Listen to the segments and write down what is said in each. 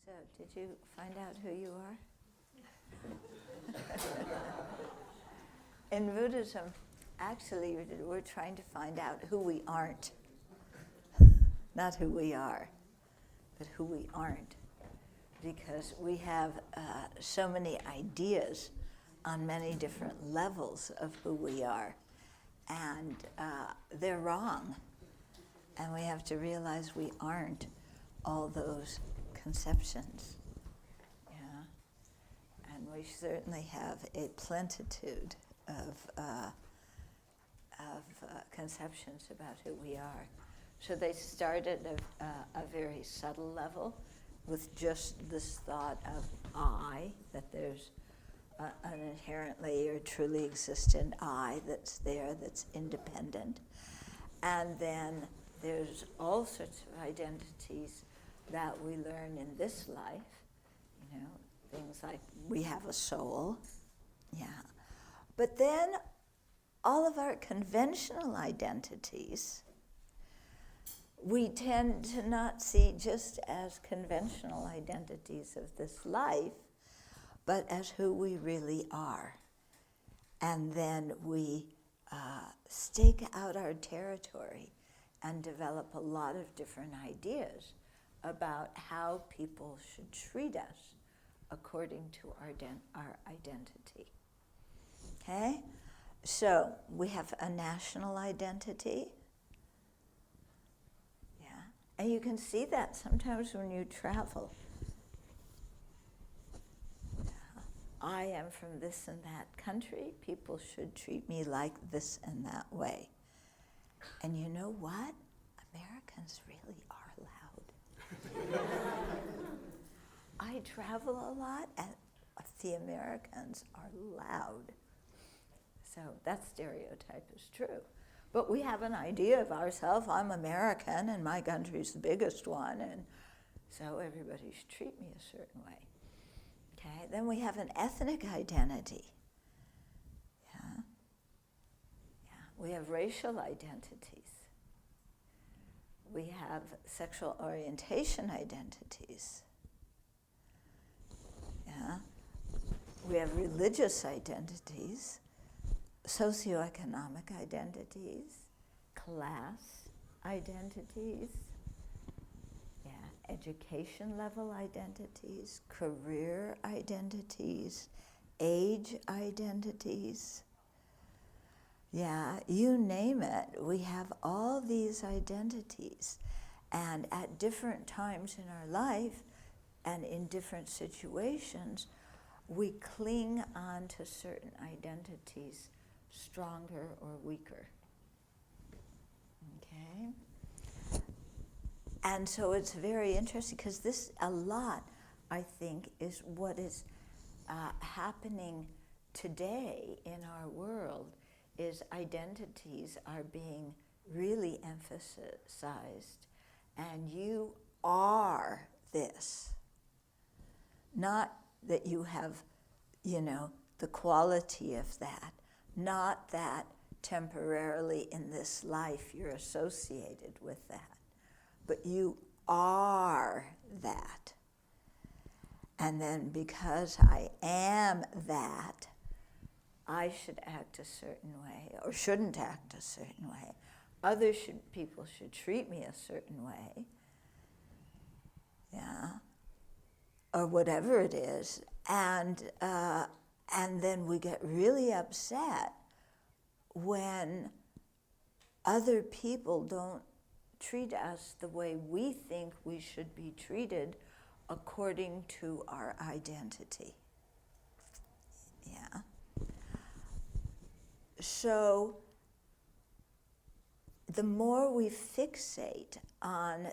So, did you find out who you are? In Buddhism, actually, we're trying to find out who we aren't. Not who we are, but who we aren't. Because we have so many ideas on many different levels of who we are. And they're wrong. And we have to realize we aren't all those conceptions. Yeah? And we certainly have a plentitude of conceptions about who we are. So they start at a very subtle level with just this thought of I, that there's an inherently or truly existent I that's there, that's independent. And then there's all sorts of identities that we learn in this life, things like we have a soul, yeah. But then all of our conventional identities, we tend to not see just as conventional identities of this life, but as who we really are. And then we stake out our territory and develop a lot of different ideas about how people should treat us according to our identity. Okay? So we have a national identity. Yeah. And you can see that sometimes when you travel. I am from this and that country. People should treat me like this and that way. And you know what? Americans really are loud. I travel a lot, and the Americans are loud. So that stereotype is true. But we have an idea of ourselves. I'm American, and my country's the biggest one, and so everybody should treat me a certain way. Okay, then we have an ethnic identity. Yeah. We have racial identities. We have sexual orientation identities. Yeah. We have religious identities, socioeconomic identities, class identities, education level identities, career identities, age identities. Yeah, you name it. We have all these identities. And at different times in our life and in different situations, we cling on to certain identities stronger or weaker. Okay? And so it's very interesting because this, a lot, I think, is what is happening today in our world, is identities are being really emphasized. And you are this. Not that you have, the quality of that. Not that temporarily in this life you're associated with that. But you are that. And then because I am that, I should act a certain way, or shouldn't act a certain way. People should treat me a certain way. Yeah. Or whatever it is. And then we get really upset when other people don't treat us the way we think we should be treated according to our identity. Yeah. So the more we fixate on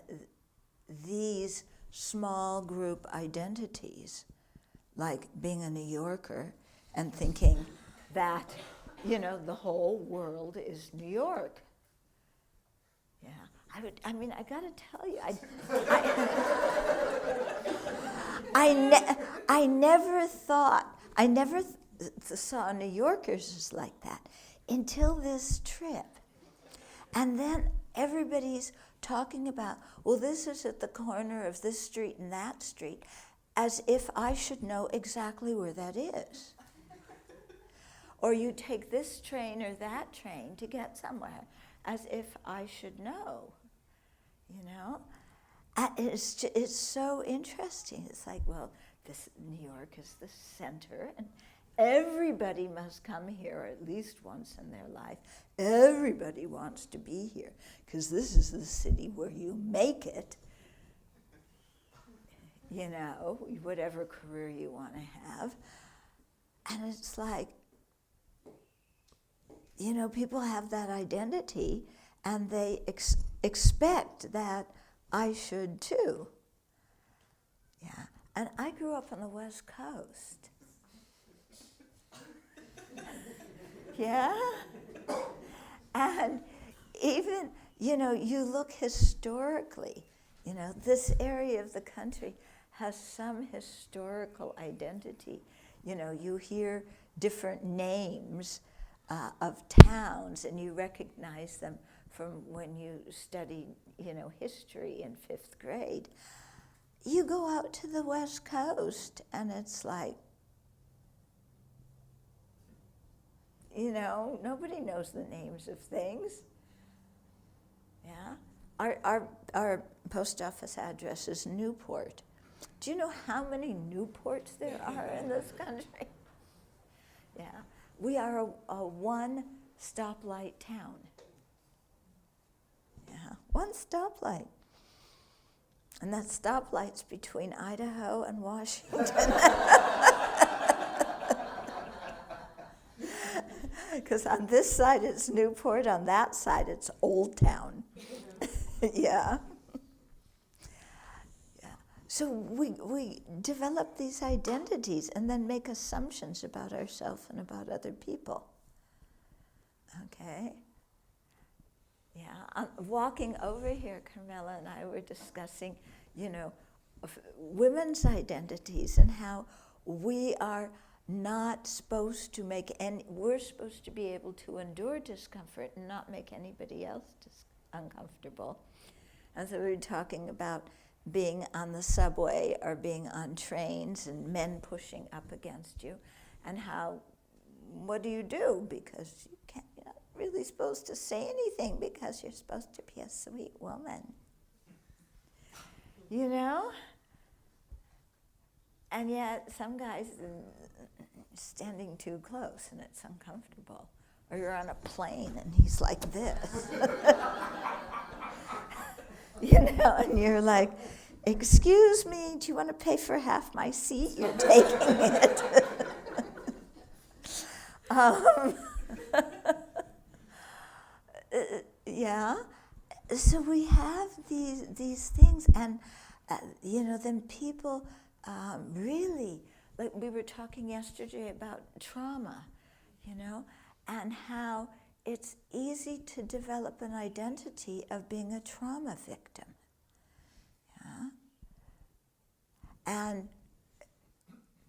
these small group identities, like being a New Yorker and thinking that, the whole world is New York. Yeah. I gotta tell you, I never saw New Yorkers as like that until this trip. And then everybody's talking about, well, this is at the corner of this street and that street, as if I should know exactly where that is. Or you take this train or that train to get somewhere, as if I should know, you know? It's so interesting. It's like, well, New York is the center, and everybody must come here at least once in their life. Everybody wants to be here, because this is the city where you make it, you know, whatever career you want to have. And it's like, you know, people have that identity, and they expect that I should too. Yeah. And I grew up on the West Coast. Yeah? And even, you know, you look historically, you know, this area of the country has some historical identity. You know, you hear different names of towns, and you recognize them from when you studied, you know, history in 5th grade. You go out to the West Coast, and it's like, you know, nobody knows the names of things. Yeah? Our post office address is Newport. Do you know how many Newports there are in this country? Yeah. We are a one stoplight town. Yeah, one stoplight. And that stoplight's between Idaho and Washington. Because on this side it's Newport, on that side it's Old Town. Yeah. Yeah. So we develop these identities and then make assumptions about ourselves and about other people. Okay? Yeah. Walking over here, Carmela and I were discussing, you know, women's identities and how we are not supposed to we're supposed to be able to endure discomfort and not make anybody else uncomfortable. And so we were talking about being on the subway or being on trains and men pushing up against you, and how, what do you do? Because you're not really supposed to say anything, because you're supposed to be a sweet woman. You know? And yet some guys standing too close and it's uncomfortable. Or you're on a plane and he's like this. You know, and you're like, excuse me, do you want to pay for half my seat? You're taking it. Yeah. So we have these things, and you know, then people really, like we were talking yesterday about trauma, you know, and how it's easy to develop an identity of being a trauma victim. Yeah? And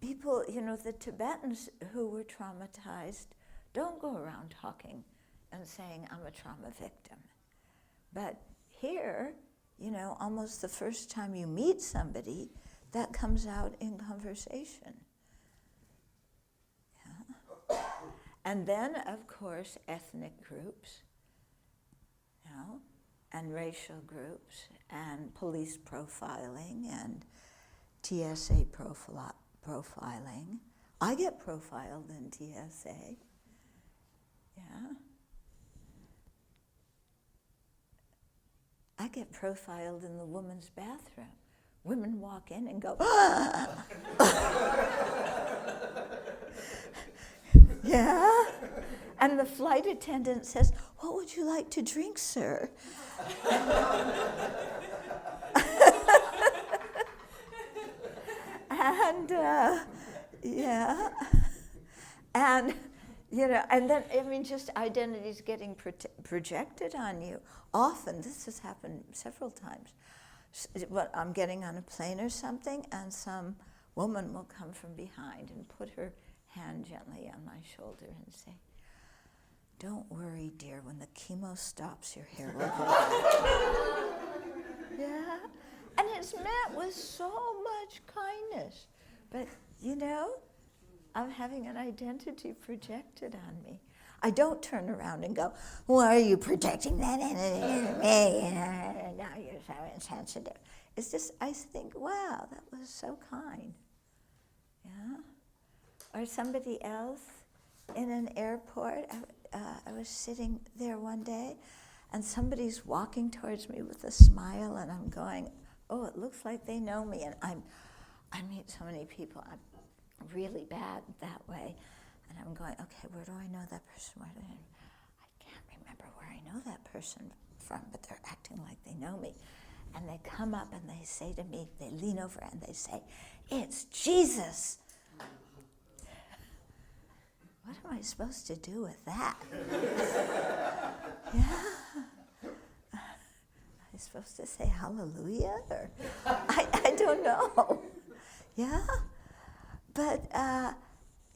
people, you know, the Tibetans who were traumatized don't go around talking and saying, I'm a trauma victim. But here, you know, almost the first time you meet somebody, that comes out in conversation. Yeah. And then, of course, ethnic groups, you know, and racial groups, and police profiling, and TSA profiling. I get profiled in TSA. Yeah. I get profiled in the women's bathroom. Women walk in and go, ah! Yeah? And the flight attendant says, what would you like to drink, sir? And, yeah. And, you know, and then, I mean, just identities getting projected on you. Often, this has happened several times. I'm getting on a plane or something, and some woman will come from behind and put her hand gently on my shoulder and say, don't worry, dear, when the chemo stops, your hair will grow back. Yeah, and it's met with so much kindness. But, I'm having an identity projected on me. I don't turn around and go, why are you projecting that into me? Now you're so insensitive. It's just, I think, wow, that was so kind. Yeah? Or somebody else in an airport, I was sitting there one day, and somebody's walking towards me with a smile, and I'm going, oh, it looks like they know me. And I meet so many people. I'm really bad that way. And I'm going, okay, where do I know that person? I can't remember where I know that person from, but they're acting like they know me. And they come up and they say to me, they lean over and they say, it's Jesus. What am I supposed to do with that? Yeah. Am I supposed to say hallelujah? Or I don't know. Yeah? But,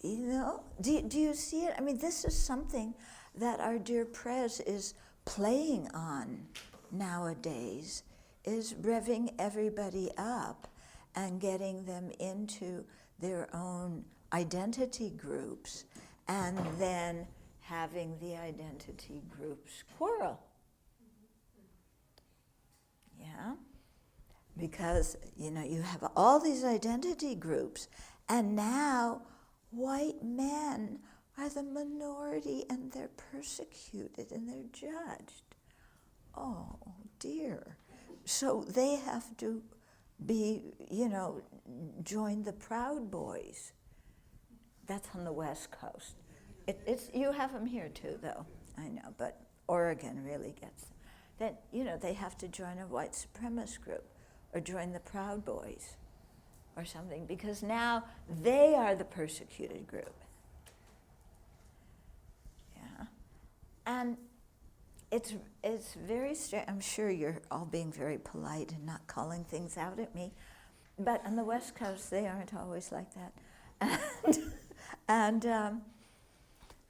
do you see it? I mean, this is something that our dear Prez is playing on nowadays, is revving everybody up and getting them into their own identity groups, and then having the identity groups quarrel. Yeah? Because, you have all these identity groups, and now white men are the minority, and they're persecuted and they're judged. Oh, dear. So they have to be, join the Proud Boys. That's on the West Coast. It's you have them here too, though, I know, but Oregon really gets them. Then, they have to join a white supremacist group or join the Proud Boys or something, because now they are the persecuted group. Yeah. And it's very strange. I'm sure you're all being very polite and not calling things out at me, but on the West Coast, they aren't always like that. And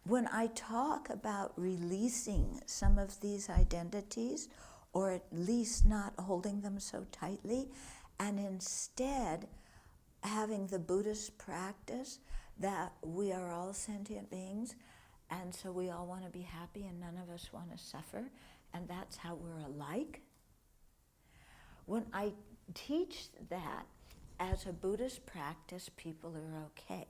when I talk about releasing some of these identities, or at least not holding them so tightly, and instead having the Buddhist practice that we are all sentient beings, and so we all want to be happy and none of us want to suffer, and that's how we're alike. When I teach that as a Buddhist practice, people are okay.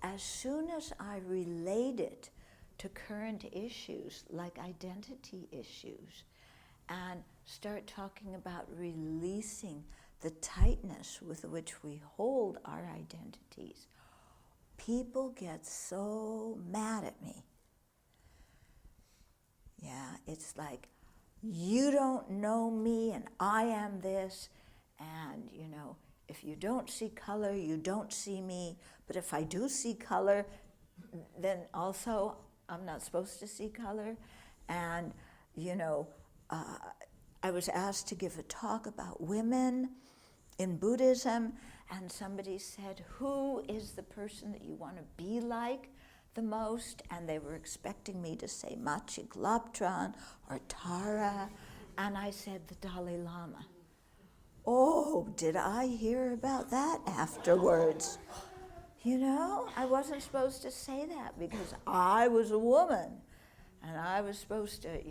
As soon as I relate it to current issues like identity issues and start talking about releasing the tightness with which we hold our identities, people get so mad at me. Yeah, it's like, you don't know me and I am this, and if you don't see color, you don't see me, but if I do see color, then also I'm not supposed to see color. And I was asked to give a talk about women in Buddhism, and somebody said, who is the person that you want to be like the most? And they were expecting me to say Machi Glaptran or Tara, and I said the Dalai Lama. Oh, did I hear about that afterwards? I wasn't supposed to say that because I was a woman, and I was supposed to,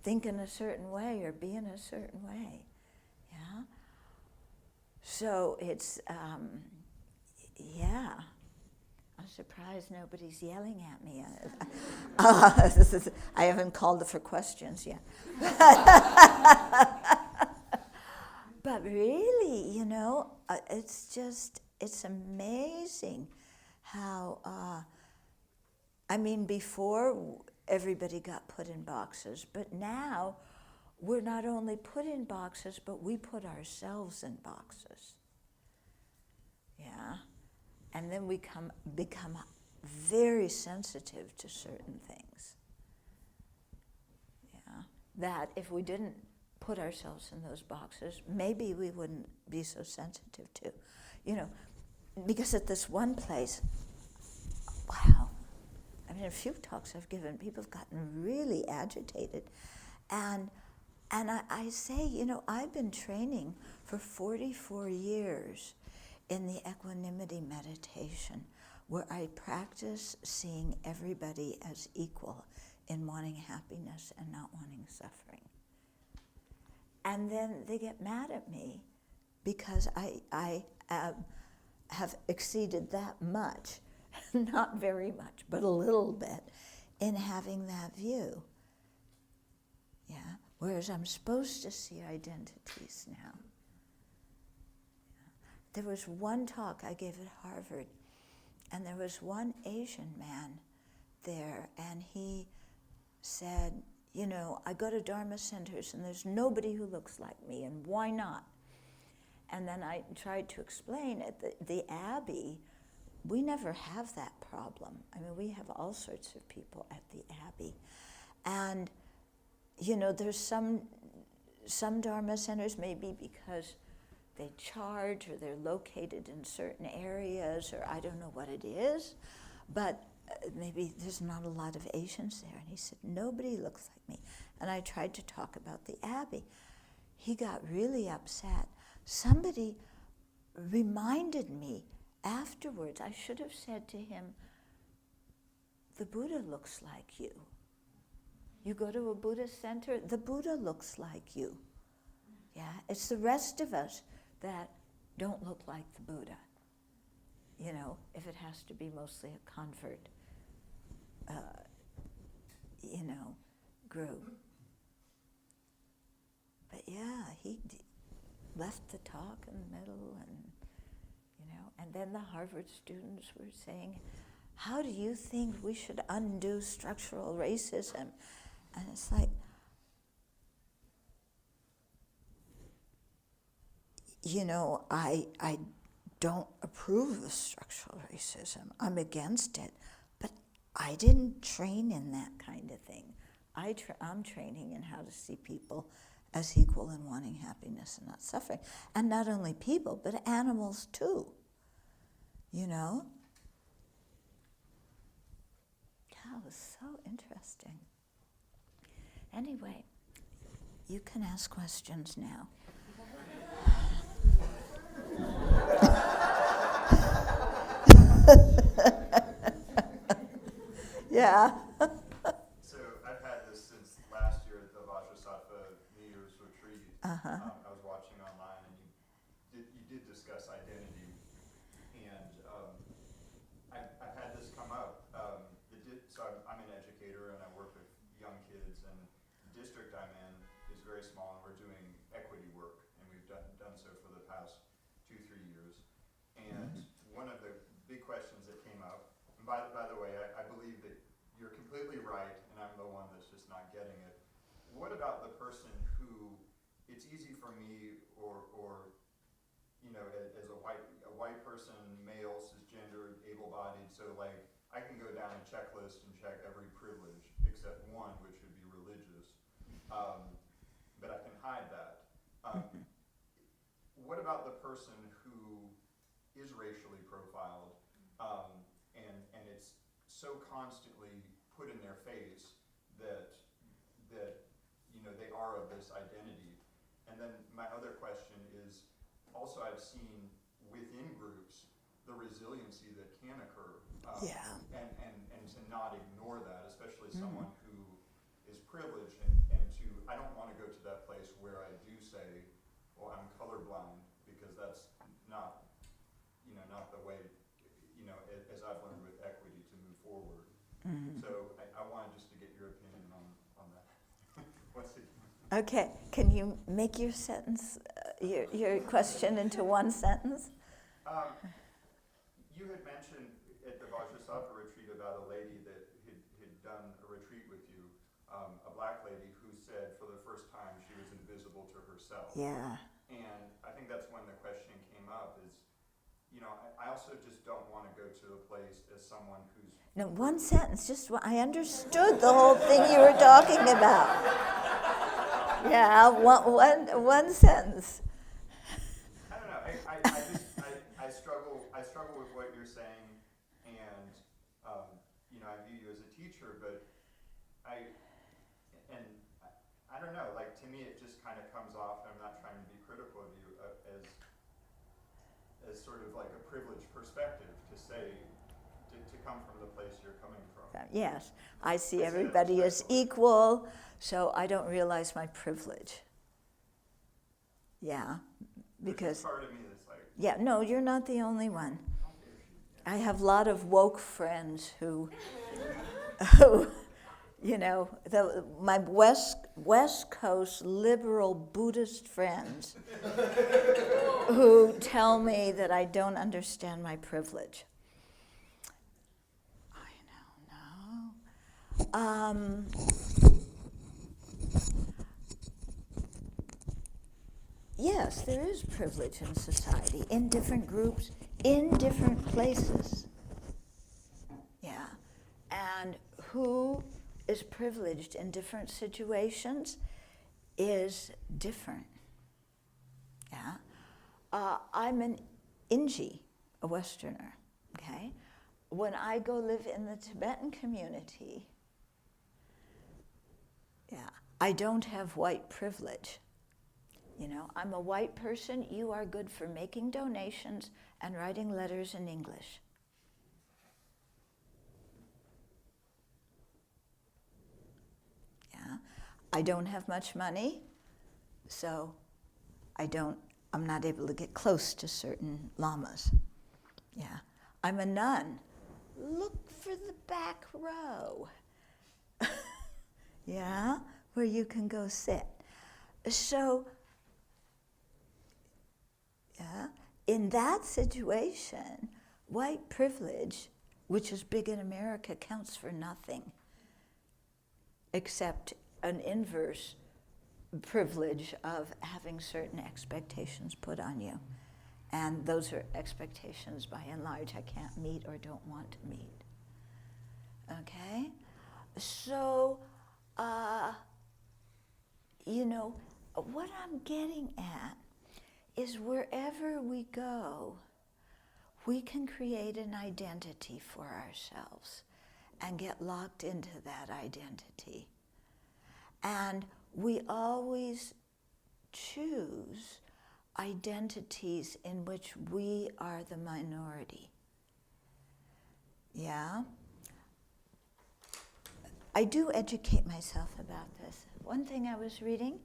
think in a certain way or be in a certain way. Yeah? So it's, yeah. I'm surprised nobody's yelling at me. I haven't called for questions yet. But really, it's amazing how, before everybody got put in boxes, but now we're not only put in boxes, but we put ourselves in boxes. Yeah? And then we become very sensitive to certain things. Yeah? That if we didn't put ourselves in those boxes, maybe we wouldn't be so sensitive to. Because at this one place, wow, in a few talks I've given, people have gotten really agitated. And I say, I've been training for 44 years in the equanimity meditation, where I practice seeing everybody as equal in wanting happiness and not wanting suffering. And then they get mad at me because I have exceeded that much, not very much, but a little bit, in having that view. Yeah. Whereas I'm supposed to see identities now. There was one talk I gave at Harvard, and there was one Asian man there, and he said, I go to Dharma centers and there's nobody who looks like me, and why not? And then I tried to explain at the Abbey, we never have that problem. I mean, we have all sorts of people at the Abbey. And, there's some Dharma centers, maybe because they charge or they're located in certain areas, or I don't know what it is, but maybe there's not a lot of Asians there. And he said, nobody looks like me. And I tried to talk about the Abbey. He got really upset. Somebody reminded me afterwards, I should have said to him, the Buddha looks like you. You go to a Buddhist center, the Buddha looks like you. Yeah, it's the rest of us that don't look like the Buddha. If it has to be mostly a convert, group. But yeah, he left the talk in the middle, and then the Harvard students were saying, how do you think we should undo structural racism? And it's like, I don't approve of structural racism. I'm against it. But I didn't train in that kind of thing. I'm training in how to see people as equal in wanting happiness and not suffering. And not only people, but animals too. Yeah, it was so interesting. Anyway, you can ask questions now. Yeah. So I've had this since last year at the Vajrasattva New Year's retreat. I was watching online, and you did discuss identity, and I've had this come up. So I'm an educator, and I work with young kids, and the district I'm in is very small, and we're doing equity work, and we've done so for the past 2-3 years. And one of the big questions that came up, and by the way, I believe that you're completely right, and I'm the one that's just not getting it. What about the person who, it's easy for me, or as a white person, male, cisgender, able-bodied, so like I can go down a checklist and check every privilege except one, which would be religious, but I can hide that. What about the person who is racially profiled, and it's so constantly put in their face that they are of this identity? And then my other question is, also I've seen within groups the resiliency that can occur, and to not ignore that, especially someone who is privileged, and to, I don't want to go to that place where I do say, well, I'm colorblind, because that's not the way, as I've learned with equity, to move forward. So I wanted just to get your opinion on that. What's it? Okay, can you make your sentence, your question into one sentence? You had mentioned at the Vajrasattva retreat about a lady that had done a retreat with you, a black lady who said for the first time she was invisible to herself. Yeah. And I think that's when the question came up is, I also just don't want to go to a place as someone who's... No, one sentence, I understood the whole thing you were talking about. Yeah, one sentence. I don't know, I struggle with what you're saying, and I view you as a kind of comes off, and I'm not trying to be critical of you, as sort of like a privileged perspective to say, to come from the place you're coming from. Yes, I see I see that everybody as respectfully. equal, so I don't realize my privilege. Yeah, There's because, this part of me that's like, yeah, no, you're not the only one. how dare she? I have a lot of woke friends who you know, my West Coast liberal Buddhist friends who tell me that I don't understand my privilege. I don't know. Yes, there is privilege in society, in different groups, in different places. Yeah. And who is privileged in different situations is different. Yeah. I'm an Inji, a Westerner, okay? When I go live in the Tibetan community, yeah, I don't have white privilege. You know, I'm a white person, you are good for making donations and writing letters in English. Yeah. I don't have much money, so I'm not able to get close to certain lamas. Yeah. I'm a nun. Look for the back row. Yeah, where you can go sit. So, yeah, in that situation, white privilege, which is big in America, counts for nothing except an inverse privilege of having certain expectations put on you. And those are expectations, by and large, I can't meet or don't want to meet. Okay? So, you know, what I'm getting at is wherever we go, we can create an identity for ourselves and get locked into that identity. And we always choose identities in which we are the minority. Yeah? I do educate myself about this. One thing I was reading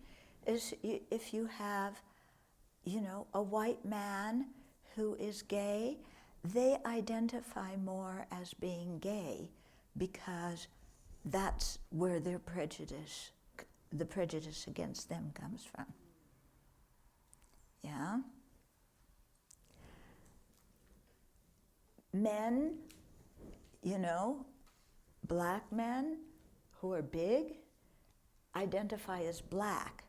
is if you have, you know, a white man who is gay, they identify more as being gay because that's where their prejudice, the prejudice against them comes from. Yeah? Men, you know, black men who are big identify as black.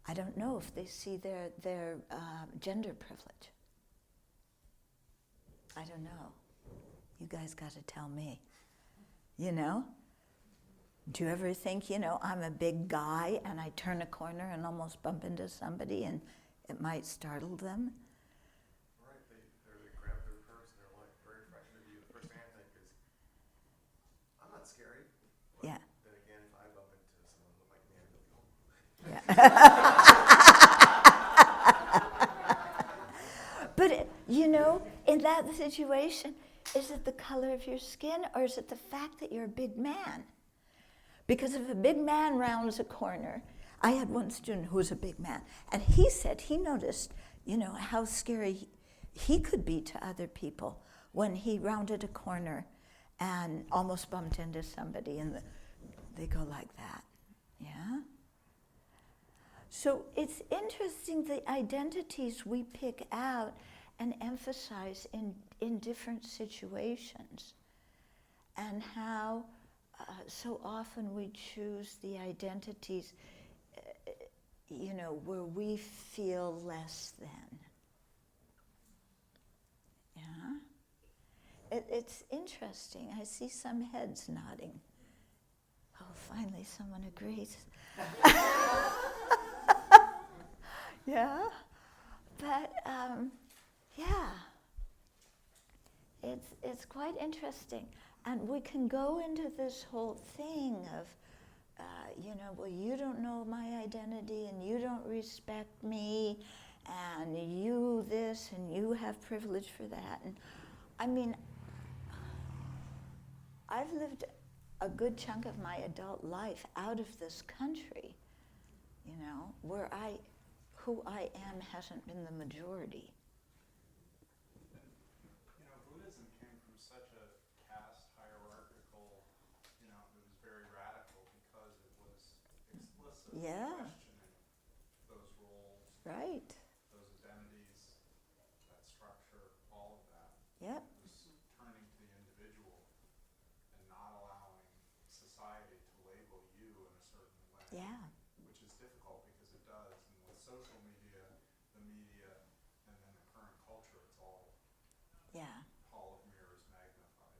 I don't know if they see their gender privilege. I don't know. You guys got to tell me. You know? Do you ever think, you know, I'm a big guy and I turn a corner and almost bump into somebody and it might startle them? Right, they grab their purse and they're like very frightened of you. The first thing I think is, I'm not scary. But Yeah. then again, if I bump into someone who look like me, I'm going to go. Yeah. But, you know, in that situation, is it the color of your skin or is it the fact that you're a big man? Because if a big man rounds a corner, I had one student who was a big man, and he said he noticed, you know, how scary he could be to other people when he rounded a corner and almost bumped into somebody, and they go like that, yeah? So it's interesting the identities we pick out and emphasize in different situations, and how so often we choose the identities, you know, where we feel less than. Yeah? It's interesting. I see some heads nodding. Oh, finally someone agrees. Yeah? But, yeah. It's quite interesting. And we can go into this whole thing of, well, you don't know my identity and you don't respect me and you this and you have privilege for that. And I mean, I've lived a good chunk of my adult life out of this country, where who I am hasn't been the majority. Buddhism came from such a caste hierarchical, it was very radical because it was explicitly Yeah. questioning those roles, Right. those identities, that structure, all of that. Yep. It was turning to the individual and not allowing society to label you in a certain way. Yeah. Which is difficult because it does. And with social media, the media, and then the current culture, it's all Yeah. hall of mirrors magnified.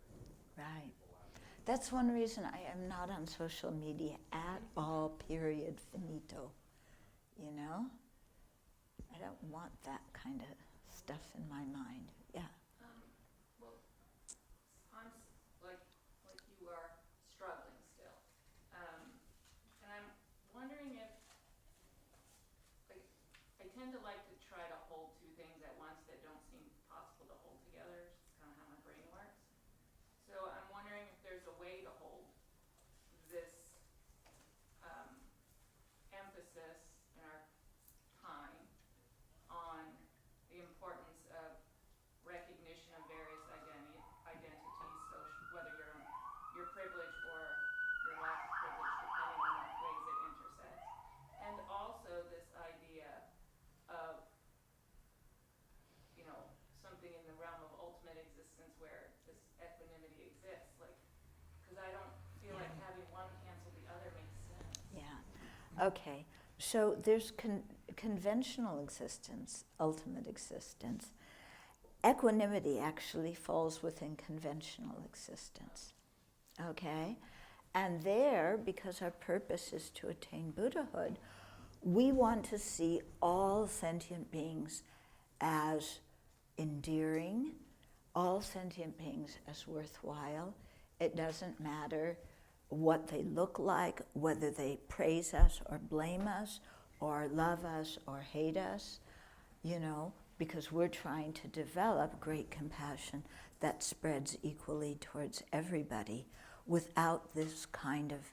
Right. People out there. That's one reason I am not on social media at all, period, finito. I don't want that kind of stuff in my mind. Yeah. Well, I'm like you are struggling still, and I'm wondering if I tend to like to try to hold two things at once that don't seem possible to hold together. It's kind of how my brain works. So I'm wondering if there's a way to hold this emphasis in our time on the importance of recognition of various identities, whether you're privileged or your lack of privilege, depending on what ways it intersects. And also this idea of, something in the realm of ultimate existence where this equanimity exists. Because I don't feel like having one cancel the other makes sense. Yeah. Okay. So there's conventional existence, ultimate existence. Equanimity actually falls within conventional existence. Okay? And there, because our purpose is to attain Buddhahood, we want to see all sentient beings as endearing, all sentient beings as worthwhile. It doesn't matter what they look like, whether they praise us or blame us or love us or hate us, because we're trying to develop great compassion that spreads equally towards everybody without this kind of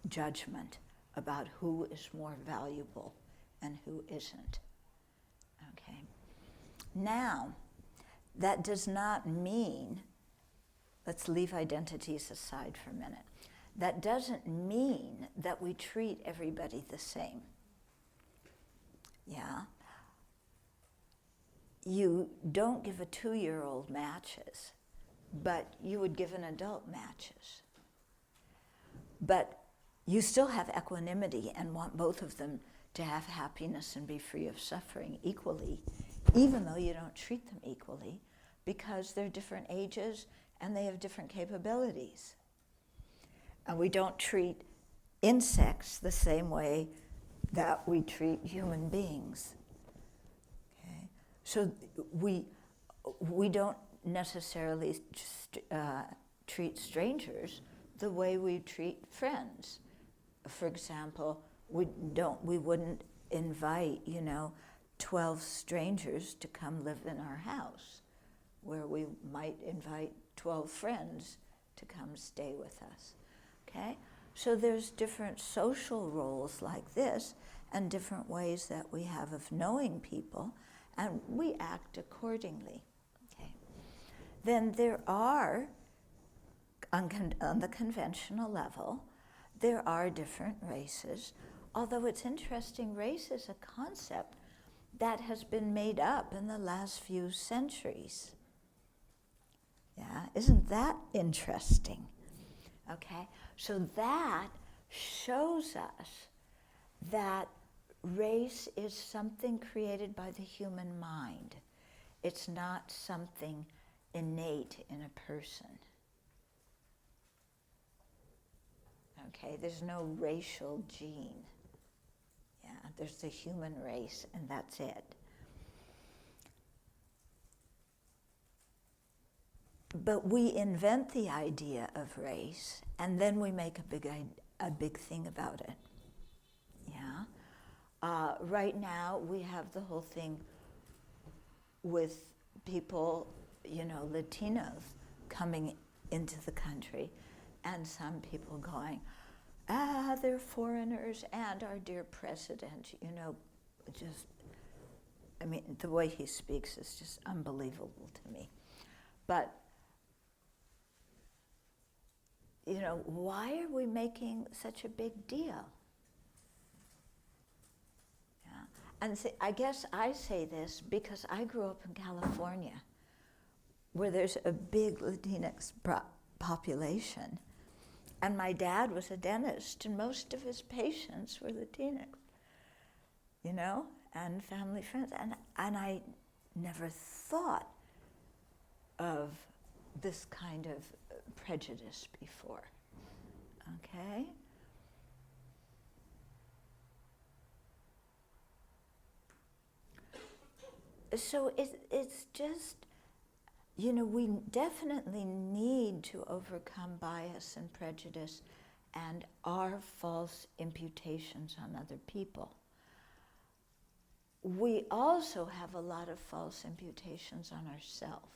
judgment about who is more valuable and who isn't. Okay. Now, that does not mean, let's leave identities aside for a minute, that doesn't mean that we treat everybody the same. Yeah? You don't give a 2-year-old matches, but you would give an adult matches. But you still have equanimity and want both of them to have happiness and be free of suffering equally, even though you don't treat them equally, because they're different ages and they have different capabilities. And we don't treat insects the same way that we treat human beings. Okay? So we don't necessarily treat strangers the way we treat friends. For example, we wouldn't invite, 12 strangers to come live in our house, where we might invite 12 friends to come stay with us. Okay? So there's different social roles like this and different ways that we have of knowing people, and we act accordingly. Okay? Then there are, on the conventional level, there are different races, although it's interesting, race is a concept that has been made up in the last few centuries. Yeah, isn't that interesting? Okay, so that shows us that race is something created by the human mind. It's not something innate in a person. Okay, there's no racial gene. Yeah, there's the human race, and that's it. But we invent the idea of race, and then we make a big a big thing about it. Yeah. Right now, we have the whole thing with people, Latinos coming into the country, and some people going, they're foreigners, and our dear president, the way he speaks is just unbelievable to me. But, why are we making such a big deal? Yeah. And I guess I say this because I grew up in California, where there's a big Latinx population. And my dad was a dentist, and most of his patients were Latinx, and family friends. And I never thought of this kind of prejudice before, okay? So it's just, we definitely need to overcome bias and prejudice and our false imputations on other people. We also have a lot of false imputations on ourselves.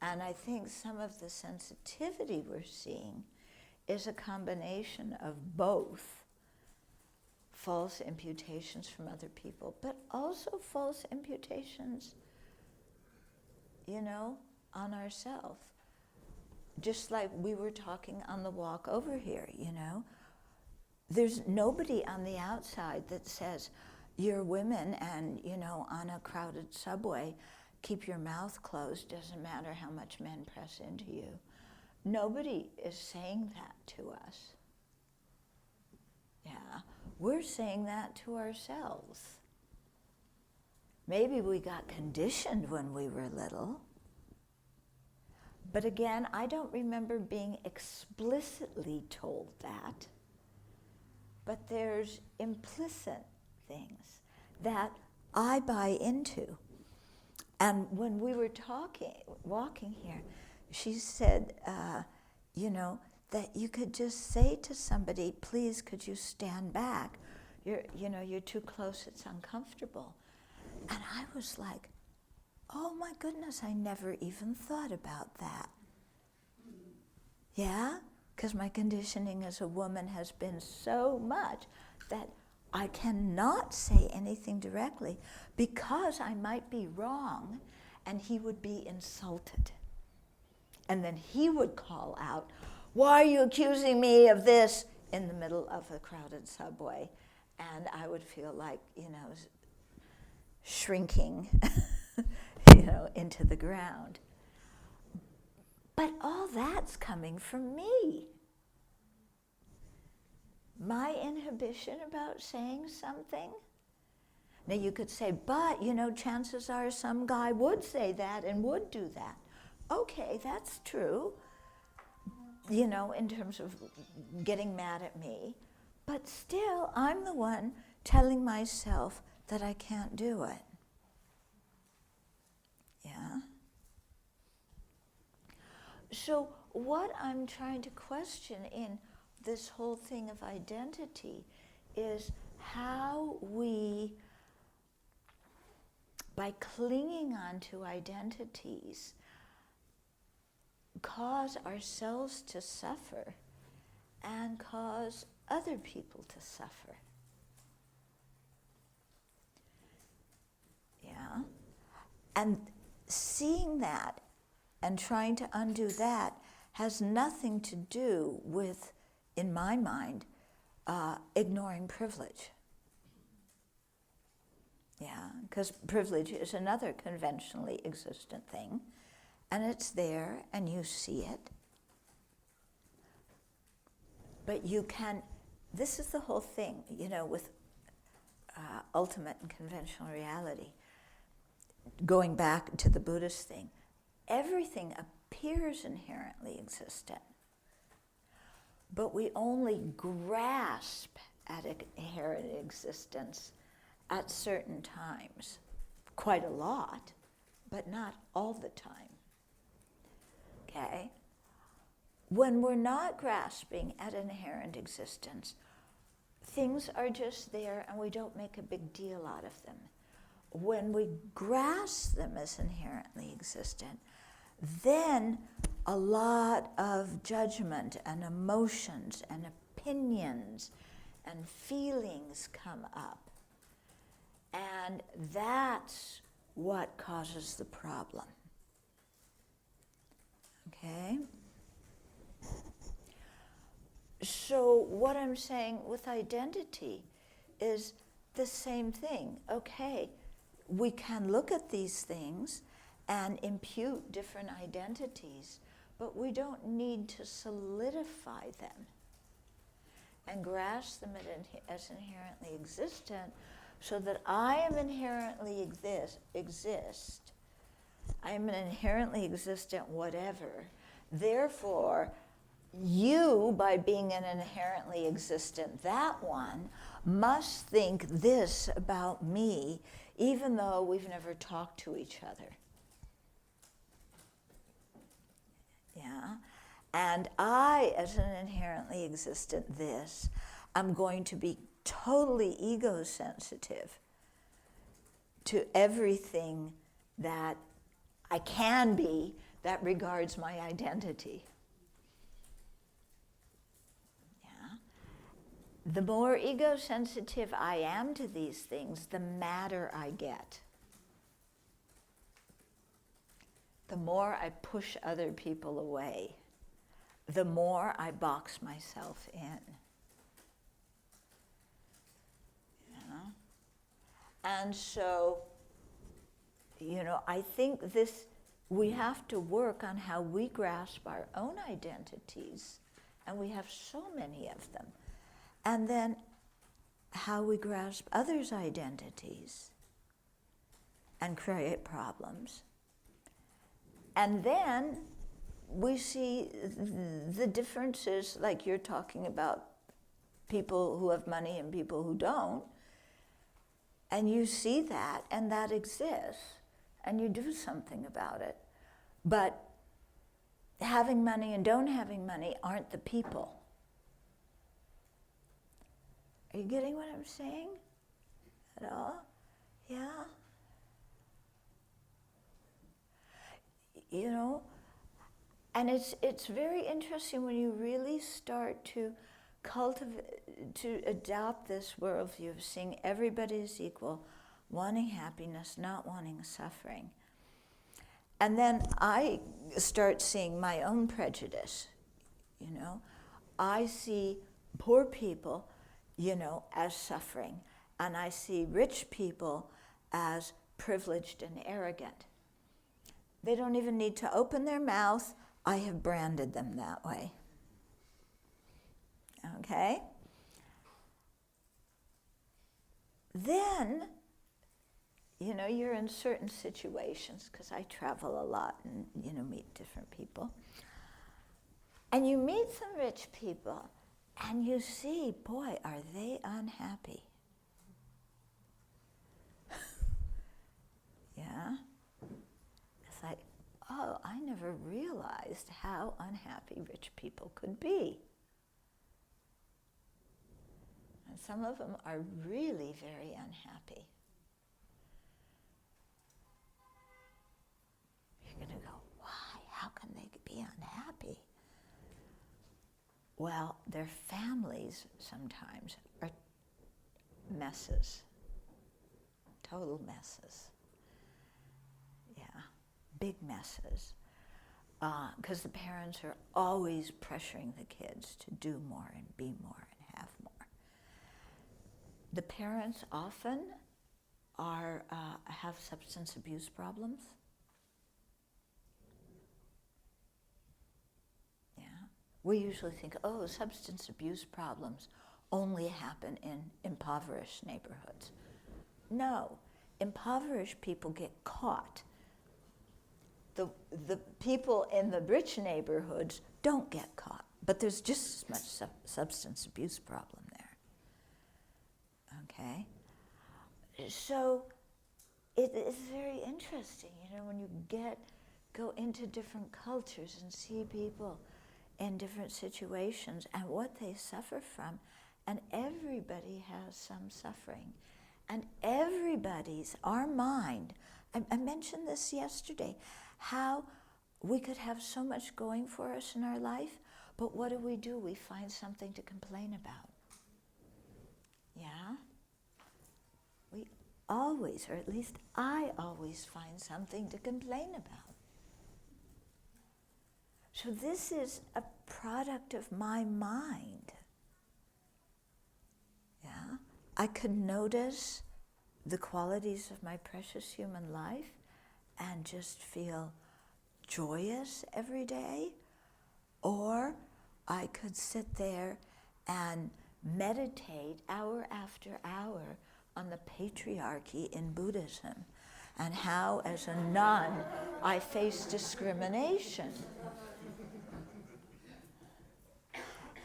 And I think some of the sensitivity we're seeing is a combination of both false imputations from other people, but also false imputations, on ourselves. Just like we were talking on the walk over here, There's nobody on the outside that says, you're women and, on a crowded subway, keep your mouth closed, doesn't matter how much men press into you. Nobody is saying that to us. Yeah, we're saying that to ourselves. Maybe we got conditioned when we were little. But again, I don't remember being explicitly told that. But there's implicit things that I buy into. And when we were walking here, she said, that you could just say to somebody, please, could you stand back? You're too close, it's uncomfortable. And I was like, oh my goodness, I never even thought about that. Yeah? Because my conditioning as a woman has been so much that I cannot say anything directly because I might be wrong and he would be insulted. And then he would call out, why are you accusing me of this in the middle of a crowded subway? And I would feel like, shrinking, into the ground. But all that's coming from me. My inhibition about saying something. Now you could say, but, chances are some guy would say that and would do that. Okay, that's true, in terms of getting mad at me. But still, I'm the one telling myself that I can't do it. Yeah? So what I'm trying to question in this whole thing of identity is how we, by clinging on to identities, cause ourselves to suffer and cause other people to suffer. Yeah? And seeing that and trying to undo that has nothing to do with, in my mind, ignoring privilege. Yeah, because privilege is another conventionally existent thing, and it's there, and you see it. But you can, this is the whole thing, with ultimate and conventional reality. Going back to the Buddhist thing, everything appears inherently existent, but we only grasp at inherent existence at certain times, quite a lot, but not all the time. Okay? when we're not grasping at inherent existence, things are just there and we don't make a big deal out of them. When we grasp them as inherently existent, then a lot of judgment and emotions and opinions and feelings come up. And that's what causes the problem. Okay? So what I'm saying with identity is the same thing. Okay, we can look at these things and impute different identities, but we don't need to solidify them and grasp them as inherently existent, so that I am inherently exist. I am an inherently existent whatever. Therefore, you, by being an inherently existent that one, must think this about me, even though we've never talked to each other. Yeah? And I, as an inherently existent this, I'm going to be totally ego-sensitive to everything that I can be that regards my identity. Yeah? The more ego-sensitive I am to these things, the madder I get. The more I push other people away, the more I box myself in. And so, I think we have to work on how we grasp our own identities, and we have so many of them, and then how we grasp others' identities and create problems. And then we see the differences, like you're talking about people who have money and people who don't. And you see that, and that exists, and you do something about it. But having money and don't having money aren't the people. Are you getting what I'm saying at all? Yeah? And it's very interesting when you really start to adopt this worldview of seeing everybody as equal, wanting happiness, not wanting suffering. And then I start seeing my own prejudice, I see poor people, as suffering, and I see rich people as privileged and arrogant. They don't even need to open their mouth. I have branded them that way. Okay? Then, you're in certain situations, because I travel a lot and, meet different people. And you meet some rich people, and you see, boy, are they unhappy. Yeah? It's like, oh, I never realized how unhappy rich people could be. And some of them are really very unhappy. You're going to go, why? How can they be unhappy? Well, their families sometimes are messes. Total messes. Yeah, big messes. Because the parents are always pressuring the kids to do more and be more and have more. The parents often have substance abuse problems. Yeah, we usually think, oh, substance abuse problems only happen in impoverished neighborhoods. No, impoverished people get caught. The people in the rich neighborhoods don't get caught, but there's just as much substance abuse problem there. Okay? So it is very interesting, when you go into different cultures and see people in different situations and what they suffer from. And everybody has some suffering. And our mind, I mentioned this yesterday, how we could have so much going for us in our life, but what do? We find something to complain about. Yeah? We always, or at least I always find something to complain about. So this is a product of my mind. Yeah? I could notice the qualities of my precious human life and just feel joyous every day, or I could sit there and meditate hour after hour on the patriarchy in Buddhism and how, as a nun, I face discrimination.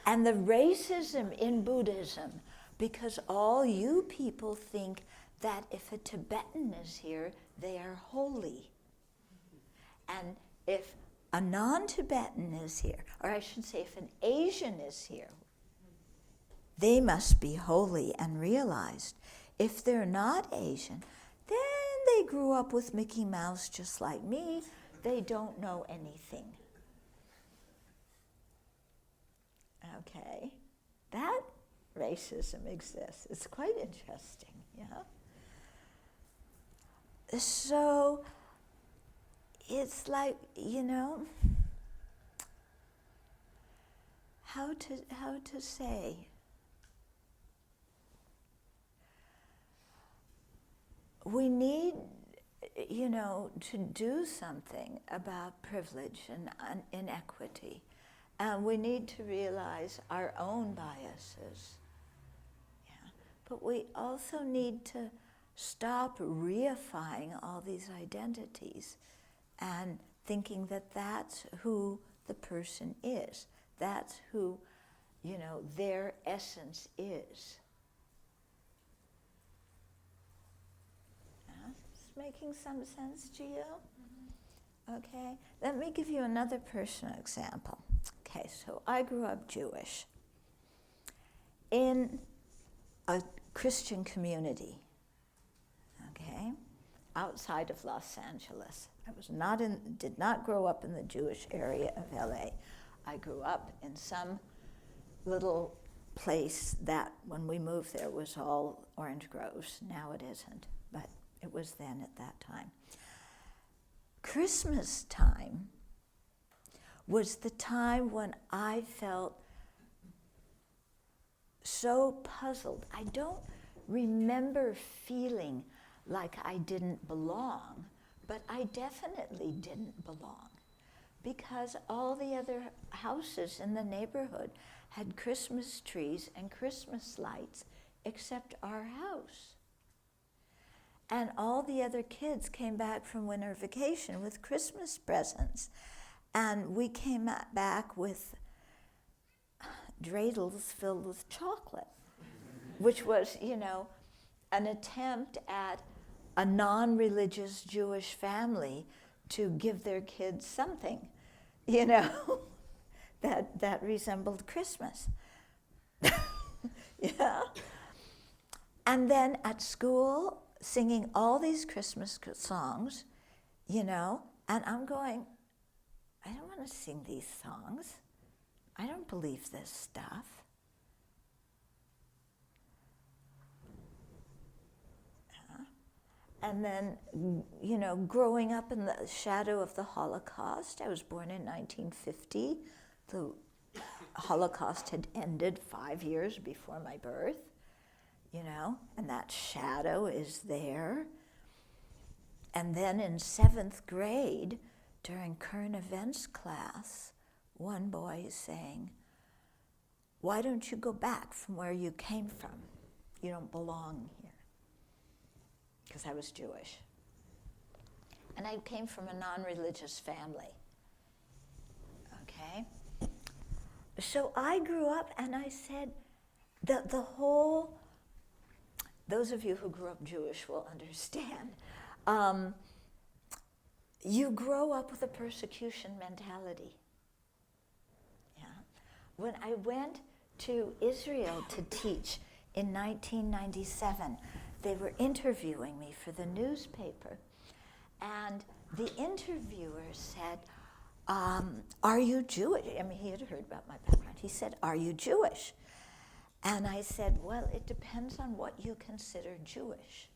And the racism in Buddhism, because all you people think that if a Tibetan is here, they are holy. And if a non-Tibetan is here, or I should say if an Asian is here, they must be holy and realized. If they're not Asian, then they grew up with Mickey Mouse just like me. They don't know anything. Okay, that racism exists. It's quite interesting, yeah? So it's like, how to say? We need, to do something about privilege and inequity. And we need to realize our own biases. Yeah. But we also need to stop reifying all these identities and thinking that that's who the person is. That's who, their essence is. Is this making some sense to you? Mm-hmm. Okay. Let me give you another personal example. Okay, so I grew up Jewish in a Christian community, okay, outside of Los Angeles. I did not grow up in the Jewish area of LA. I grew up in some little place that when we moved there was all orange groves. Now it isn't, but it was then at that time. Christmas time was the time when I felt so puzzled. I don't remember feeling like I didn't belong, but I definitely didn't belong because all the other houses in the neighborhood had Christmas trees and Christmas lights except our house. And all the other kids came back from winter vacation with Christmas presents. And we came back with dreidels filled with chocolate, which was, an attempt at a non-religious Jewish family to give their kids something, that resembled Christmas. Yeah. And then at school, singing all these Christmas songs, and I'm going, I don't want to sing these songs. I don't believe this stuff. And then, growing up in the shadow of the Holocaust, I was born in 1950. The Holocaust had ended 5 years before my birth, and that shadow is there. And then in 7th grade, during current events class, one boy is saying, "Why don't you go back from where you came from? You don't belong here." Because I was Jewish. And I came from a non-religious family. Okay? So I grew up and I said, those of you who grew up Jewish will understand. You grow up with a persecution mentality. Yeah. when I went to Israel to teach in 1997, they were interviewing me for the newspaper. And the interviewer said, are you Jewish? I mean, he had heard about my background. He said, are you Jewish? And I said, well, it depends on what you consider Jewish.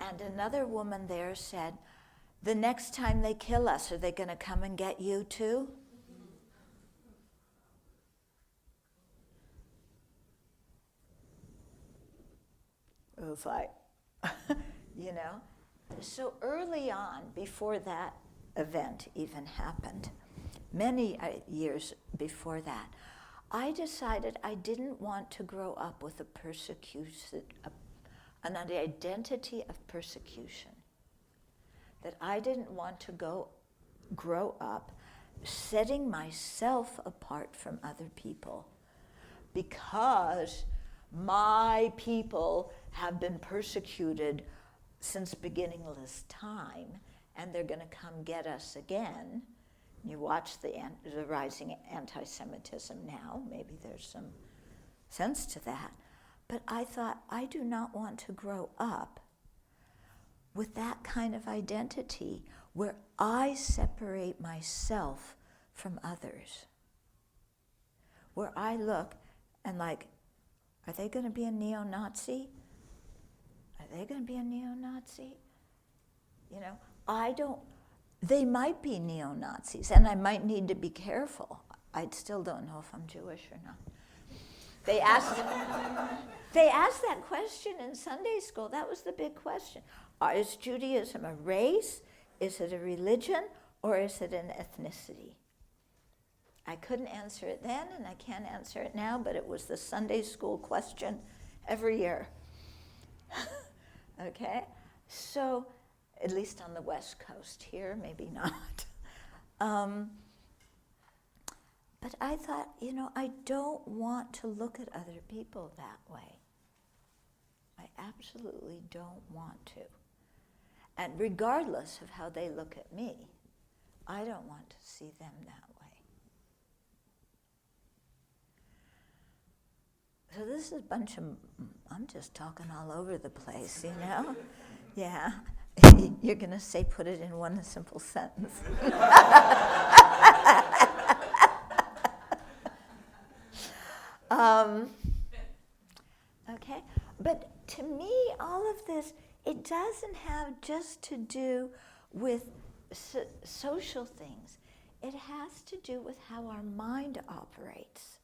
And another woman there said, the next time they kill us, are they going to come and get you too? It was like, you know. So early on, before that event even happened, many years before that, I decided I didn't want to grow up with an identity of persecution. That I didn't want to grow up setting myself apart from other people because my people have been persecuted since beginningless time, and they're going to come get us again. You watch the rising anti-Semitism now. Maybe there's some sense to that. But I thought, I do not want to grow up with that kind of identity where I separate myself from others. Where I look and like, are they going to be a neo-Nazi? Are they going to be a neo-Nazi? You know, they might be neo-Nazis, and I might need to be careful. I still don't know if I'm Jewish or not. They asked that question in Sunday school. That was the big question. Is Judaism a race? Is it a religion? Or is it an ethnicity? I couldn't answer it then, and I can't answer it now, but it was the Sunday school question every year. Okay? So, at least on the West Coast here, maybe not. But I thought, you know, I don't want to look at other people that way. I absolutely don't want to. And regardless of how they look at me, I don't want to see them that way. So this is a bunch of, I'm just talking all over the place, you know? Yeah. You're going to say, put it in one simple sentence. Okay? But to me, all of this, it doesn't have just to do with social things. It has to do with how our mind operates.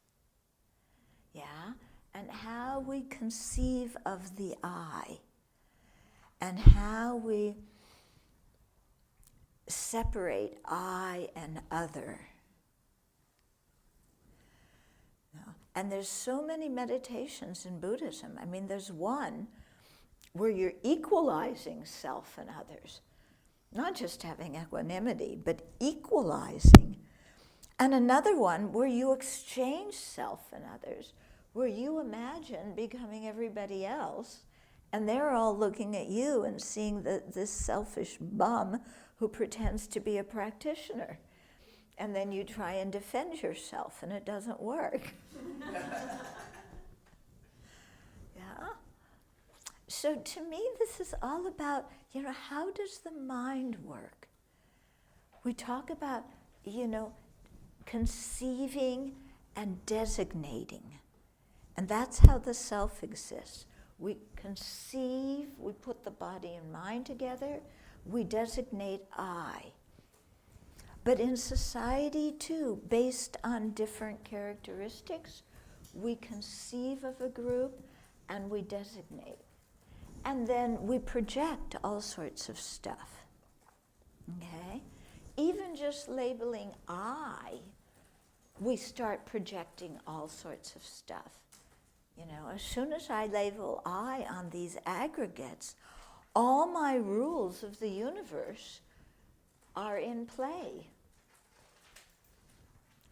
Yeah? And how we conceive of the I. And how we separate I and other. And there's so many meditations in Buddhism. I mean, there's one where you're equalizing self and others. Not just having equanimity, but equalizing. And another one where you exchange self and others, where you imagine becoming everybody else, and they're all looking at you and seeing this selfish bum who pretends to be a practitioner. And then you try and defend yourself, and it doesn't work. Yeah? So to me, this is all about, you know, how does the mind work? We talk about, you know, conceiving and designating. And that's how the self exists. We conceive, we put the body and mind together, we designate I. But in society too, based on different characteristics, we conceive of a group and we designate. And then we project all sorts of stuff. Okay? Even just labeling I, we start projecting all sorts of stuff. You know, as soon as I label I on these aggregates, all my rules of the universe are in play.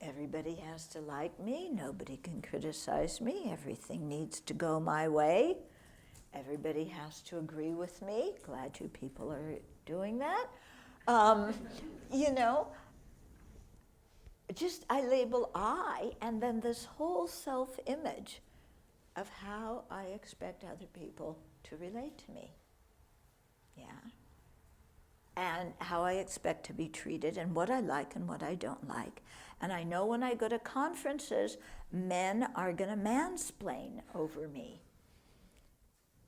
Everybody has to like me, nobody can criticize me, everything needs to go my way, everybody has to agree with me. Glad you people are doing that. You know, I label I, and then this whole self-image of how I expect other people to relate to me. Yeah. And how I expect to be treated, and what I like and what I don't like. And I know when I go to conferences, men are going to mansplain over me.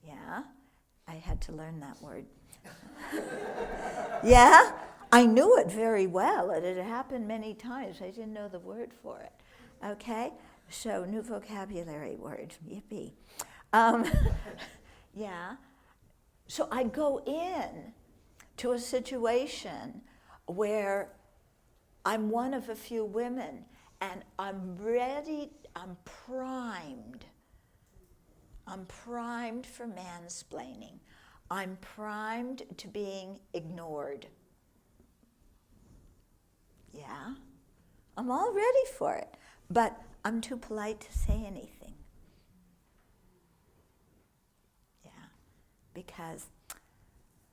Yeah? I had to learn that word. Yeah? I knew it very well. It had happened many times. I didn't know the word for it. Okay? So, new vocabulary word. Yippee. Yeah. So I go in to a situation where I'm one of a few women and I'm ready, I'm primed. I'm primed for mansplaining. I'm primed to being ignored. Yeah, I'm all ready for it, but I'm too polite to say anything. Yeah, because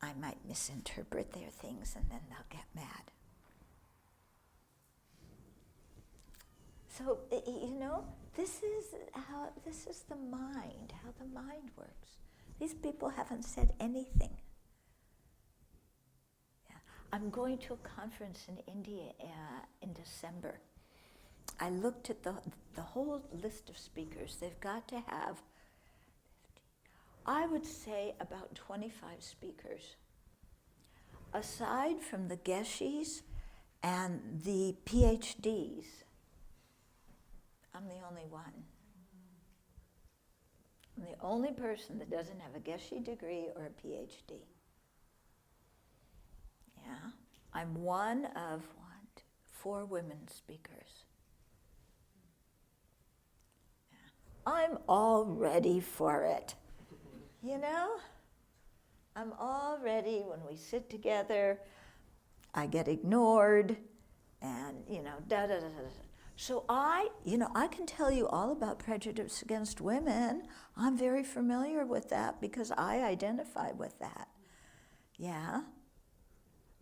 I might misinterpret their things and then they'll get mad. So, this is the mind, how the mind works. These people haven't said anything. Yeah. I'm going to a conference in India in December. I looked at the whole list of speakers. They've got to have, I would say, about 25 speakers. Aside from the Geshis and the PhDs, I'm the only one. I'm the only person that doesn't have a Geshe degree or a PhD. Yeah, I'm one of 4 women speakers. Yeah. I'm all ready for it. I'm all ready. When we sit together, I get ignored, and da da da da. So I can tell you all about prejudice against women. I'm very familiar with that because I identify with that. Yeah.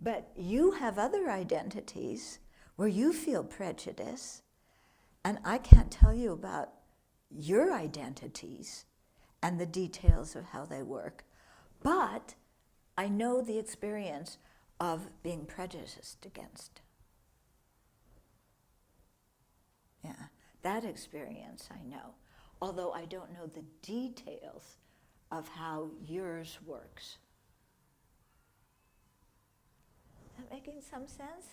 But you have other identities where you feel prejudice, and I can't tell you about your identities and the details of how they work. But I know the experience of being prejudiced against. Yeah, that experience I know, although I don't know the details of how yours works. Is that making some sense?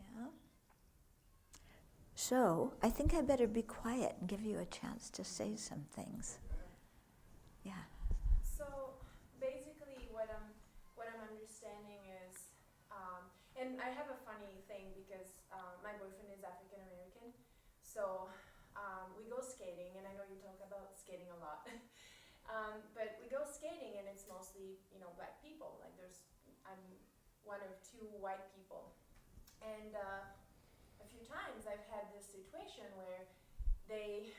Yeah. So I think I better be quiet and give you a chance to say some things. Yeah. So basically, what I'm understanding is, and I have a funny thing because my boyfriend is African American, so we go skating, and I know you talk about skating a lot, but we go skating, and it's mostly black people. Like I'm one of 2 white people, and a few times I've had this situation where they,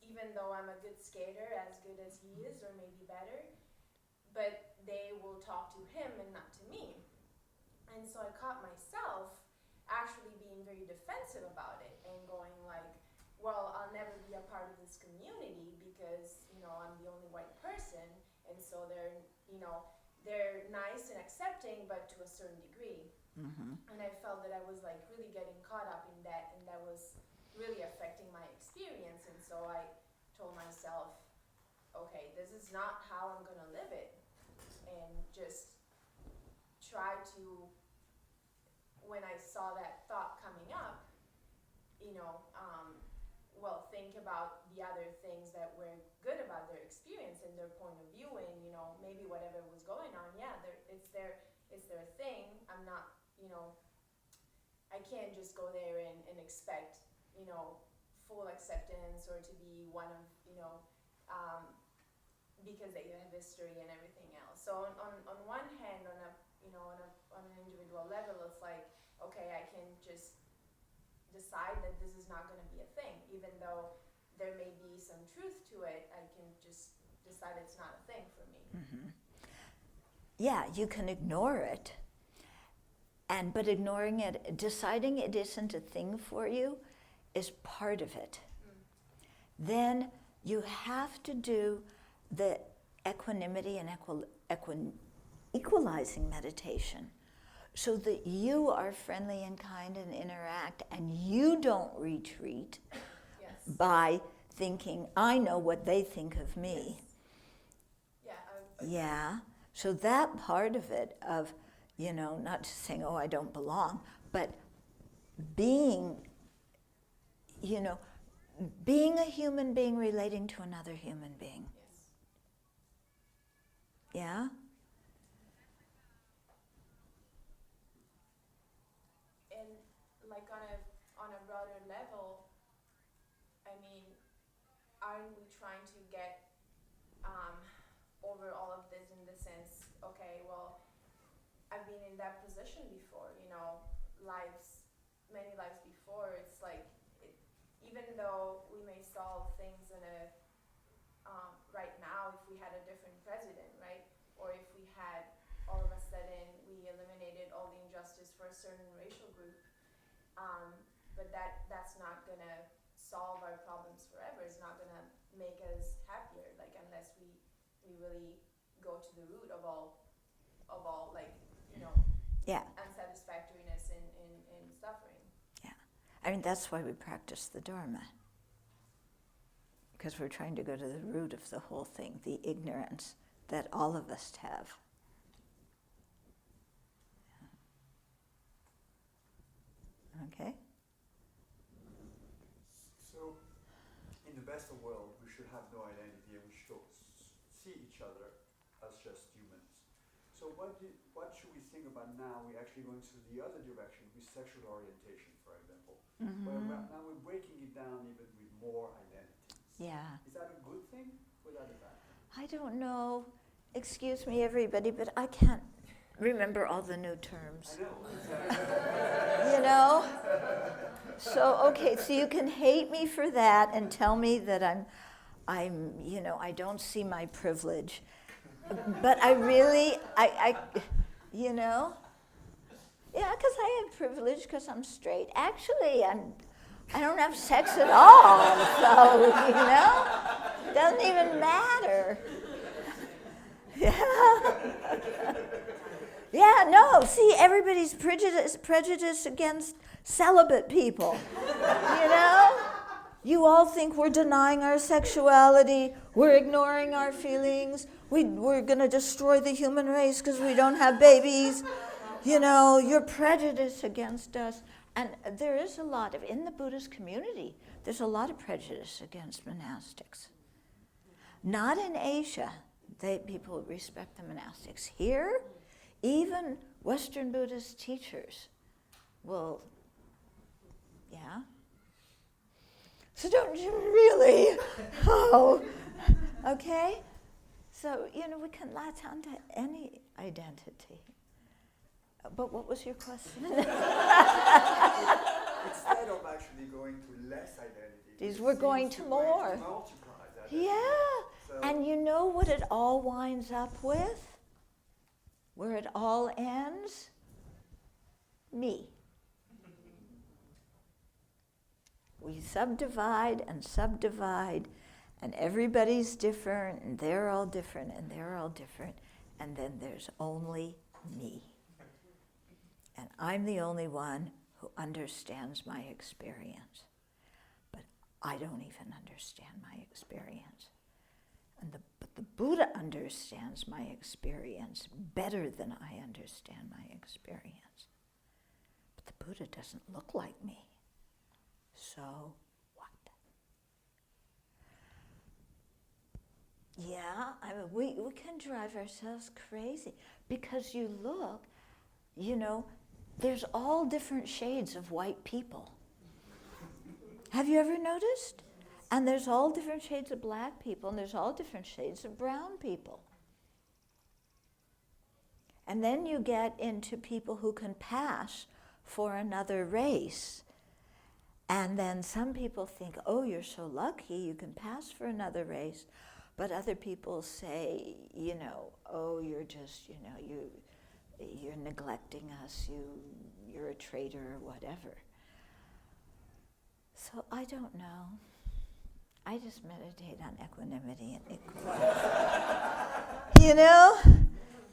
even though I'm a good skater, as good as he is, or maybe better, but they will talk to him and not to me. And so I caught myself actually being very defensive about it and going like, well, I'll never be a part of this community because, I'm the only white person, and so they're nice and accepting, but to a certain degree. Mm-hmm. And I felt that I was like really getting caught up in that, and that was really affecting my experience. And so I told myself, okay, this is not how I'm gonna live it, and just try to, when I saw that thought coming up, think about the other things that were good about their experience and their point of view, and maybe whatever was going on, it's their thing. I'm not, I can't just go there and expect, full acceptance or to be one of, because they have history and everything else. So on one hand, on an individual level, it's like, okay, I can just decide that this is not going to be a thing, even though there may be some truth to it. I can just decide it's not a thing for me. Mm-hmm. Yeah, you can ignore it, but ignoring it, deciding it isn't a thing for you is part of it. Then you have to do the equanimity and equalizing meditation so that you are friendly and kind and interact, and you don't retreat by thinking, I know what they think of me. Yeah, so that part of it, of, not just saying, oh, I don't belong, but being, being a human being relating to another human being. Yeah? And like on a broader level, I mean, aren't we trying to get over all of this in the sense, okay, well, I've been in that position before, many lives before. It's like, even though we may solve things in a right now, if we had a different president, right, or if we had all of a sudden we eliminated all the injustice for a certain racial group, but that's not gonna solve our problems forever. It's not gonna make us happier, like, unless we really go to the root of all like, unsatisfactoriness and suffering. Yeah. I mean, that's why we practice the Dharma. Because we're trying to go to the root of the whole thing, the ignorance that all of us have. Okay? So, in the best of world, we should have no identity and we should see each other as just humans. So what should we think about now? We're actually going to the other direction with sexual orientation, for example. Where now we're breaking it down even with more identities. Yeah. Is that a good thing or that a bad thing? I don't know. Excuse me, everybody, but I can't remember all the new terms. I You know. know? So, okay, so you can hate me for that and tell me that I'm I don't see my privilege. But I really, yeah, because I have privilege because I'm straight. Actually, I don't have sex at all, so, it doesn't even matter. Yeah, no, see, everybody's prejudice against celibate people, You all think we're denying our sexuality, we're ignoring our feelings, we're going to destroy the human race because we don't have babies. You're prejudiced against us. And there is a lot of, in the Buddhist community, there's a lot of prejudice against monastics. Not in Asia. People respect the monastics. Here, even Western Buddhist teachers will, yeah? So don't you really? Oh, okay? So, we can latch onto any identity. But what was your question? Instead of actually going to less identity, We're going to more. Multiply that. Yeah. So And you know what it all winds up with? Where it all ends? Me. We subdivide, and everybody's different, and they're all different, and they're all different, and then there's only me. And I'm the only one who understands my experience. But I don't even understand my experience. But the Buddha understands my experience better than I understand my experience. But the Buddha doesn't look like me. So what? Yeah, we can drive ourselves crazy because you look, there's all different shades of white people. Have you ever noticed? And there's all different shades of black people, and there's all different shades of brown people. And then you get into people who can pass for another race. And then some people think, oh, you're so lucky, you can pass for another race. But other people say, oh, you're just, you're neglecting us, you're a traitor or whatever. So I don't know. I just meditate on equanimity and equality. You know?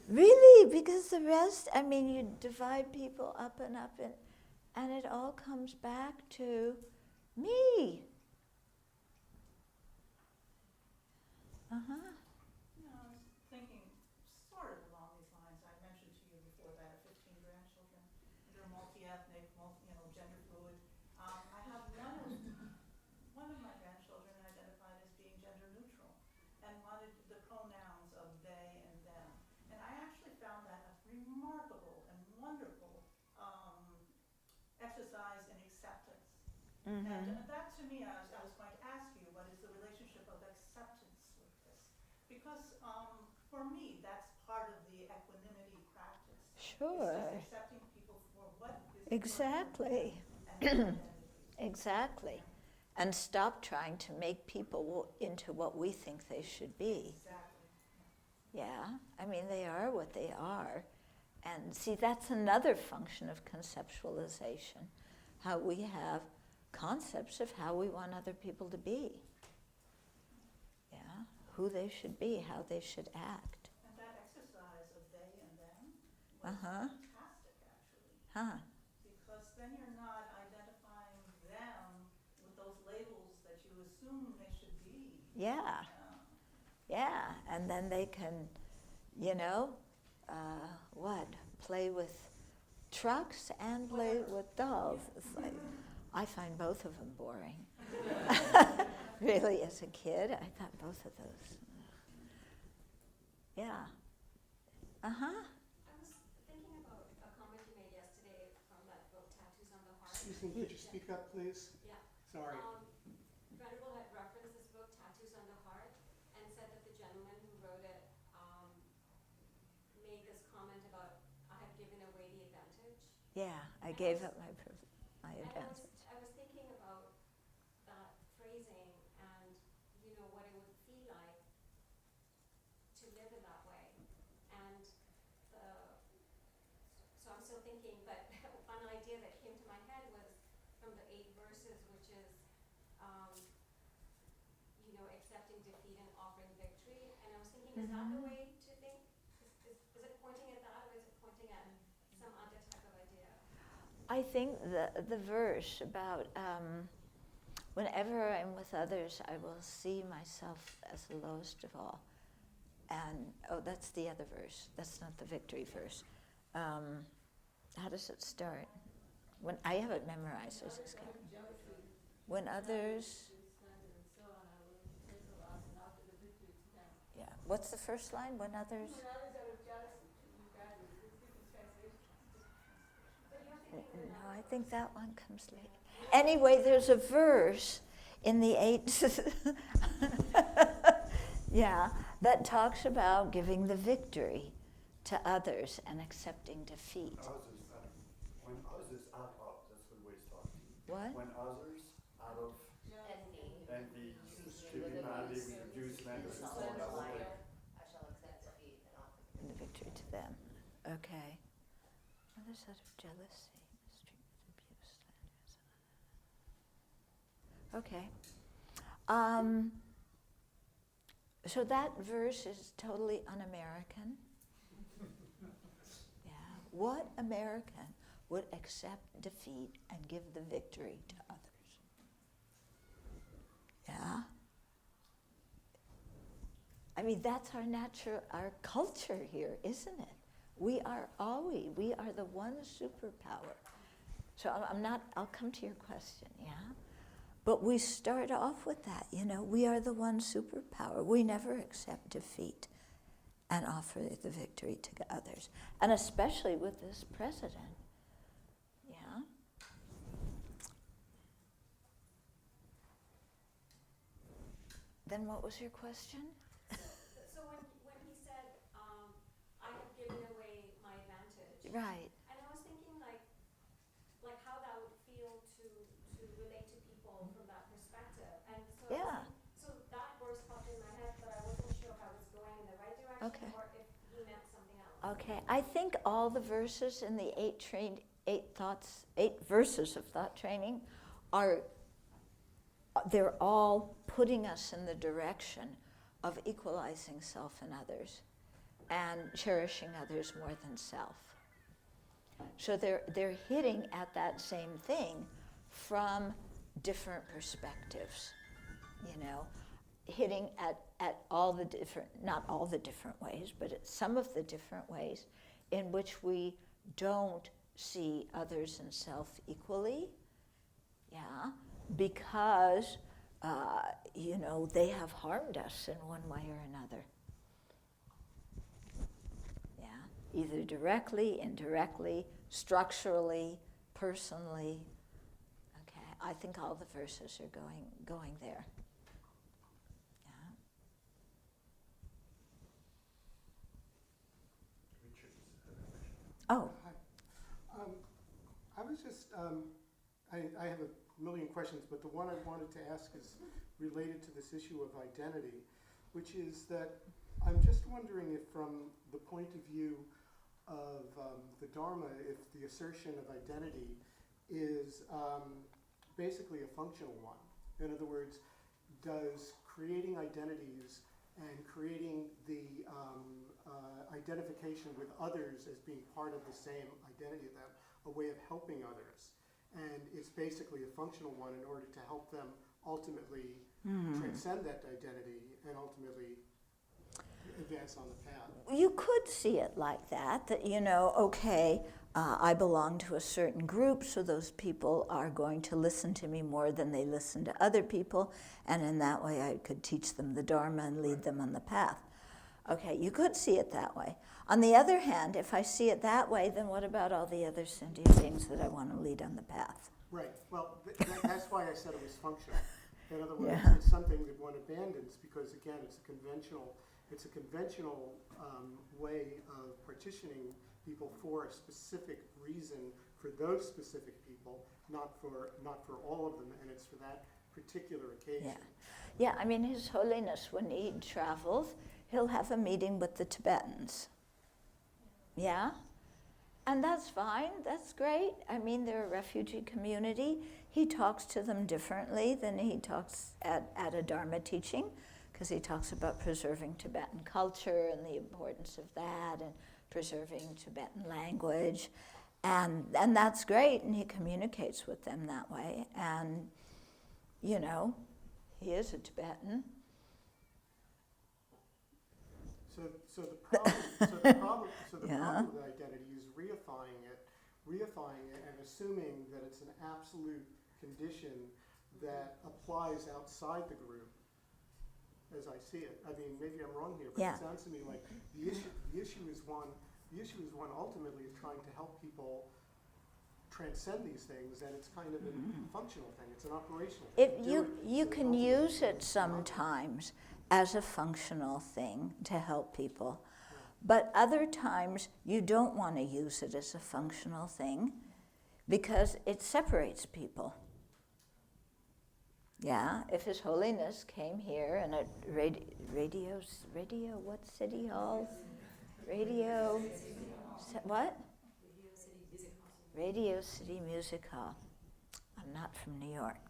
Really, because the rest, I mean, you divide people up, and it all comes back to me. Uh-huh. You know, I was thinking sort of along these lines. I mentioned to you before that I have 15 grandchildren. They're multi-ethnic, gender fluid. I have one of my grandchildren identified as being gender neutral and wanted the pronouns of they and them. And I actually found that a remarkable and wonderful exercise in acceptance. Mm-hmm. And that to me, I was going to ask you, what is the relationship of acceptance with this? Because for me, that's part of the equanimity practice. Sure. It's just accepting people for what is Exactly. and their identity. Exactly. And stop trying to make people into what we think they should be. Exactly. Yeah, I mean, they are what they are. And see, that's another function of conceptualization, how we have concepts of how we want other people to be. Yeah, who they should be, how they should act. And that exercise of they and them was Uh-huh. fantastic, actually. Huh. Because then you're not identifying them with those labels that you assume they should be. Yeah. Yeah, and then they can, play with trucks and play with dolls. It's like, I find both of them boring. Really, as a kid, I thought both of those. Yeah. Uh-huh. I was thinking about a comment you made yesterday from that book, Tattoos on the Heart. Excuse me, could you speak up, please? Yeah. Sorry. Venerable had referenced this book, Tattoos on the Heart, and said that the gentleman who wrote it made this comment about, I have given away the advantage. Yeah, I gave up my advantage. I was thinking about that phrasing and, what it would feel like to live in that way. And so I'm still thinking, but one idea that came to my head was from the 8 verses, which is, accepting defeat and offering victory. And I was thinking, is that the way to think? Is it pointing at that, or is it pointing at some other type of idea? I think the verse about whenever I'm with others, I will see myself as the lowest of all. And, that's the other verse. That's not the victory verse. How does it start? When I have it memorized. When others... Yeah. What's the first line? When others... No, I think that one comes later. Anyway, there's a verse in the 8... yeah, that talks about giving the victory to others and accepting defeat. When others out of, that's the way it's talking. What? When others out of envy, keeping madly with the Jews, men, and so on. I shall accept defeat and offer The victory to them. Okay. Others out of jealousy, mistreatment, abuse, slanders. Okay. So that verse is totally un-American. Yeah. What American would accept defeat and give the victory to others? Yeah. I mean, that's our culture here, isn't it? We are the one superpower. So I'll come to your question, yeah? But we start off with that, we are the one superpower. We never accept defeat and offer the victory to others. And especially with this president, yeah? Then what was your question? So when he said, I have given away my advantage. Right. And I was thinking like how that would feel to relate to people from that perspective. And so Yeah. So that verse popped in my head, but I wasn't sure if I was going in the right direction Okay. or if he meant something else. Okay, I think all the verses in the eight verses of thought training they're all putting us in the direction of equalizing self and others and cherishing others more than self. So they're hitting at that same thing from different perspectives, hitting at all the different, not all the different ways, but at some of the different ways in which we don't see others and self equally, because, they have harmed us in one way or another. Either directly, indirectly, structurally, personally. Okay, I think all the verses are going there. Oh. Hi. I was just, I have a million questions, but the one I wanted to ask is related to this issue of identity, which is that I'm just wondering if from the point of view of the Dharma, if the assertion of identity is basically a functional one. In other words, does creating identities and creating the identification with others as being part of the same identity of them, a way of helping others, and it's basically a functional one in order to help them ultimately transcend that identity and ultimately advance on the path. You could see it like that I belong to a certain group, so those people are going to listen to me more than they listen to other people, and in that way I could teach them the Dharma and lead them on the path. Okay, you could see it that way. On the other hand, if I see it that way, then what about all the other sentient beings that I want to lead on the path? Right. Well, that's why I said it was functional. In other words, Yeah. it's something that one abandons because, again, it's a conventional way of partitioning people for a specific reason for those specific people, not for all of them, and it's for that particular occasion. Yeah, I mean, His Holiness, when he travels, he'll have a meeting with the Tibetans. Yeah? And that's fine, that's great. I mean, they're a refugee community. He talks to them differently than he talks at a Dharma teaching, because he talks about preserving Tibetan culture and the importance of that and preserving Tibetan language. And that's great, and he communicates with them that way. And, he is a Tibetan. So the problem with identity is reifying it and assuming that it's an absolute condition that applies outside the group, as I see it. I mean, maybe I'm wrong here, but it sounds to me like the issue is one ultimately of trying to help people transcend these things, and it's kind of a functional thing. It's an operational thing. You can use it sometimes as a functional thing to help people. But other times you don't want to use it as a functional thing because it separates people. Yeah, if His Holiness came here and at radio, what city hall? What? Radio City Music Hall. I'm not from New York.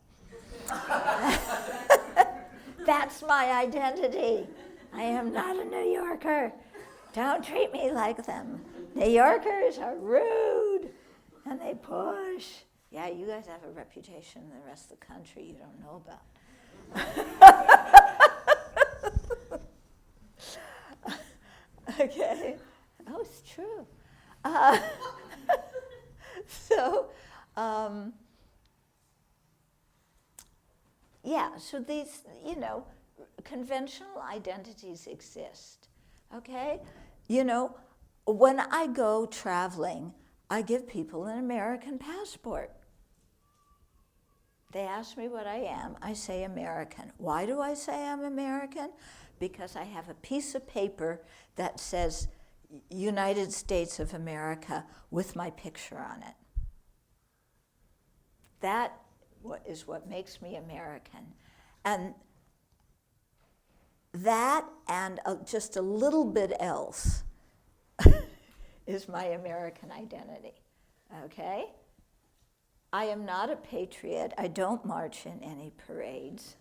That's my identity. I am not a New Yorker. Don't treat me like them. New Yorkers are rude and they push. Yeah, you guys have a reputation in the rest of the country you don't know about. Okay. Oh, it's true. So these, conventional identities exist, okay? When I go traveling, I give people an American passport. They ask me what I am. I say American. Why do I say I'm American? Because I have a piece of paper that says United States of America with my picture on it. That is what makes me American. And that and just a little bit else is my American identity, okay? I am not a patriot. I don't march in any parades,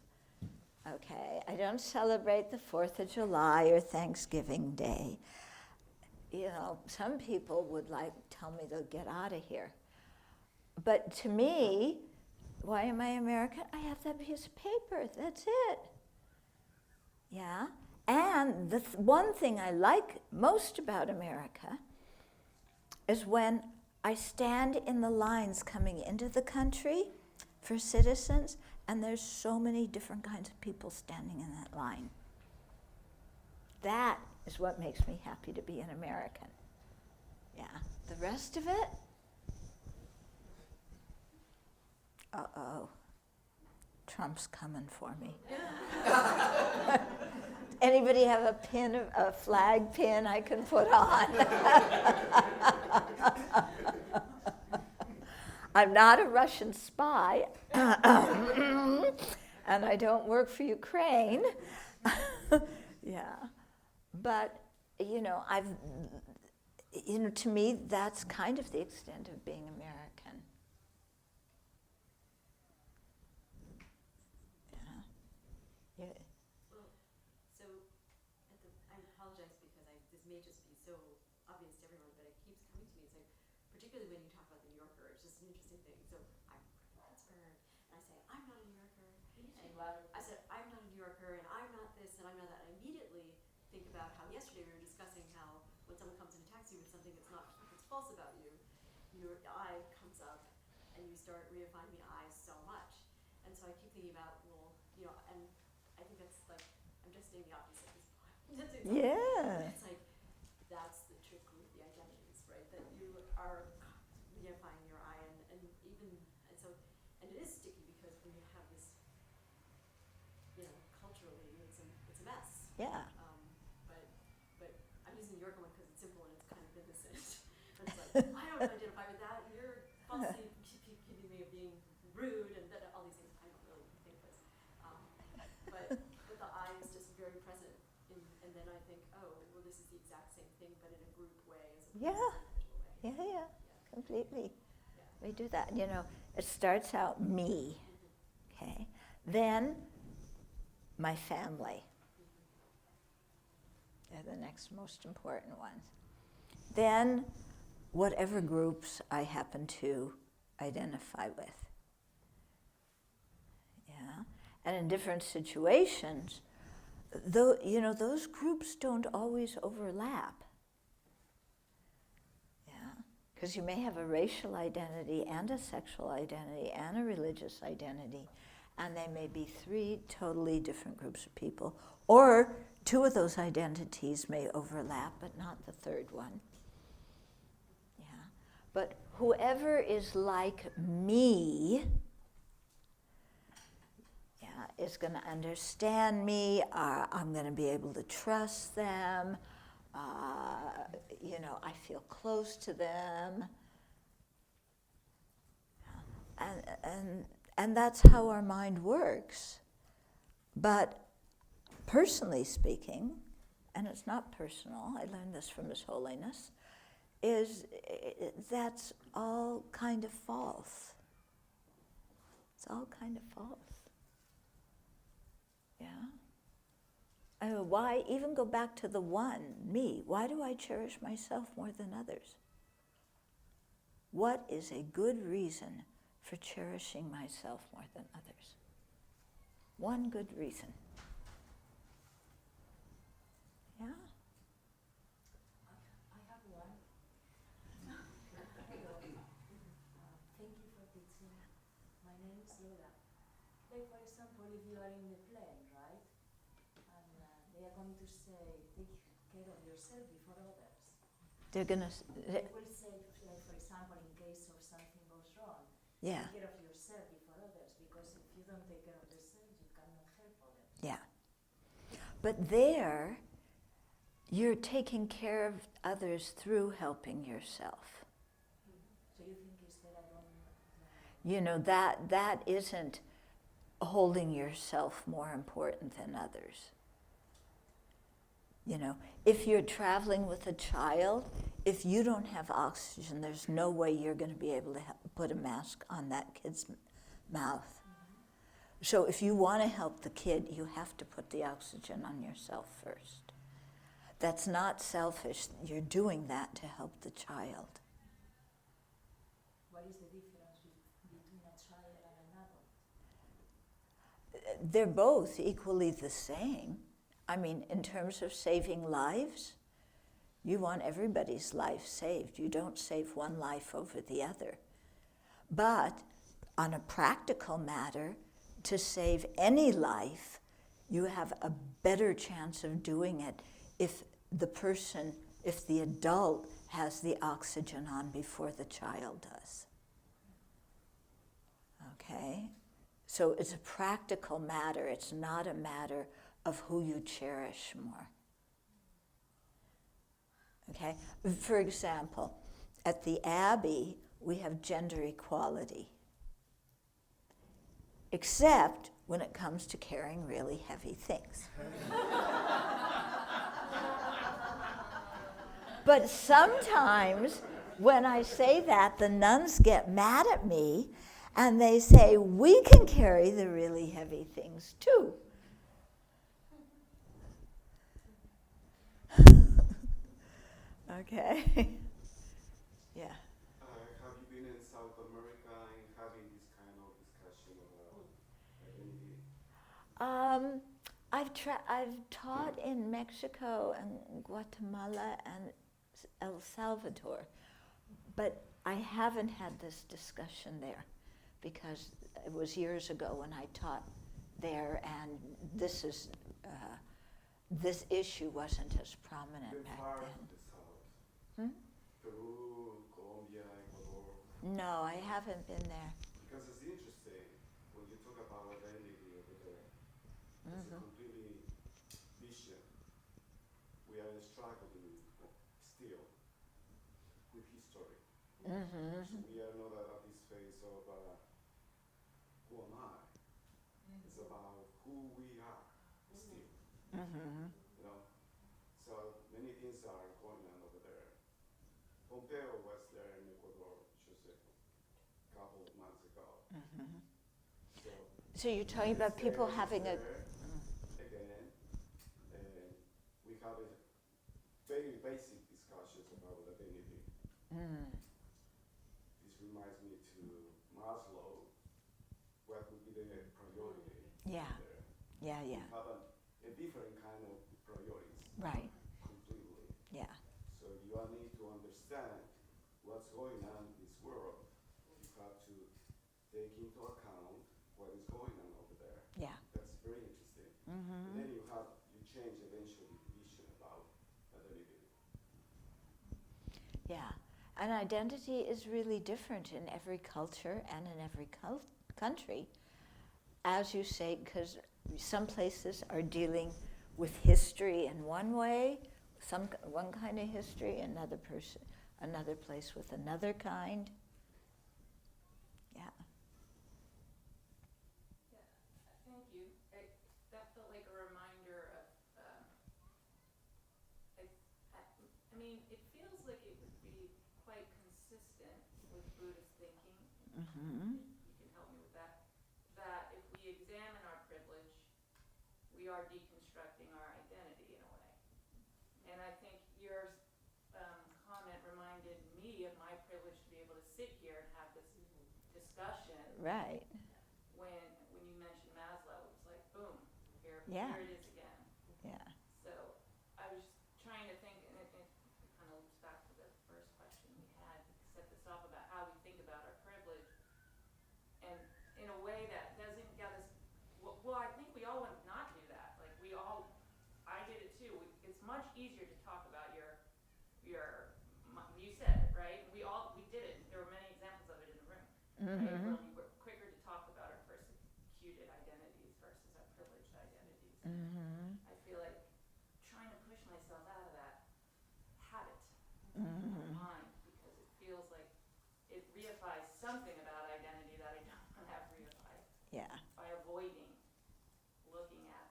okay? I don't celebrate the 4th of July or Thanksgiving Day. You know, some people would tell me to get out of here. But to me, why am I American? I have that piece of paper, that's it. Yeah, and the one thing I like most about America is when I stand in the lines coming into the country for citizens, and there's so many different kinds of people standing in that line. That is what makes me happy to be an American. Yeah, the rest of it, uh-oh, Trump's coming for me. Anybody have a pin, a flag pin I can put on? I'm not a Russian spy, and I don't work for Ukraine. Yeah, but to me, that's kind of the extent of being American. Yeah. So, I apologize because this may just be so obvious to everyone, but it keeps coming to me. It's like, particularly when you talk about the New Yorker, it's just an interesting thing. So, I'm from Pittsburgh, and I say, I'm not a New Yorker. I said, I'm not a New Yorker, and I'm not this, and I'm not that. I immediately think about how yesterday we were discussing how when someone comes in and attacks you with something that's false about you, your I comes up, and you start redefining the I so much. And so I keep thinking about, and I think that's like, I'm just saying the opposite at this point. Yeah. It's like, that's the trick with the identities, right? That you are redefining your I, and it is sticky because when you have this, culturally, it's a mess. Yeah. But I'm using the Yorker one because it's simple and it's kind of innocent. And it's like, I don't identify with that. You're falsely accusing me of being rude and all these things. I don't really think this. But the I is just very present. And then I think, oh, well, this is the exact same thing, but in a group way as opposed to an individual way. Yeah, completely. Yeah. We do that. It starts out me, okay? Then my family. They're the next most important ones. Then whatever groups I happen to identify with. Yeah. And in different situations, those groups don't always overlap. Yeah. Because you may have a racial identity and a sexual identity and a religious identity, and they may be 3 totally different groups of people, or 2 of those identities may overlap, but not the 3rd one. Yeah. But whoever is like me, is going to understand me. I'm going to be able to trust them. I feel close to them. And that's how our mind works. But personally speaking, and it's not personal, I learned this from His Holiness, that's all kind of false. It's all kind of false. Yeah. Why even go back to the one, me? Why do I cherish myself more than others? What is a good reason for cherishing myself more than others? One good reason. Yeah. I have one. Thank you for teaching. My name is Lola. Like, for example, if you are in the plane, right? And they are going to say, take care of yourself before others. They're going to... They will say, like, for example, in case of something goes wrong, Yeah. take care of yourself before others, because if you don't take care of yourself, you cannot help others. Yeah. But there, you're taking care of others through helping yourself. So you think is that I don't... That isn't holding yourself more important than others. You know, if you're traveling with a child, if you don't have oxygen, there's no way you're going to be able to put a mask on that kid's mouth. So if you want to help the kid, you have to put the oxygen on yourself first. That's not selfish. You're doing that to help the child. What is the difference between a child and an adult? They're both equally the same. I mean, in terms of saving lives, you want everybody's life saved. You don't save one life over the other. But on a practical matter, to save any life, you have a better chance of doing it if the adult has the oxygen on before the child does. Okay? So it's a practical matter. It's not a matter of who you cherish more. Okay? For example, at the Abbey, we have gender equality. Except when it comes to carrying really heavy things. But sometimes when I say that, the nuns get mad at me and they say, we can carry the really heavy things too. Okay. Yeah. Have you been in South America and having this kind of discussion about identity? I've taught in Mexico and Guatemala and El Salvador, but I haven't had this discussion there because it was years ago when I taught there, and this issue wasn't as prominent Been back far then. to the south. Hmm? Peru, Colombia, Ecuador. No, I haven't been there. Because it's interesting when you talk about identity over there. It's a completely vision. We are struggling still with history. So we are not at this phase of who am I? It's about who we are still. You know, so many things are going on over there. Pompeo was there in Ecuador just a couple of months ago. So you're talking about people having a... Again, and we have a very basic discussions about identity. This reminds me to Maslow. What would be the priority? Yeah. There? Yeah. We have a different kind of priorities. Right. Completely. Yeah. So you all need to understand what's going on in this world. You have to take into account what is going on over there. Yeah. That's very interesting. And then you change eventually the vision about identity. Yeah. And identity is really different in every culture and in every country. As you say, because some places are dealing with history in one way, one kind of history, another place with another kind. Yeah. Yeah, thank you. That felt like a reminder of, I mean, it feels like it would be quite consistent with Buddhist thinking. You can help me with that. That if we examine our privilege, we are deconstructing our identity in a way. And I think your comment reminded me of my privilege to be able to sit here and have this discussion. Right. When you mentioned Maslow, it was like, boom, here it is again. Yeah. So I was trying to think, and it kind of loops back to the first question we had, set this off about how we think about our privilege, and in a way that doesn't get us, well, I think we all want to not do that. Like I did it too. It's much easier to talk about you said it, right? We did it. There were many examples of it in the room. Right? We're quicker to talk about our persecuted identities versus our privileged identities. I feel like trying to push myself out of that habit in my mind, because it feels like it reifies something about identity that I don't want to have reified. Yeah. By avoiding looking at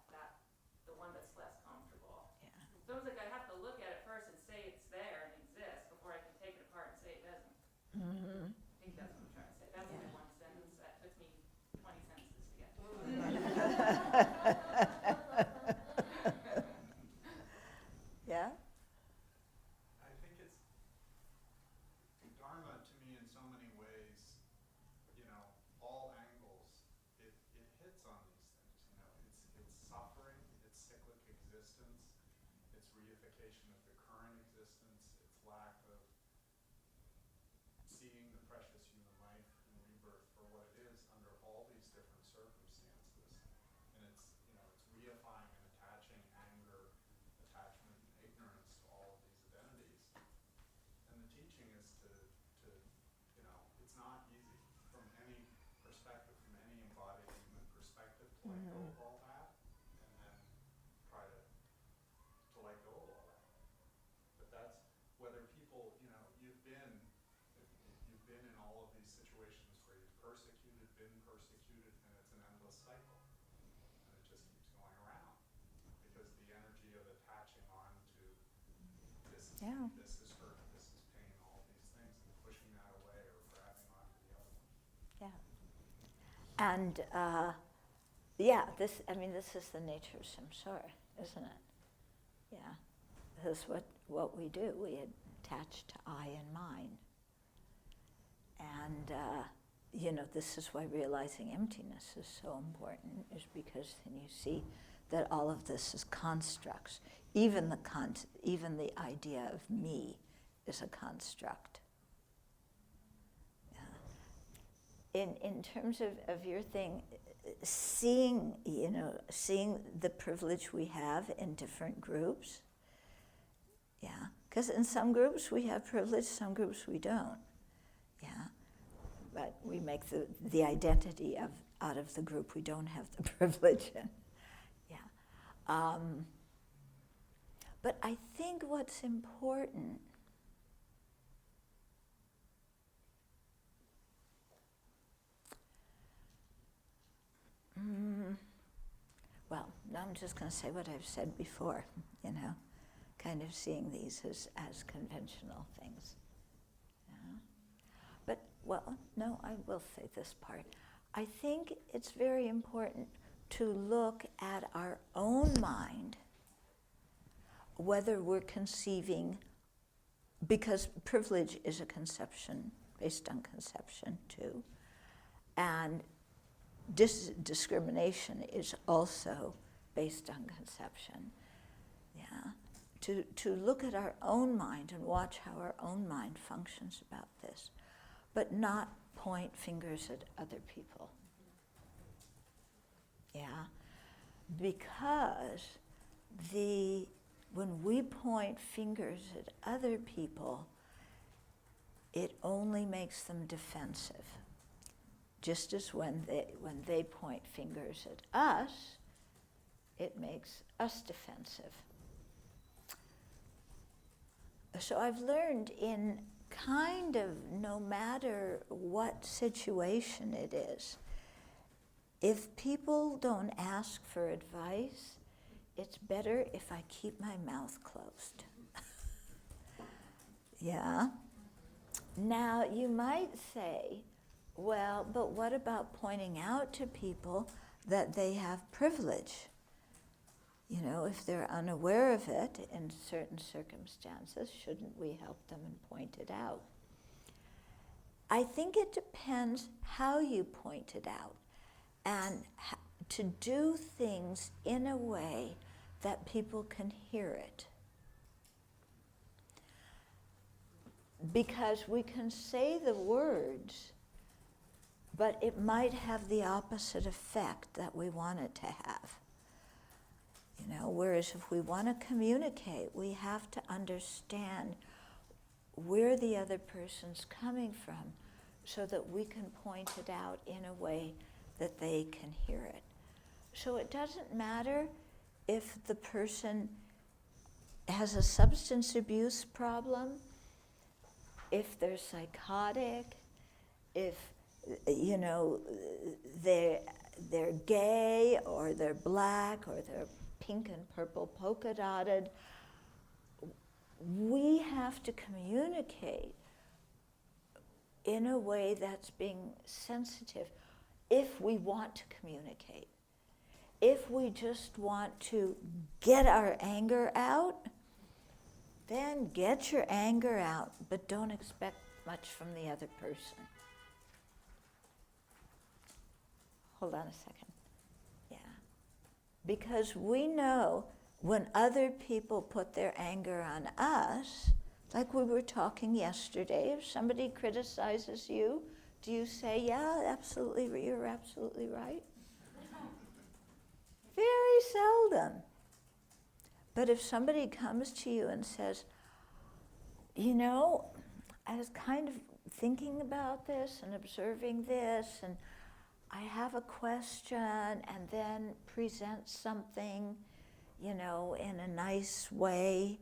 the one that's less comfortable. Yeah. It's almost like I think that's what I'm trying to say. That's only one sentence. That took me 20 sentences to get to. Yeah? I think it's, Dharma to me in so many ways, all angles, it hits on these things, it's suffering, it's cyclic existence, it's reification of the current existence, it's lack of seeing the precious human life and rebirth for what it is under all these different circumstances. And it's reifying and attaching anger, attachment, and ignorance to all of these identities. And the teaching is to it's not easy from any perspective, from any embodied human perspective, to let go of all that, and then try to let go of all that. But that's whether people, you've been in all of these situations where you've been persecuted, and it's an endless cycle. And it just keeps going around. Because the energy of attaching on to this is Yeah. this is hurt, this is pain, all these things, and pushing that away or grabbing onto the other one. Yeah. And yeah, this is the nature of samsara, isn't it? Yeah. This is what we do. We attach to I and mine. And, this is why realizing emptiness is so important, is because then you see that all of this is constructs. Even the idea of me is a construct. In terms of your thing, seeing the privilege we have in different groups, yeah, because in some groups we have privilege, some groups we don't, yeah, but we make the identity out of the group we don't have the privilege in, yeah. But I think what's important well, now I'm just going to say what I've said before, kind of seeing these as conventional things. Yeah. But, no, I will say this part. I think it's very important to look at our own mind, whether we're conceiving, because privilege is a conception, based on conception too, and discrimination is also based on conception. Yeah, to look at our own mind and watch how our own mind functions about this, but not point fingers at other people. Yeah, because when we point fingers at other people, it only makes them defensive. Just as when they point fingers at us, it makes us defensive. So I've learned in kind of no matter what situation it is, if people don't ask for advice, it's better if I keep my mouth closed. Yeah? Now, you might say, well, but what about pointing out to people that they have privilege? If they're unaware of it in certain circumstances, shouldn't we help them and point it out? I think it depends how you point it out, and to do things in a way that people can hear it. Because we can say the words, but it might have the opposite effect that we want it to have. Whereas if we want to communicate, we have to understand where the other person's coming from so that we can point it out in a way that they can hear it. So it doesn't matter if the person has a substance abuse problem, if they're psychotic, if they're gay or they're black or they're pink and purple polka dotted. We have to communicate in a way that's being sensitive if we want to communicate. If we just want to get our anger out, then get your anger out, but don't expect much from the other person. Hold on a second. Yeah. Because we know when other people put their anger on us, like we were talking yesterday, if somebody criticizes you, do you say, yeah, absolutely, you're absolutely right? Very seldom. But if somebody comes to you and says, you know, I was kind of thinking about this and observing this, and I have a question, and then present something, you know, in a nice way,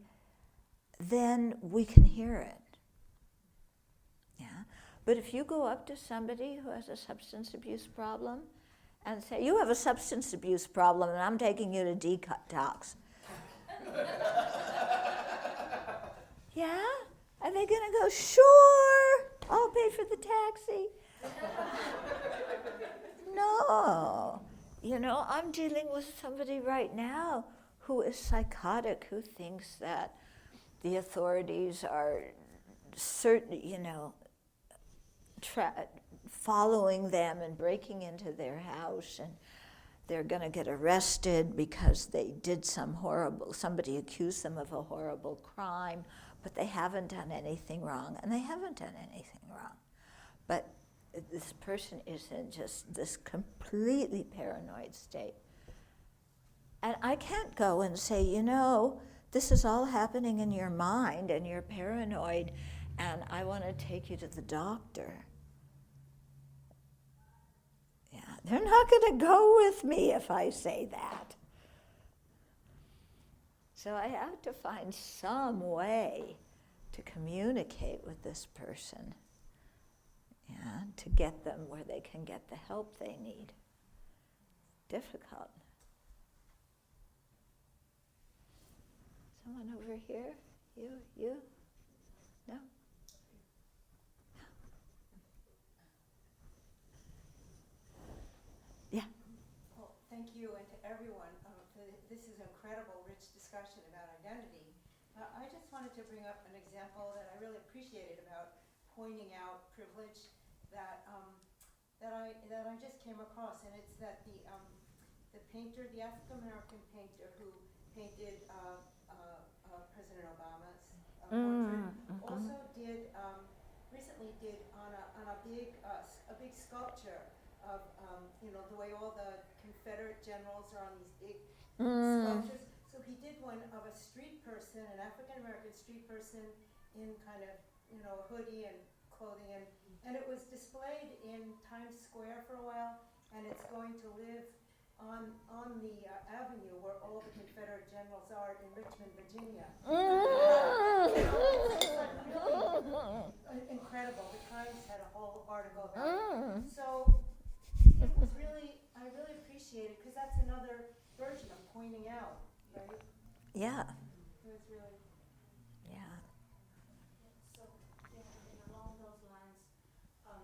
then we can hear it. Yeah. But if you go up to somebody who has a substance abuse problem and say, you have a substance abuse problem and I'm taking you to detox. Yeah? Are they going to go, sure, I'll pay for the taxi? No. You know, I'm dealing with somebody right now who is psychotic, who thinks that the authorities are certain, you know, following them and breaking into their house, and they're going to get arrested because they did somebody accused them of a horrible crime, but they haven't done anything wrong, and they haven't done anything wrong. But this person is in just this completely paranoid state. And I can't go and say, you know, this is all happening in your mind and you're paranoid and I want to take you to the doctor. Yeah, they're not going to go with me if I say that. So I have to find some way to communicate with this person, yeah, to get them where they can get the help they need. Difficult. Someone over here? You? No? Yeah. Well, thank you, and to everyone. This is an incredible, rich discussion about identity. I just wanted to bring up an example that I really appreciated about pointing out privilege that I just came across, and it's that the painter, the African American painter who painted President Obama's portrait, also did recently did on a big sculpture of you know, the way all the Confederate generals are on these big sculptures. So he did one of a street person, an African American street person in kind of, you know, hoodie and clothing, and it was displayed in Times Square for a while, and it's going to live on the avenue where all the Confederate generals are in Richmond, Virginia. Really incredible. The Times had a whole article about it. So it was really, I really appreciate it, because that's another version of pointing out, right? Yeah. It was really. Yeah. So, yeah, and along those lines, I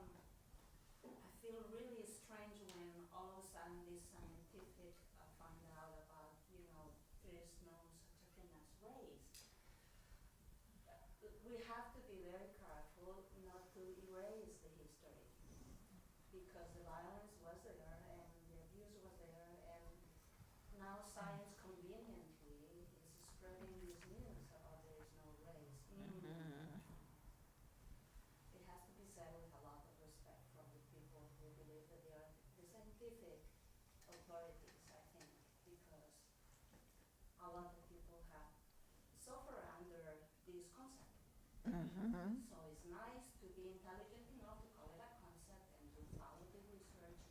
feel really strange when all of a sudden this scientific find out about, you know, there is no such a thing as race. We have to be very careful not to erase the history, because the violence was there and the abuse was there, and now science conveniently is spreading these news about there is no race. It has to be said with a lot of respect from the people who believe that they are the scientific authorities, I think, because a lot of people have suffered under this concept. So it's nice to be intelligent enough to call it a concept and to follow the research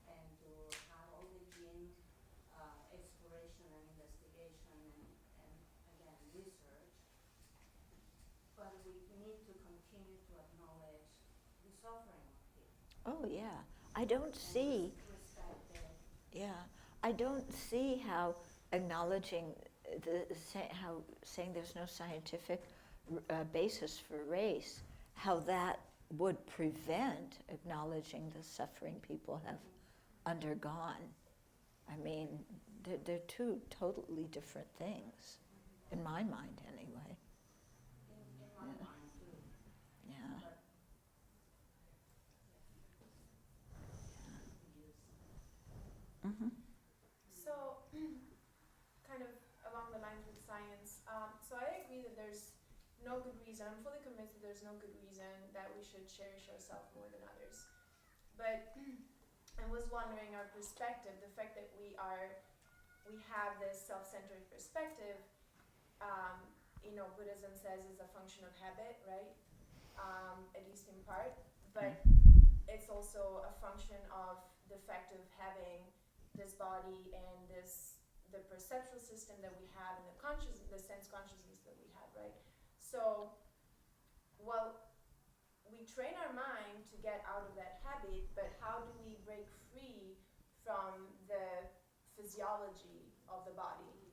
and to have all the gene exploration and investigation and again, research. But we need to continue to acknowledge the suffering of people. Oh, yeah. I don't see. Respect their. Yeah. I don't see how acknowledging how saying there's no scientific basis for race, how that would prevent acknowledging the suffering people have undergone. I mean, they're two totally different things, in my mind anyway. In my mind too. Yeah. Mm-hmm. So, kind of along the lines with science, so I agree that there's no good reason, I'm fully convinced that there's no good reason that we should cherish ourselves more than others. But I was wondering our perspective, the fact that we have this self-centered perspective, Buddhism says is a function of habit, right? At least in part, but it's also a function of the fact of having this body and the perceptual system that we have and the sense consciousness that we have, right? So, we train our mind to get out of that habit, but how do we break free from the physiology of the body,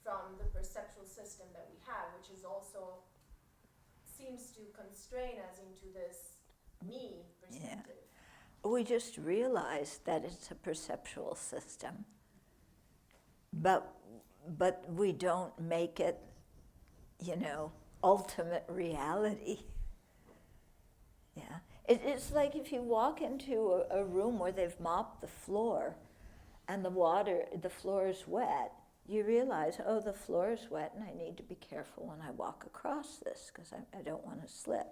from the perceptual system that we have, which is also seems to constrain us into this me perspective? Yeah. We just realize that it's a perceptual system, but we don't make it, ultimate reality. Yeah. It's like if you walk into a room where they've mopped the floor and the floor is wet, you realize, oh, the floor is wet and I need to be careful when I walk across this because I don't want to slip.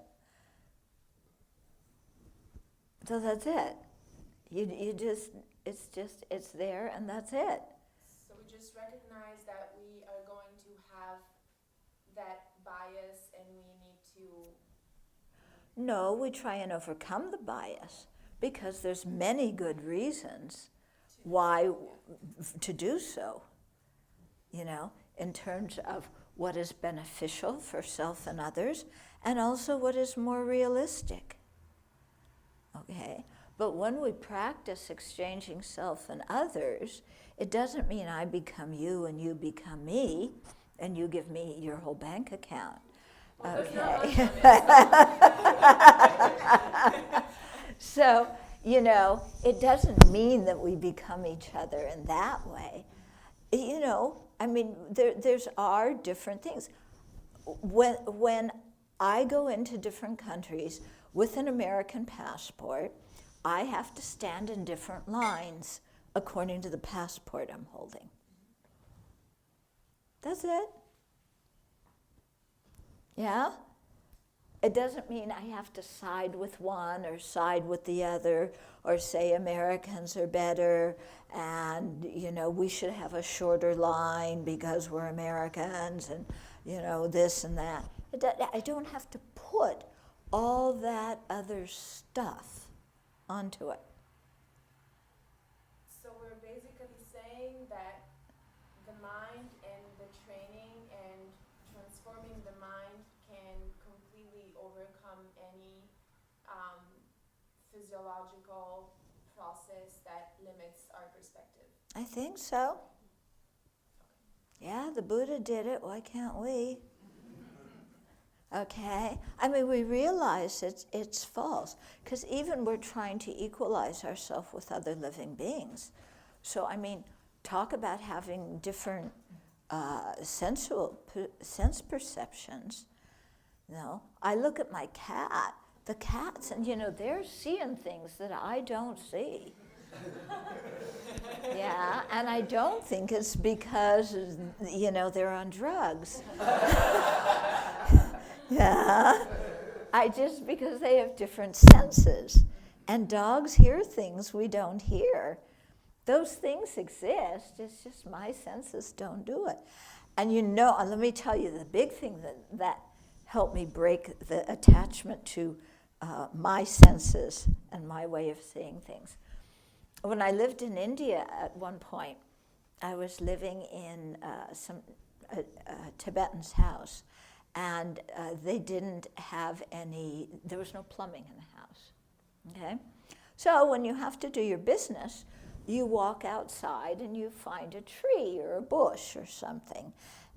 So that's it. It's there and that's it. So we just recognize that we are going to have that bias and we need to... No, we try and overcome the bias because there's many good reasons why to do so, in terms of what is beneficial for self and others and also what is more realistic. Okay? But when we practice exchanging self and others, it doesn't mean I become you and you become me and you give me your whole bank account. Okay. So, it doesn't mean that we become each other in that way. There's are different things. When I go into different countries with an American passport, I have to stand in different lines according to the passport I'm holding. That's it. Yeah? It doesn't mean I have to side with one or side with the other or say Americans are better and, we should have a shorter line because we're Americans and, this and that. I don't have to put all that other stuff onto it. So we're basically saying that the mind and the training and transforming the mind can completely overcome any physiological process that limits our perspective. I think so. Yeah, the Buddha did it. Why can't we? Okay? We realize it's false because even we're trying to equalize ourselves with other living beings. So, talk about having different sense perceptions. I look at my cat, the cats, and they're seeing things that I don't see. Yeah, and I don't think it's because, they're on drugs. Yeah, because they have different senses. And dogs hear things we don't hear. Those things exist, it's just my senses don't do it. And let me tell you, the big thing that helped me break the attachment to my senses and my way of seeing things. When I lived in India at one point, I was living in a Tibetan's house, and they didn't have there was no plumbing in the house, okay? So when you have to do your business, you walk outside and you find a tree or a bush or something,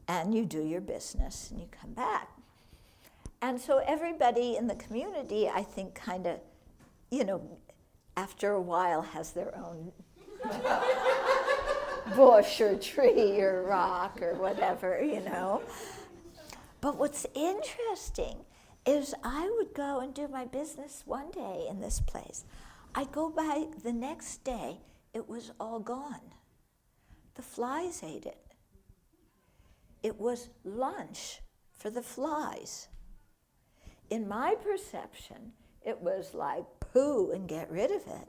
and you do your business and you come back. And so everybody in the community, I think, kind of, after a while has their own bush or tree or rock or whatever, But what's interesting is I would go and do my business one day in this place. I'd go by the next day, it was all gone. The flies ate it. It was lunch for the flies. In my perception, it was like poo and get rid of it.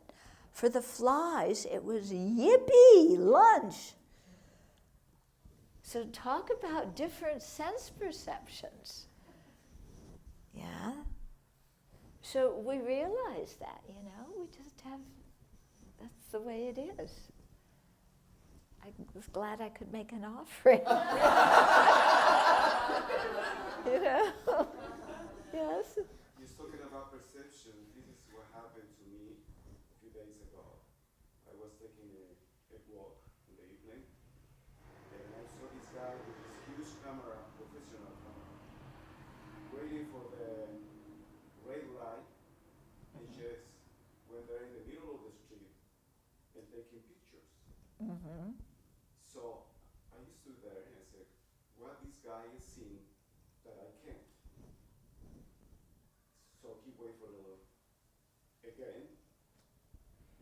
For the flies, it was yippee, lunch. So talk about different sense perceptions. Yeah? So we realize that, we just have, that's the way it is. I was glad I could make an offering. Yes. Just talking about perception, this is what happened to me a few days ago. I was taking a walk in the evening, and I saw this guy with this huge camera, professional camera, waiting for the red light, and just went there in the middle of the street and taking pictures. Mm-hmm. So I stood there and I said, what this guy is seeing that I can't. So he waited for a little. Again,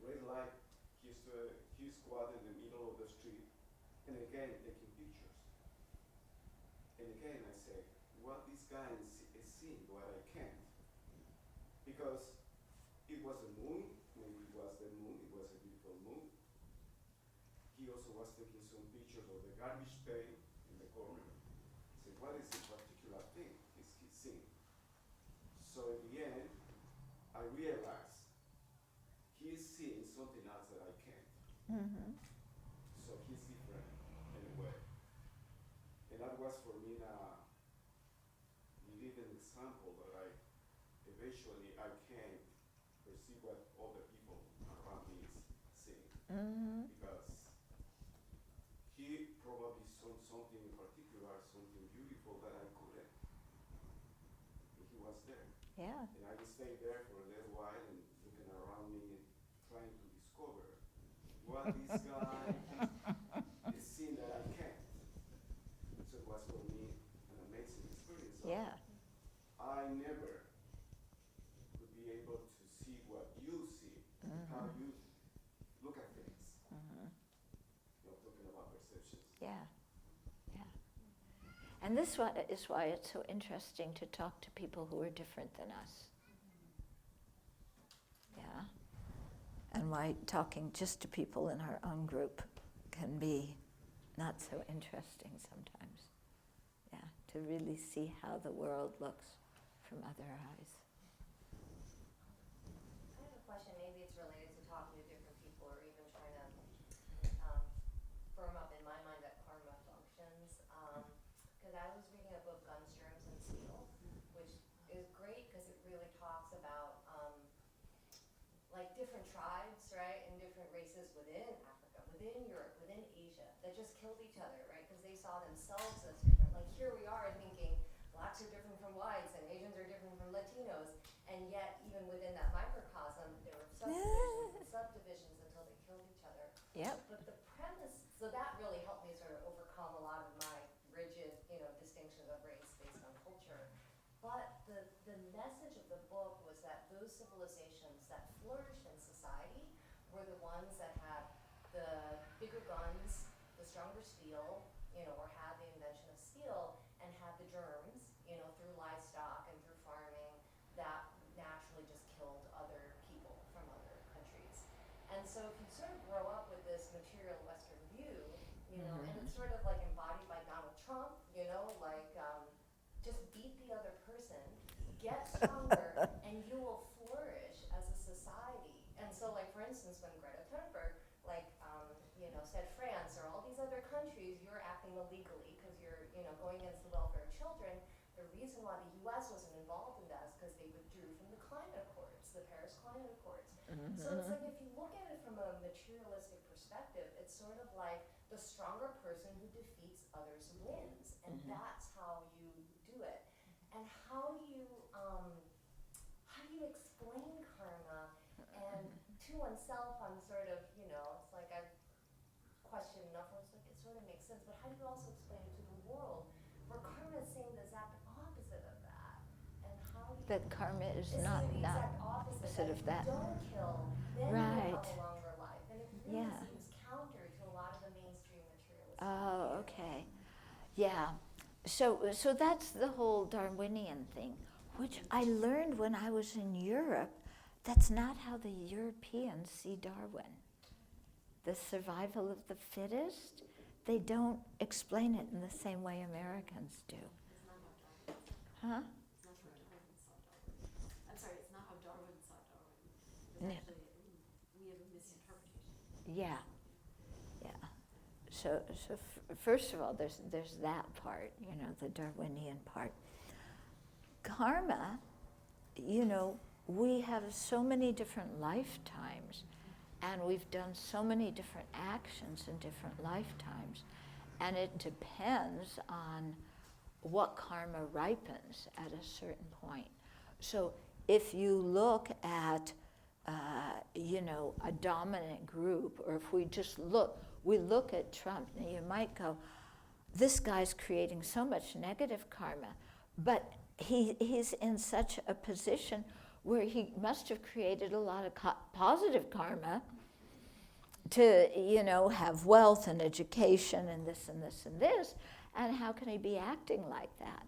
red light, he squatted in the middle of the street, and again taking pictures. And again I said, what this guy is seeing, what I can't. Because it was a moon, maybe it was the moon, it was a beautiful moon. He also was taking some pictures of the garbage pail in the corner. I said, what is the particular thing he's seeing? So in the end, I realized he is seeing something else that I can't. Mm-hmm. So he's different in a way. And that was for me a living example that I eventually I can perceive what other people around me is seeing. Mm-hmm. Because he probably saw something in particular, something beautiful that I couldn't. And he was there. Yeah. And I stayed there for a little while and looking around me and trying to discover what this guy is seeing that I can't. So it was for me an amazing experience. So Yeah. I never would be able to see what you see, how you look at things. Mm-hmm. Talking about perceptions. Yeah. Yeah. And this is why it's so interesting to talk to people who are different than us. Yeah. And why talking just to people in our own group can be not so interesting sometimes. Yeah, to really see how the world looks from other eyes. I have a question, maybe it's related to talking to different people or even trying to firm up in my mind that karma functions. Because I was reading a book, Guns, Germs, and Steel, which is great because it really talks about like different tribes, right, and different races within Africa, within Europe, within Asia, that just killed each other, right, because they saw themselves as different. Like here we are thinking blacks are different from whites and Asians are different from Latinos, and yet even within that microcosm, there were subdivisions and subdivisions until they killed each other. Yep. But the premise, so that really helped me sort of overcome a lot of my rigid, distinctions of race based on culture. But the message of the book was that those civilizations that flourished in society were the ones that had the bigger guns, the stronger steel, or had the invention of steel, and had the germs, through livestock and through farming that naturally just killed other people from other countries. And so if you sort of grow up with this material Western view, and it's sort of like embodied by Donald Trump, just beat the other person, get stronger, and you will flourish as a society. And so, like, for instance, when Greta Thunberg, said France or all these other countries, you're acting illegally because you're, going against the welfare of children, the reason why the U.S. wasn't involved in that is because they withdrew from the climate accords, the Paris Climate Accords. Mm-hmm. So it's like if you look at it from a materialistic perspective, it's sort of like the stronger person who defeats others wins, and that's how you do it. And how do you explain karma, and to oneself, I'm sort of, it's like I've questioned enough where it's like, it sort of makes sense, but how do you also explain it to the world, where karma is saying the exact opposite of that? And how do you... That karma is It's not the exact opposite of that. If you don't kill, then Right. you have a longer life. And it really Yeah. seems counter to a lot of the mainstream materialism. Oh, okay. Yeah. So that's the whole Darwinian thing, which I learned when I was in Europe. That's not how the Europeans see Darwin. The survival of the fittest, they don't explain it in the same way Americans do. It's not how Darwin saw Huh? It's not how Darwin saw Darwin. I'm sorry, it's not how Darwin saw Darwin. It's No. actually, we have a misinterpretation. Yeah. Yeah. So first of all, there's that part, the Darwinian part. Karma, we have so many different lifetimes, and we've done so many different actions in different lifetimes, and it depends on what karma ripens at a certain point. So if you look at, a dominant group, or if we just look at Trump, and you might go, this guy's creating so much negative karma, but he's in such a position where he must have created a lot of positive karma to, have wealth and education and this and this and this, and how can he be acting like that?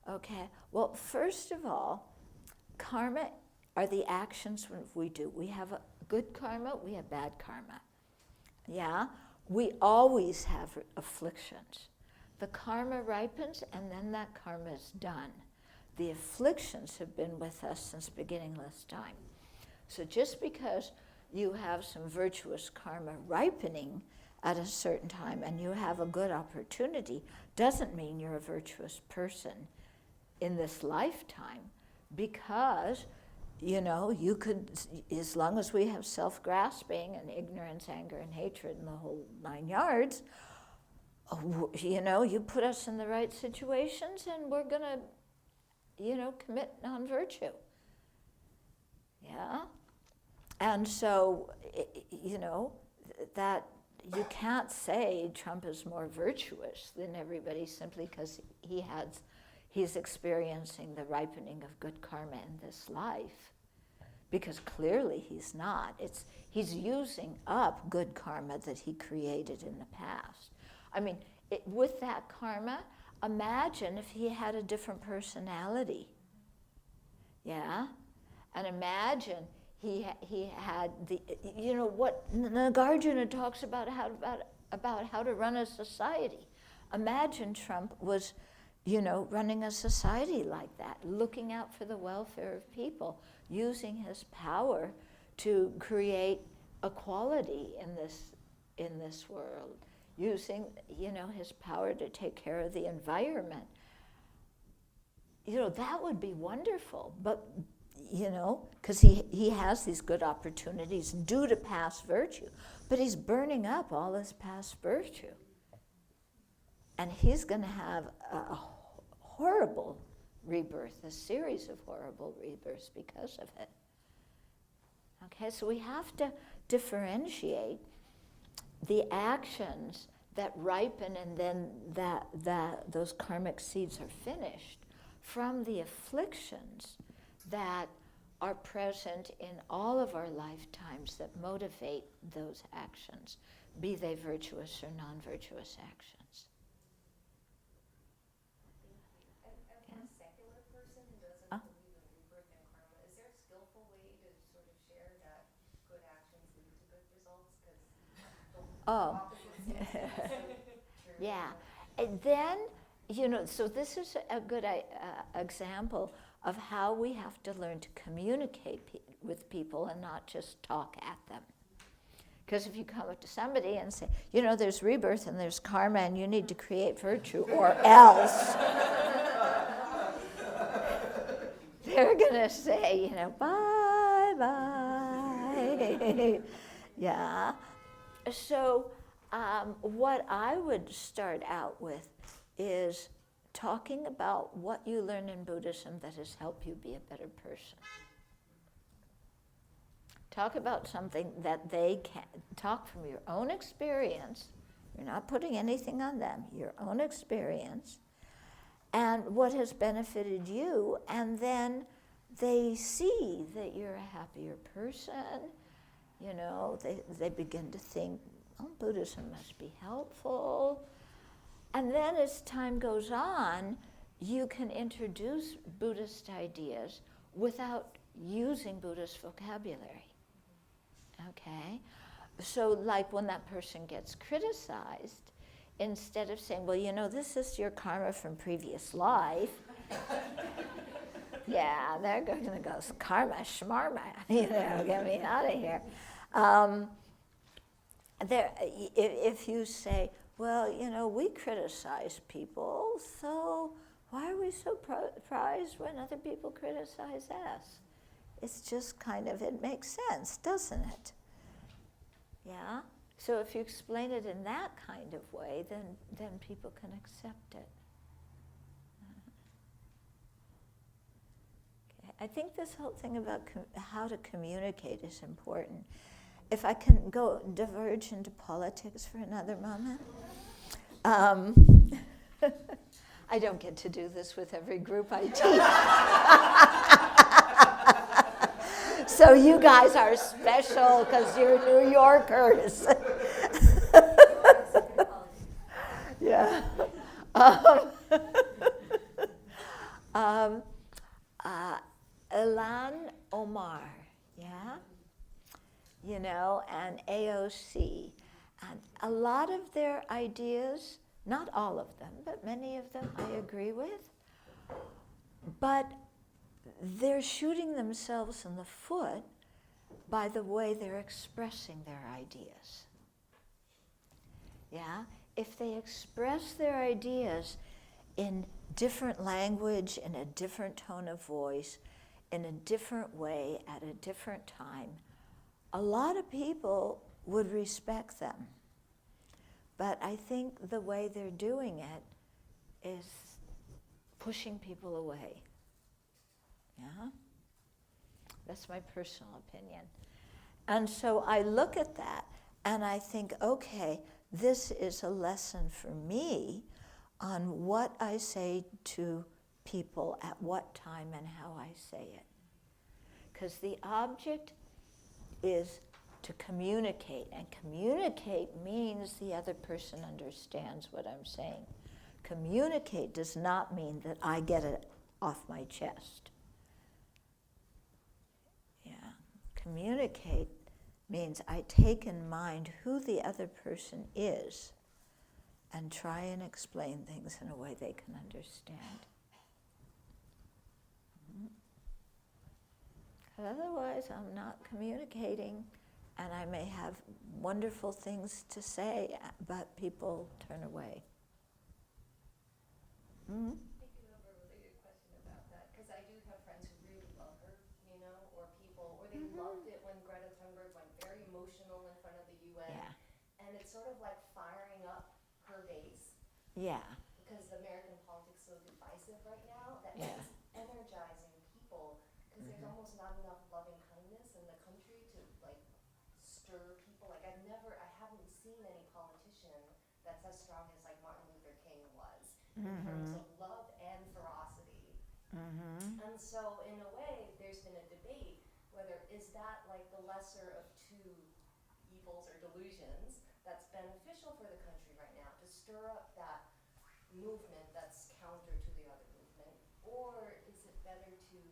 Okay, well, first of all, karma are the actions we do. We have a good karma, we have bad karma. Yeah, we always have afflictions. The karma ripens, and then that karma is done. The afflictions have been with us since beginningless time. So just because you have some virtuous karma ripening at a certain time and you have a good opportunity doesn't mean you're a virtuous person in this lifetime, because you could, as long as we have self-grasping and ignorance, anger, and hatred and the whole 9 yards, you put us in the right situations and we're going to, commit non-virtue. Yeah? And so, that you can't say Trump is more virtuous than everybody simply because he's experiencing the ripening of good karma in this life, because clearly he's not. He's using up good karma that he created in the past. I mean, with that karma, imagine if he had a different personality. Yeah? And imagine he had the, what Nagarjuna talks about how to run a society. Imagine Trump was, running a society like that, looking out for the welfare of people, using his power to create equality in this world, using, his power to take care of the environment. That would be wonderful, but, because he has these good opportunities due to past virtue, but he's burning up all his past virtue. And he's going to have a horrible rebirth, a series of horrible rebirths because of it. Okay, so we have to differentiate the actions that ripen and then those karmic seeds are finished from the afflictions that are present in all of our lifetimes that motivate those actions, be they virtuous or non-virtuous actions. And for a secular person who doesn't believe in rebirth and karma, is there a skillful way to sort of share that good actions lead to good results? Because the opposite seems to be so true. Yeah, and then, so this is a good example of how we have to learn to communicate with people and not just talk at them. Because if you come up to somebody and say, there's rebirth and there's karma and you need to create virtue or else, they're going to say, bye-bye. Yeah. So what I would start out with is talking about what you learn in Buddhism that has helped you be a better person. Talk about something that they can talk from your own experience. You're not putting anything on them, your own experience, and what has benefited you, and then they see that you're a happier person. You know, they begin to think, oh, Buddhism must be helpful. And then as time goes on, you can introduce Buddhist ideas without using Buddhist vocabulary. Okay? So like when that person gets criticized, instead of saying, well, you know, this is your karma from previous life. Yeah, they're going to go, karma, shmarma, you know, get me out of here. If you say, well, you know, we criticize people, so why are we so surprised when other people criticize us? It's just kind of, it makes sense, doesn't it? Yeah? So if you explain it in that kind of way, then people can accept it. Okay. I think this whole thing about how to communicate is important. If I can diverge into politics for another moment. I don't get to do this with every group I teach. So you guys are special because you're New Yorkers. Yeah. Ilan Omar, yeah? You know, and AOC. And a lot of their ideas, not all of them, but many of them I agree with. But they're shooting themselves in the foot by the way they're expressing their ideas. Yeah? If they express their ideas in different language, in a different tone of voice, in a different way, at a different time, a lot of people would respect them. But I think the way they're doing it is pushing people away. Yeah? That's my personal opinion. And so I look at that and I think, okay, this is a lesson for me on what I say to people at what time and how I say it. Because the object is to communicate, and communicate means the other person understands what I'm saying. Communicate does not mean that I get it off my chest. Yeah, communicate means I take in mind who the other person is and try and explain things in a way they can understand. Otherwise, I'm not communicating, and I may have wonderful things to say, but people turn away. Mm-hmm. I do have a related question about that, because I do have friends who really love her, you know, or people, or they loved it when Greta Thunberg went very emotional in front of the UN, and it's sort of like firing up her base. Yeah. Because American politics is so divisive right now that it's energizing people. Because there's almost not enough loving kindness in the country to like stir people. Like I haven't seen any politician that's as strong as like Martin Luther King was in terms of love and ferocity. And so in a way, there's been a debate whether is that like the lesser of two evils or delusions that's beneficial for the country right now to stir up that movement that's counter to the other movement, or is it better to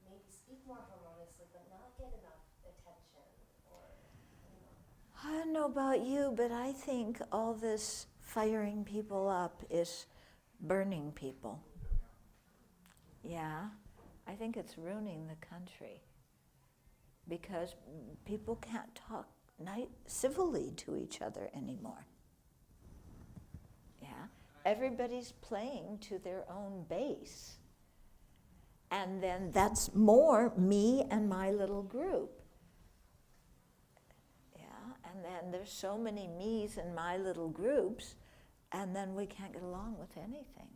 maybe speak more harmoniously but not get enough attention, or I don't know about you, but I think all this firing people up is burning people. Yeah, I think it's ruining the country because people can't talk civilly to each other anymore. Yeah, everybody's playing to their own base. And then that's more me and my little group. Yeah, and then there's so many me's in my little groups, and then we can't get along with anything.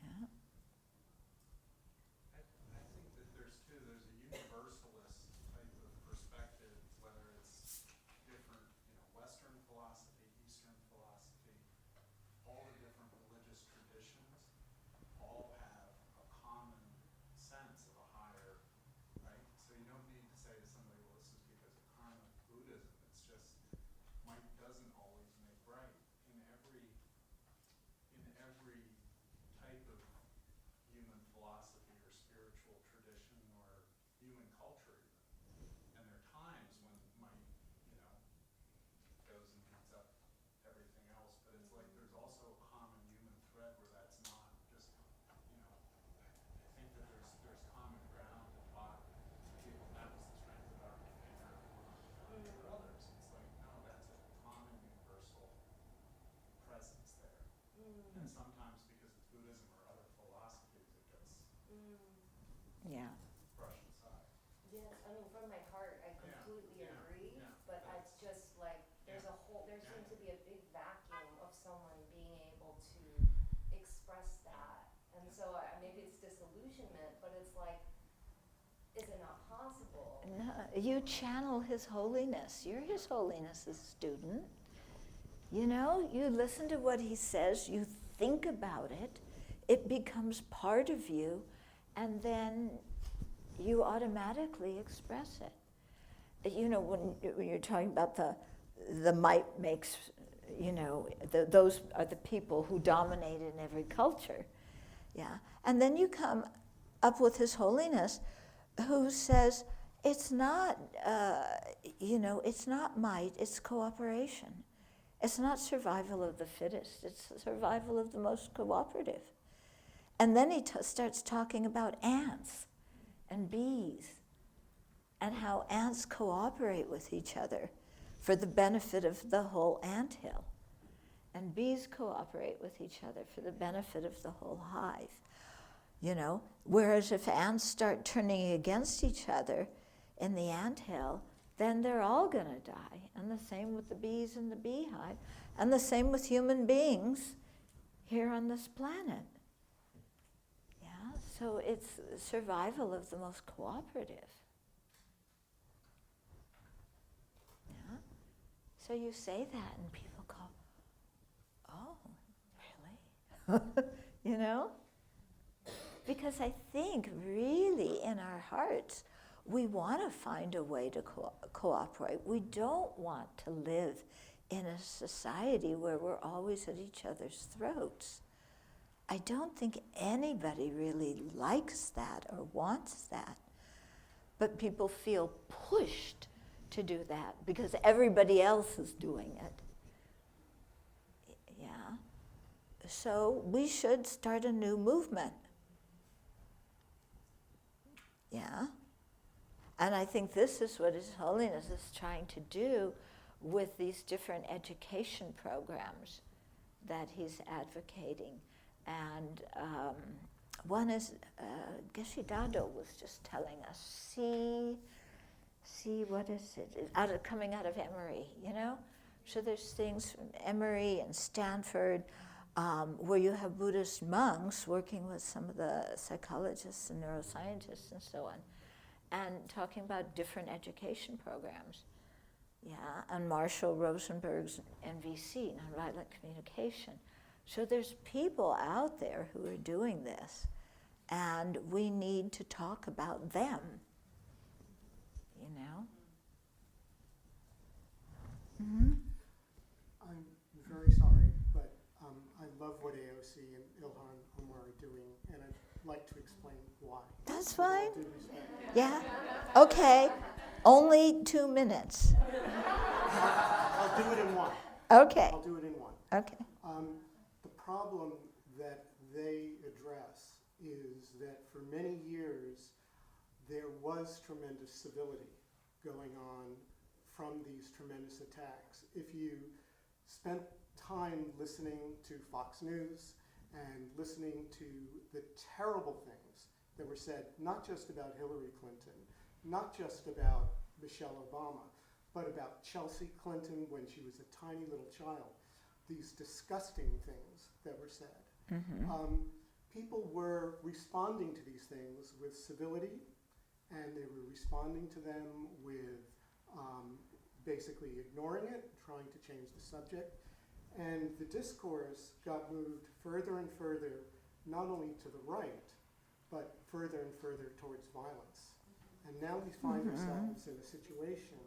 Yeah. I think that there's a universalist type of perspective Yeah. brush aside. Yes, I mean, from my heart, I Yeah, completely yeah, agree, yeah. but it's just like, there Yeah. seems to be a big vacuum of someone being able to express that. And so maybe it's disillusionment, but it's like, is it not possible? No, you channel His Holiness. You're His Holiness's student. You know, you listen to what He says, you think about it, it becomes part of you, and then you automatically express it. You know, when you're talking about the might makes, you know, those are the people who dominate in every culture. Yeah. And then you come up with His Holiness, who says, it's not, you know, it's not might, it's cooperation. It's not survival of the fittest, it's survival of the most cooperative. And then he starts talking about ants and bees and how ants cooperate with each other for the benefit of the whole anthill. And bees cooperate with each other for the benefit of the whole hive. You know, whereas if ants start turning against each other in the anthill, then they're all going to die. And the same with the bees in the beehive, and the same with human beings here on this planet. Yeah, so it's survival of the most cooperative. Yeah, so you say that and people go, oh, really? You know? Because I think really in our hearts, we want to find a way to cooperate. We don't want to live in a society where we're always at each other's throats. I don't think anybody really likes that or wants that. But people feel pushed to do that because everybody else is doing it. Yeah. So we should start a new movement. Yeah. And I think this is what His Holiness is trying to do with these different education programs that he's advocating. And one is, Geshe Dado was just telling us, see, what is it? Coming out of Emory, you know? So there's things from Emory and Stanford where you have Buddhist monks working with some of the psychologists and neuroscientists and so on, and talking about different education programs. Yeah, and Marshall Rosenberg's NVC, nonviolent communication. So there's people out there who are doing this, and we need to talk about them, you know? Mm-hmm. I'm very sorry, but I love what AOC and Ilhan Omar are doing, and I'd like to explain why. That's fine. With all due respect. Yeah? Okay. Only 2 minutes. I'll do it in one. Okay. I'll do it in one. Okay. The problem that they address is that for many years there was tremendous civility going on from these tremendous attacks. If you spent time listening to Fox News and listening to the terrible things that were said, not just about Hillary Clinton, not just about Michelle Obama, but about Chelsea Clinton when she was a tiny little child, these disgusting things that were said. Mm-hmm. People were responding to these things with civility, and they were responding to them with basically ignoring it, trying to change the subject. And the discourse got moved further and further, not only to the right, but further and further towards violence. And now we find ourselves in a situation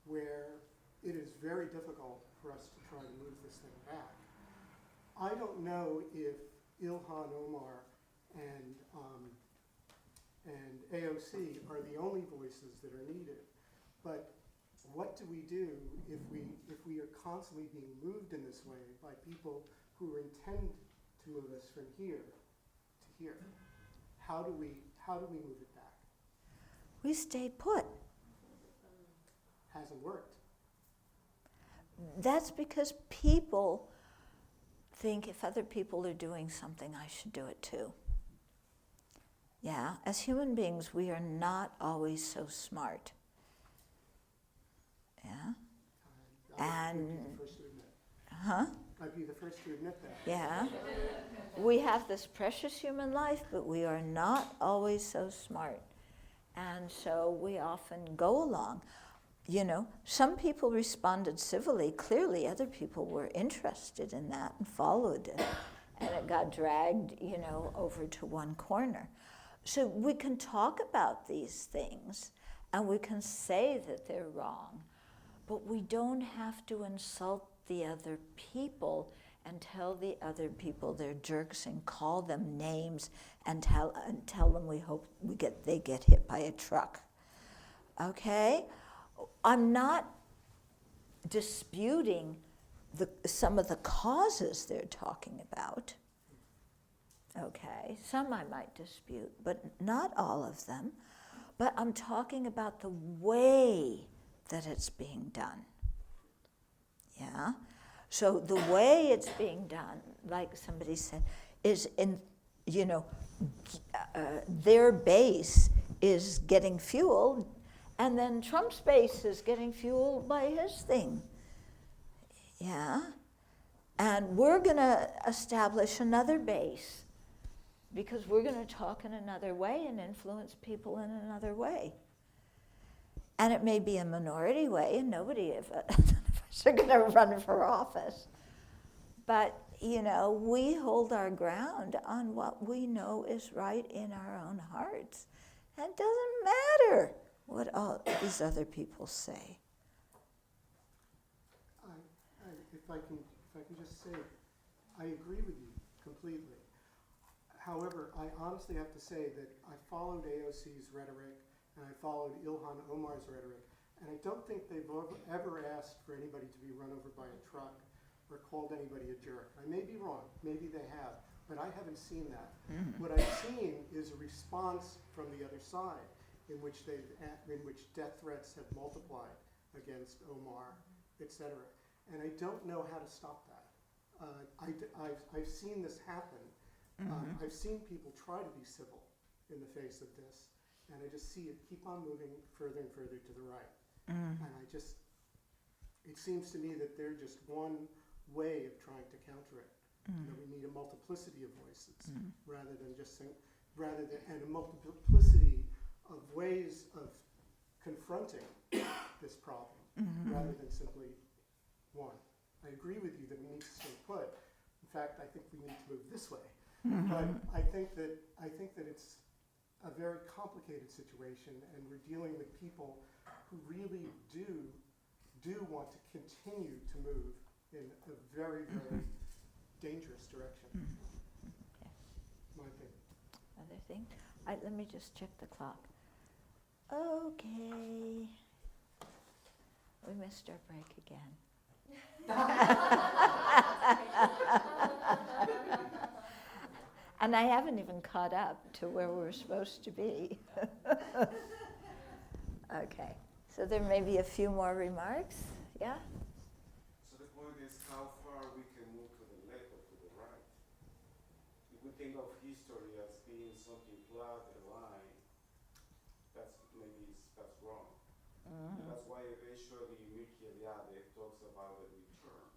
where it is very difficult for us to try to move this thing back. I don't know if Ilhan Omar and AOC are the only voices that are needed, but what do we do if we are constantly being moved in this way by people who intend to move us from here to here? How do we move it back? We stay put. Hasn't worked. That's because people think if other people are doing something, I should do it too. Yeah, as human beings, we are not always so smart. Yeah. I'd be And, the first to admit. huh? I'd be the first to admit that. Yeah. We have this precious human life, but we are not always so smart. And so we often go along. You know, some people responded civilly. Clearly, other people were interested in that and followed it. And it got dragged, you know, over to one corner. So we can talk about these things and we can say that they're wrong, but we don't have to insult the other people and tell the other people they're jerks and call them names and tell them we hope they get hit by a truck. Okay? I'm not disputing some of the causes they're talking about. Okay, some I might dispute, but not all of them. But I'm talking about the way that it's being done. Yeah? So the way it's being done, like somebody said, is in, you know, their base is getting fueled, and then Trump's base is getting fueled by his thing. Yeah? And we're going to establish another base because we're going to talk in another way and influence people in another way. And it may be a minority way, and nobody of us are going to run for office. But, you know, we hold our ground on what we know is right in our own hearts. And it doesn't matter what all these other people say. If I can just say, I agree with you completely. However, I honestly have to say that I followed AOC's rhetoric and I followed Ilhan Omar's rhetoric, and I don't think they've ever asked for anybody to be run over by a truck or called anybody a jerk. I may be wrong, maybe they have, but I haven't seen that. Mm-hmm. What I've seen is a response from the other side in which death threats have multiplied against Omar, etc. And I don't know how to stop that. I've seen this happen. Mm-hmm. I've seen people try to be civil in the face of this, and I just see it keep on moving further and further to the right. Mm-hmm. And it seems to me that they're just one way of trying to counter it. Mm-hmm. That we need a multiplicity of voices, mm-hmm. rather than a multiplicity of ways of confronting this problem, mm-hmm. rather than simply one. I agree with you that we need to stay put. In fact, I think we need to move this way. Mm-hmm. But I think that it's a very complicated situation, and we're dealing with people who really do want to continue to move in a very, very dangerous direction. Mm-hmm. Okay. My opinion. Other thing? Let me just check the clock. Okay. We missed our break again. And I haven't even caught up to where we're supposed to be. Okay, so there may be a few more remarks. Yeah? So the point is how far we can move to the left or to the right. If we think of history as being something flat, a line, that's wrong. Mm-hmm. And that's why eventually Abbey talks about the return.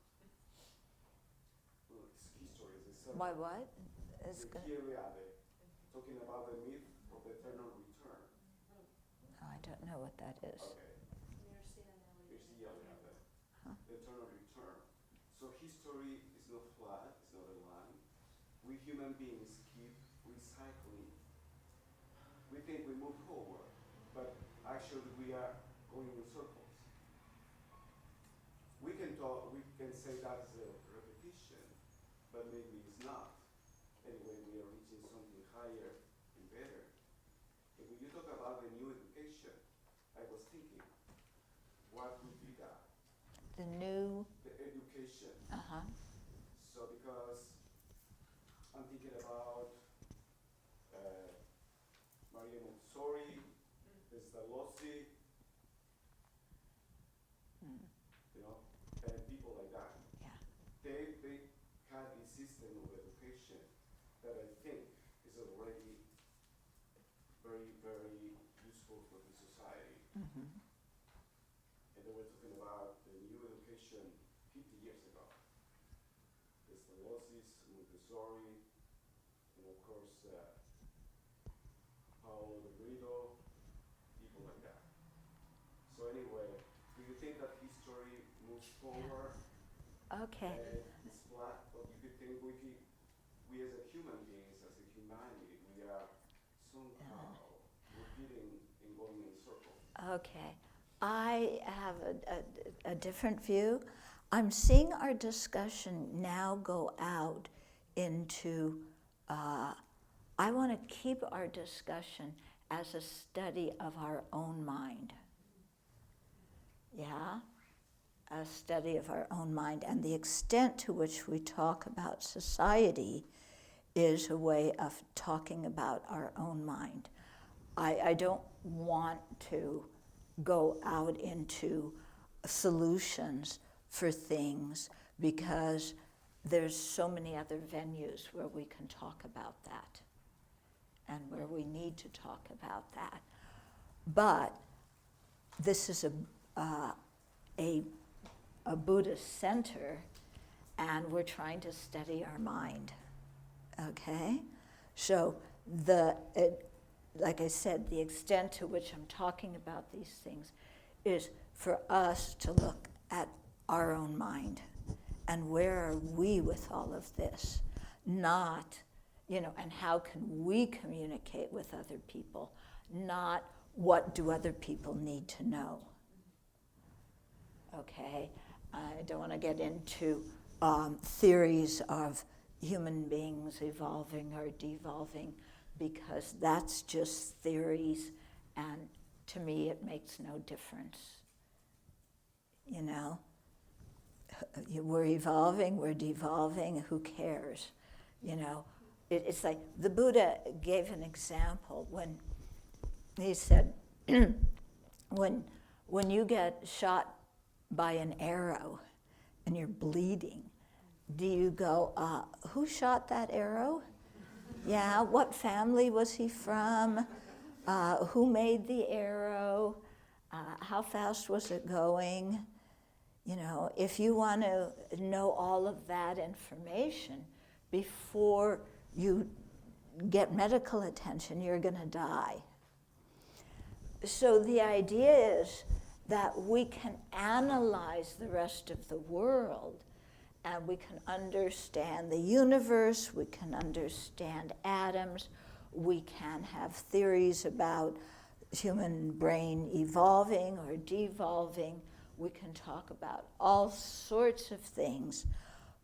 Well, history is a Why what? Abbey, talking about the myth of the eternal return. Oh, I don't know what that is. Okay. Huh? The eternal return. So history is not flat, it's not a line. We human beings keep recycling. We think we move forward, but actually we are going in circles. We can say that's a repetition, but maybe it's not. Anyway, we are reaching something higher and better. And when you talk about the new education, I was thinking, what would be that? The education. Uh-huh. So because I'm thinking about Maria Montessori, Pestalozzi, and people like that. Yeah. They had a system of education that I think is already very, very useful for the society. Mhm. And they were talking about the new education 50 years ago. The Sravasti, Montessori, and of course, Paolo de Brito, people like that. So anyway, do you think that history moves forward? Okay. And it's flat, or do you think we as a human beings, as a humanity, we are somehow repeating and going in circles? Okay. I have a different view. I'm seeing our discussion now go out into, I want to keep our discussion as a study of our own mind. Yeah? A study of our own mind. And the extent to which we talk about society is a way of talking about our own mind. I don't want to go out into solutions for things because there's so many other venues where we can talk about that and where we need to talk about that. But this is a Buddhist center, and we're trying to study our mind, okay? So like I said, the extent to which I'm talking about these things is for us to look at our own mind and where are we with all of this, not, and how can we communicate with other people, not what do other people need to know, okay? I don't want to get into theories of human beings evolving or devolving, because that's just theories, and to me it makes no difference. We're evolving, we're devolving, who cares? It's like the Buddha gave an example when he said, when you get shot by an arrow and you're bleeding, do you go, who shot that arrow? Yeah, what family was he from? Who made the arrow? How fast was it going? If you want to know all of that information before you get medical attention, you're going to die. So the idea is that we can analyze the rest of the world, and we can understand the universe, we can understand atoms, we can have theories about human brain evolving or devolving, we can talk about all sorts of things,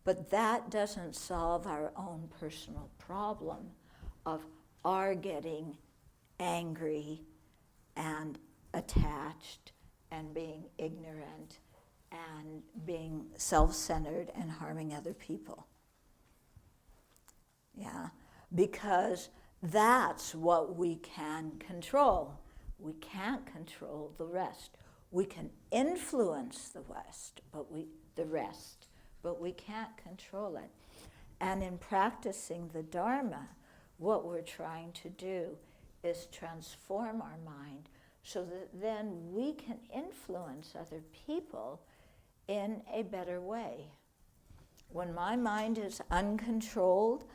but that doesn't solve our own personal problem of our getting angry and attached and being ignorant and being self-centered and harming other people. Yeah, because that's what we can control. We can't control the rest. We can influence the rest, but we can't control it. And in practicing the Dharma, what we're trying to do is transform our mind so that then we can influence other people in a better way. When my mind is uncontrolled,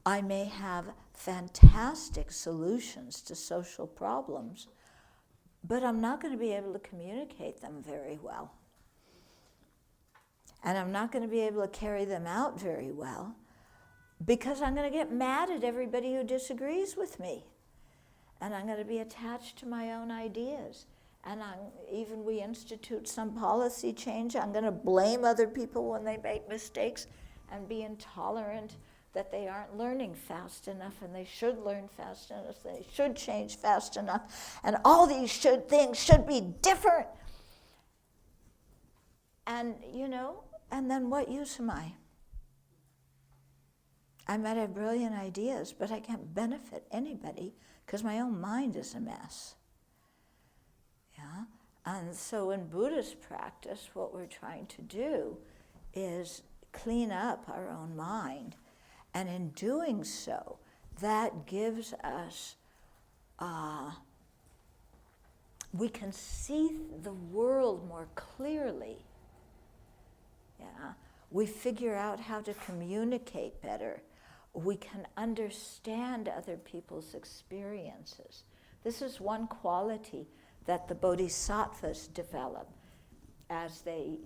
I may have fantastic solutions to social problems, but I'm not going to be able to communicate them very well. And I'm not going to be able to carry them out very well because I'm going to get mad at everybody who disagrees with me. And I'm going to be attached to my own ideas. And even we institute some policy change, I'm going to blame other people when they make mistakes and be intolerant that they aren't learning fast enough and they should learn fast enough, they should change fast enough, and all these things should be different. And, and then what use am I? I might have brilliant ideas, but I can't benefit anybody because my own mind is a mess. Yeah? And so in Buddhist practice, what we're trying to do is clean up our own mind. And in doing so, that gives us we can see the world more clearly. Yeah, we figure out how to communicate better. We can understand other people's experiences. This is one quality that the bodhisattvas develop as they,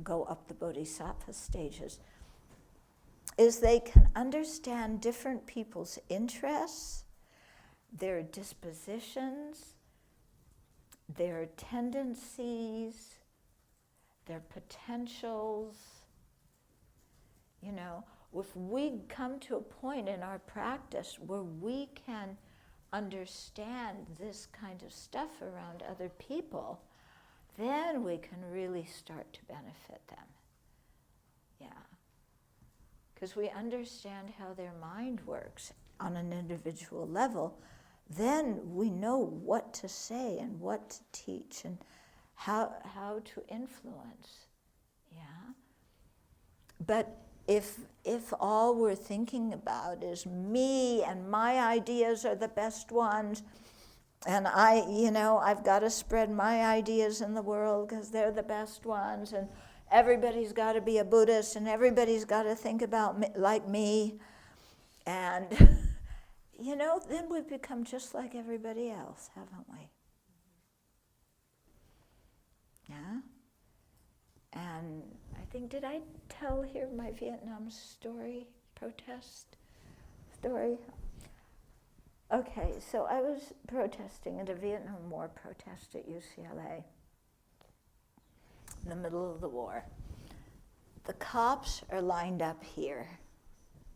go up the bodhisattva stages, is they can understand different people's interests, their dispositions, their tendencies, their potentials. If we come to a point in our practice where we can understand this kind of stuff around other people, then we can really start to benefit them. Yeah. Because we understand how their mind works on an individual level, then we know what to say and what to teach and how to influence. Yeah. But if all we're thinking about is me and my ideas are the best ones, and I've got to spread my ideas in the world because they're the best ones, and everybody's got to be a Buddhist, and everybody's got to think about me, like me, and then we've become just like everybody else, haven't we? Yeah. And I think, did I tell here my Vietnam protest story? Okay, so I was protesting at a Vietnam War protest at UCLA in the middle of the war. The cops are lined up here.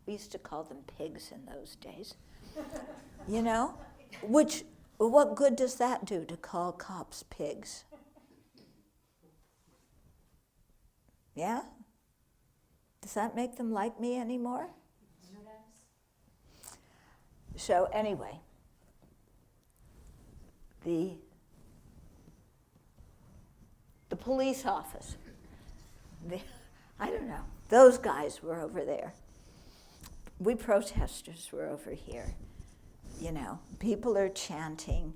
We used to call them pigs in those days. What good does that do to call cops pigs? Yeah? Does that make them like me anymore? So anyway, the police office, I don't know, those guys were over there. We protesters were over here. People are chanting,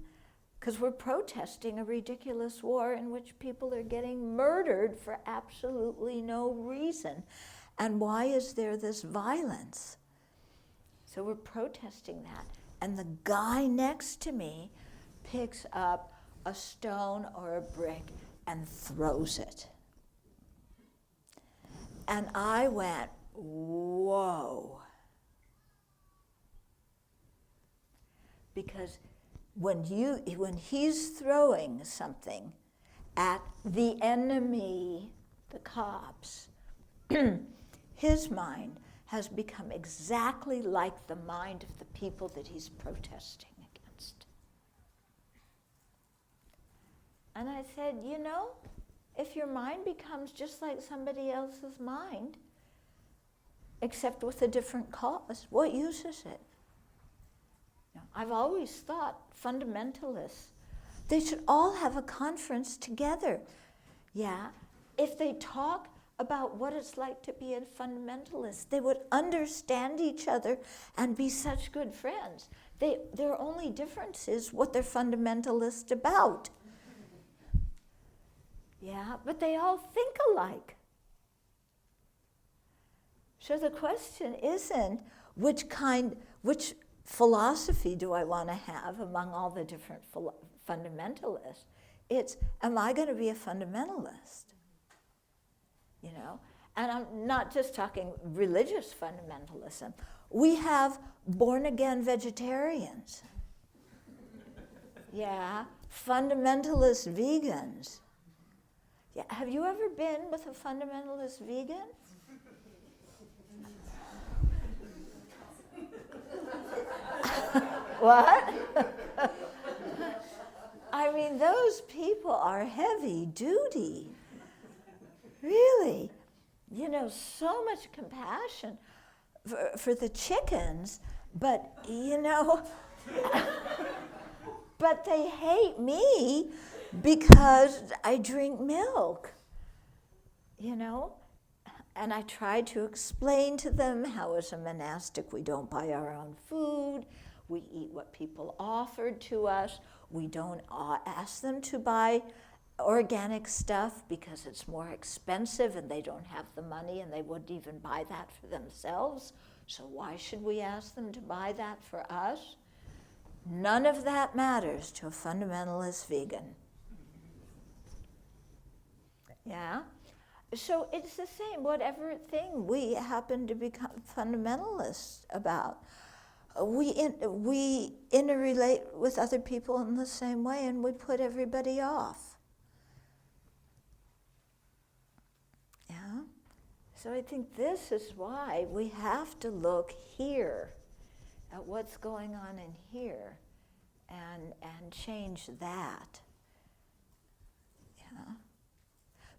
because we're protesting a ridiculous war in which people are getting murdered for absolutely no reason. And why is there this violence? So we're protesting that. And the guy next to me picks up a stone or a brick and throws it. And I went, whoa. Because when he's throwing something at the enemy, the cops, his mind has become exactly like the mind of the people that he's protesting against. And I said, if your mind becomes just like somebody else's mind, except with a different cause, what use is it? I've always thought fundamentalists, they should all have a conference together. Yeah, if they talk about what it's like to be a fundamentalist, they would understand each other and be such good friends. Their only difference is what they're fundamentalist about. Yeah, but they all think alike. So the question isn't which philosophy do I want to have among all the different fundamentalists? It's, am I going to be a fundamentalist? And I'm not just talking religious fundamentalism. We have born-again vegetarians. Yeah, fundamentalist vegans. Yeah, have you ever been with a fundamentalist vegan? What? I mean, those people are heavy duty. Really. So much compassion for the chickens, but, but they hate me because I drink milk, And I try to explain to them how as a monastic we don't buy our own food, We eat what people offered to us. We don't ask them to buy organic stuff because it's more expensive and they don't have the money and they wouldn't even buy that for themselves. So why should we ask them to buy that for us? None of that matters to a fundamentalist vegan. Yeah? So it's the same, whatever thing we happen to become fundamentalists about. We interrelate with other people in the same way and we put everybody off. Yeah? So I think this is why we have to look here at what's going on in here and change that. Yeah?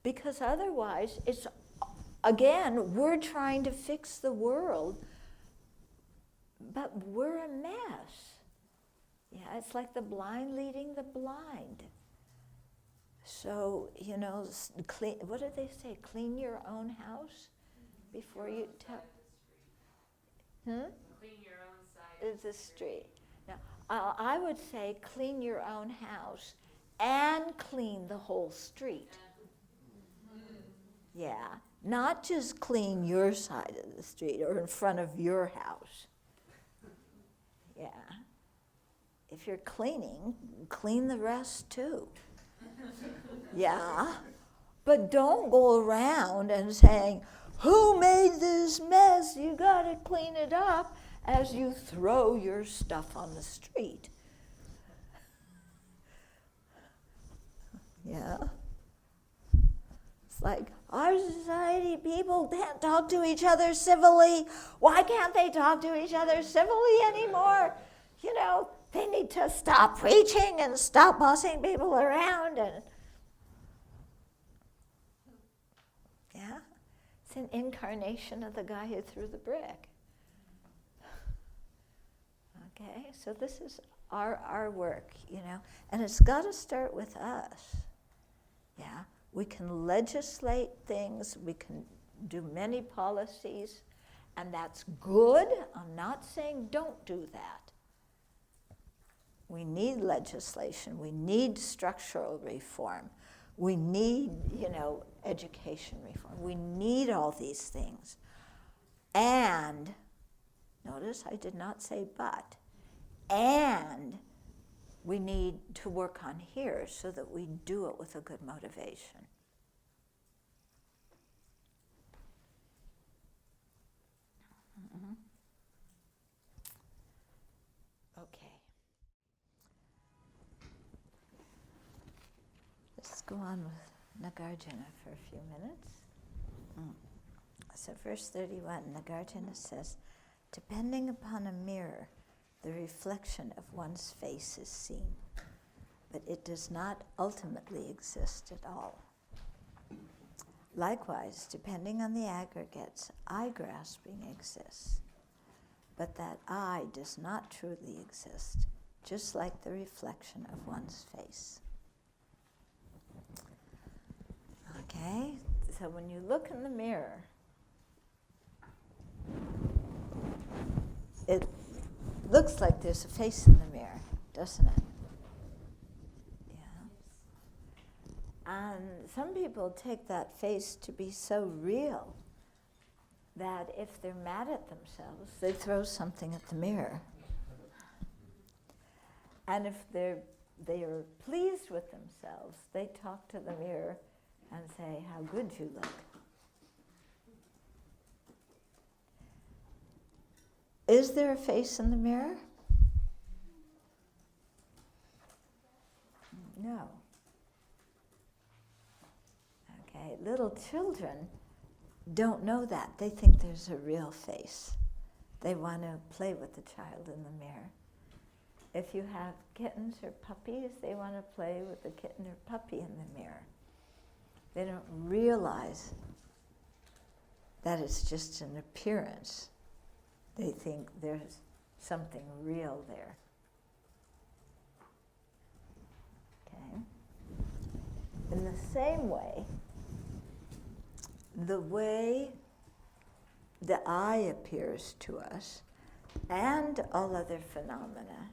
Because otherwise, it's, again, we're trying to fix the world, but we're a mess. Yeah, it's like the blind leading the blind. So, you know, clean, what do they say? Clean your own house before you tell. Clean your own side of the street. Now, I would say clean your own house and clean the whole street. Yeah, not just clean your side of the street or in front of your house. Yeah. If you're cleaning, clean the rest too. Yeah. But don't go around and saying, who made this mess? You gotta clean it up as you throw your stuff on the street. Yeah. It's like, our society, people can't talk to each other civilly. Why can't they talk to each other civilly anymore? You know, they need to stop preaching and stop bossing people around. And yeah, it's an incarnation of the guy who threw the brick. Okay, so this is our work, you know, and it's got to start with us. Yeah. We can legislate things, we can do many policies, and that's good. I'm not saying don't do that. We need legislation, we need structural reform, we need, you know, education reform. We need all these things. And, notice I did not say but, and we need to work on here so that we do it with a good motivation. Mm-hmm. Okay. Let's go on with Nagarjuna for a few minutes. So verse 31, Nagarjuna says, depending upon a mirror, the reflection of one's face is seen, but it does not ultimately exist at all. Likewise, depending on the aggregates, eye-grasping exists, but that eye does not truly exist, just like the reflection of one's face. Okay, so when you look in the mirror, it looks like there's a face in the mirror, doesn't it? Yeah. And some people take that face to be so real that if they're mad at themselves, they throw something at the mirror. And if they are pleased with themselves, they talk to the mirror and say, how good you look. Is there a face in the mirror? No. Okay, little children don't know that. They think there's a real face. They want to play with the child in the mirror. If you have kittens or puppies, they want to play with the kitten or puppy in the mirror. They don't realize that it's just an appearance. They think there's something real there. Okay? In the same way, the way the eye appears to us and all other phenomena,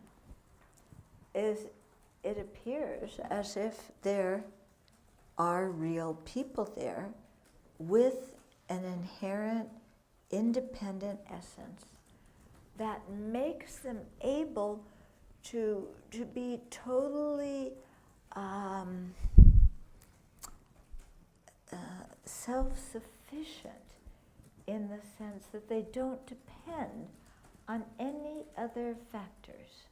is it appears as if there are real people there with an inherent independent essence that makes them able to be totally self-sufficient, in the sense that they don't depend on any other factors.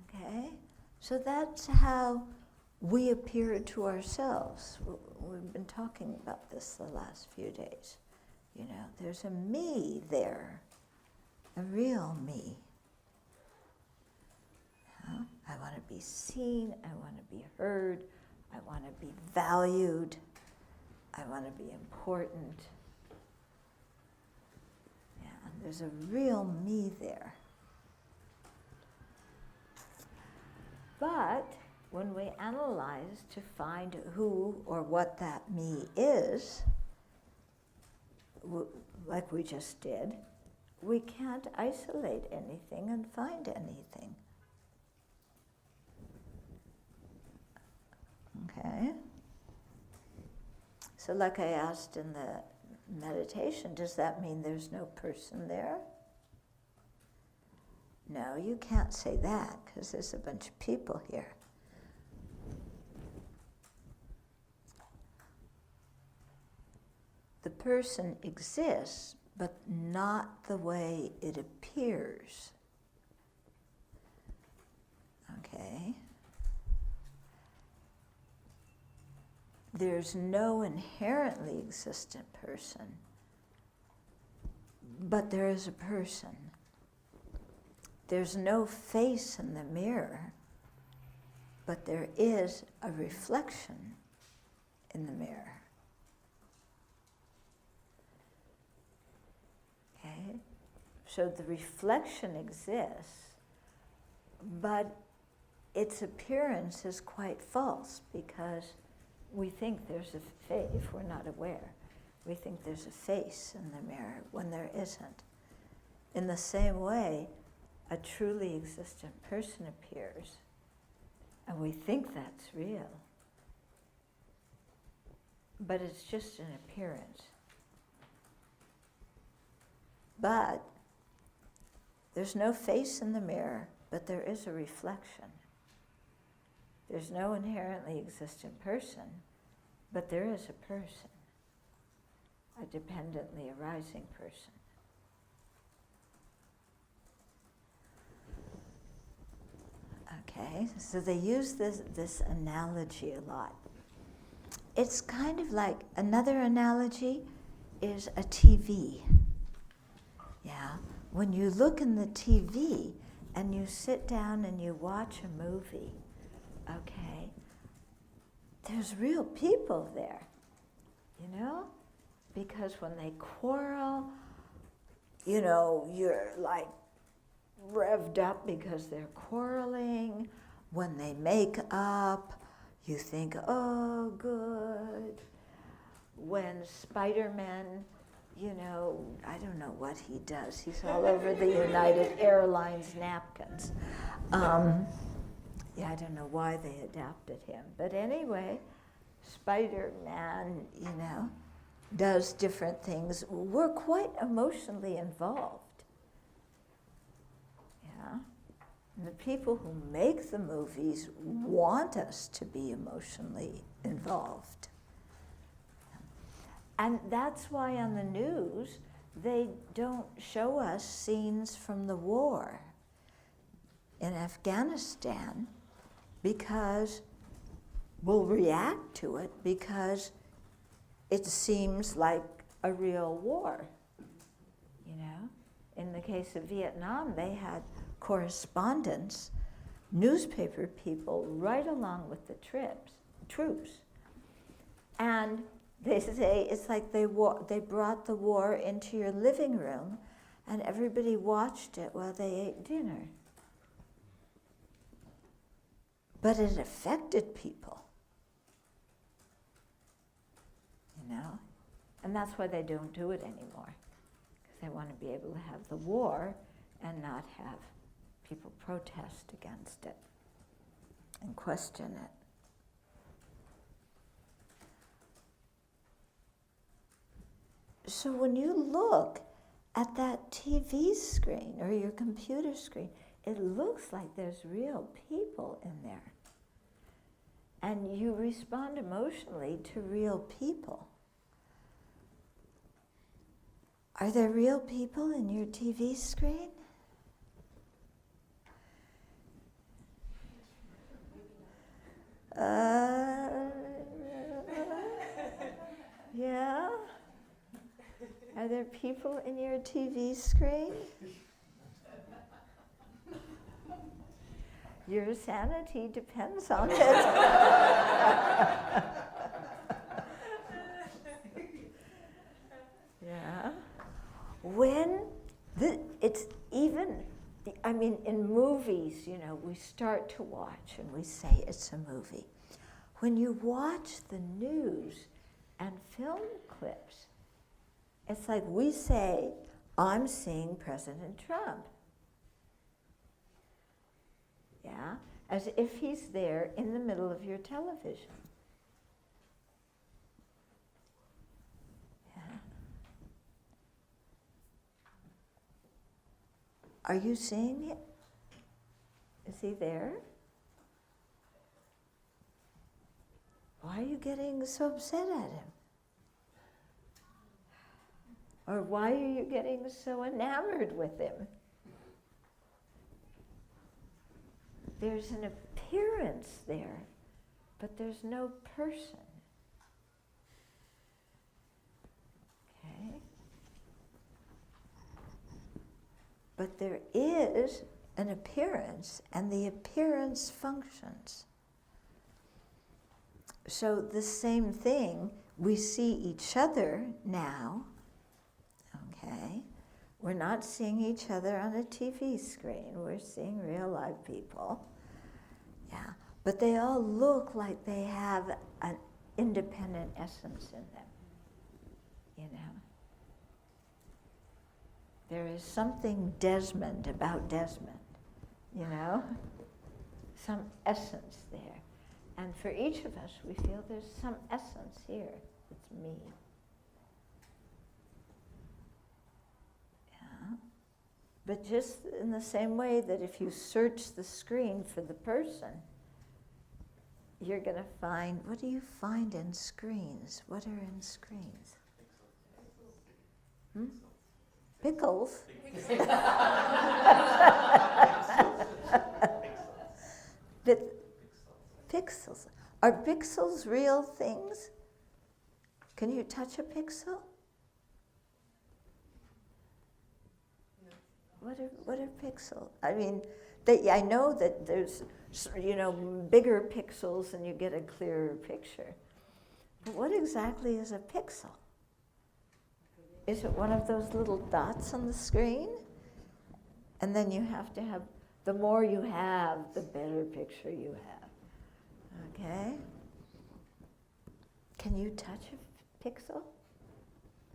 Okay? So that's how we appear to ourselves. We've been talking about this the last few days. You know, there's a me there, a real me. You know? I want to be seen, I want to be heard, I want to be valued, I want to be important. Yeah, there's a real me there. But when we analyze to find who or what that me is, like we just did, we can't isolate anything and find anything. Okay? So like I asked in the meditation, does that mean there's no person there? No, you can't say that, because there's a bunch of people here. The person exists, but not the way it appears. Okay? There's no inherently existent person, but there is a person. There's no face in the mirror, but there is a reflection in the mirror. Okay? So the reflection exists, but its appearance is quite false, because we think there's a face, if we're not aware, we think there's a face in the mirror when there isn't. In the same way, a truly existent person appears, and we think that's real, but it's just an appearance. But there's no face in the mirror, but there is a reflection. There's no inherently existent person, but there is a person, a dependently arising person. Okay, so they use this analogy a lot. It's kind of like, another analogy is a TV. Yeah, when you look in the TV and you sit down and you watch a movie, okay, there's real people there, you know? Because when they quarrel, you know, you're like revved up because they're quarreling. When they make up, you think, oh, good. When Spider-Man, you know, I don't know what he does. He's all over the United Airlines napkins. Yeah, I don't know why they adapted him. But anyway, Spider-Man, you know, does different things. We're quite emotionally involved. Yeah? And the people who make the movies want us to be emotionally involved. And that's why on the news, they don't show us scenes from the war in Afghanistan, because we'll react to it because it seems like a real war, you know? In the case of Vietnam, they had correspondents, newspaper people, right along with the troops. And they say it's like they brought the war into your living room and everybody watched it while they ate dinner. But it affected people, you know? And that's why they don't do it anymore. they want to be able to have the war and not have people protest against it and question it. So when you look at that TV screen or your computer screen, it looks like there's real people in there. And you respond emotionally to real people. Are there real people in your TV screen? Yeah? Are there people in your TV screen? Your sanity depends on it. Yeah. It's even, I mean, in movies, you know, we start to watch and we say it's a movie. When you watch the news and film clips, it's like we say, I'm seeing President Trump. Yeah, as if he's there in the middle of your television. Yeah. Are you seeing it? Is he there? Why are you getting so upset at him? Or why are you getting so enamored with him? There's an appearance there, but there's no person. Okay? But there is an appearance, and the appearance functions. So the same thing, we see each other now, okay? We're not seeing each other on a TV screen. We're seeing real live people. Yeah, but they all look like they have an independent essence in them, you know? There is something Desmond about Desmond, you know? Some essence there. And for each of us, we feel there's some essence here. It's me. But just in the same way that if you search the screen for the person, you're going to find, what do you find in screens? What are in screens? Hmm? Pickles? But pixels. Are pixels real things? Can you touch a pixel? What are pixels? I mean, I know that there's, you know, bigger pixels and you get a clearer picture. But what exactly is a pixel? Is it one of those little dots on the screen? And then you have to have, the more you have, the better picture you have. Okay? Can you touch a pixel?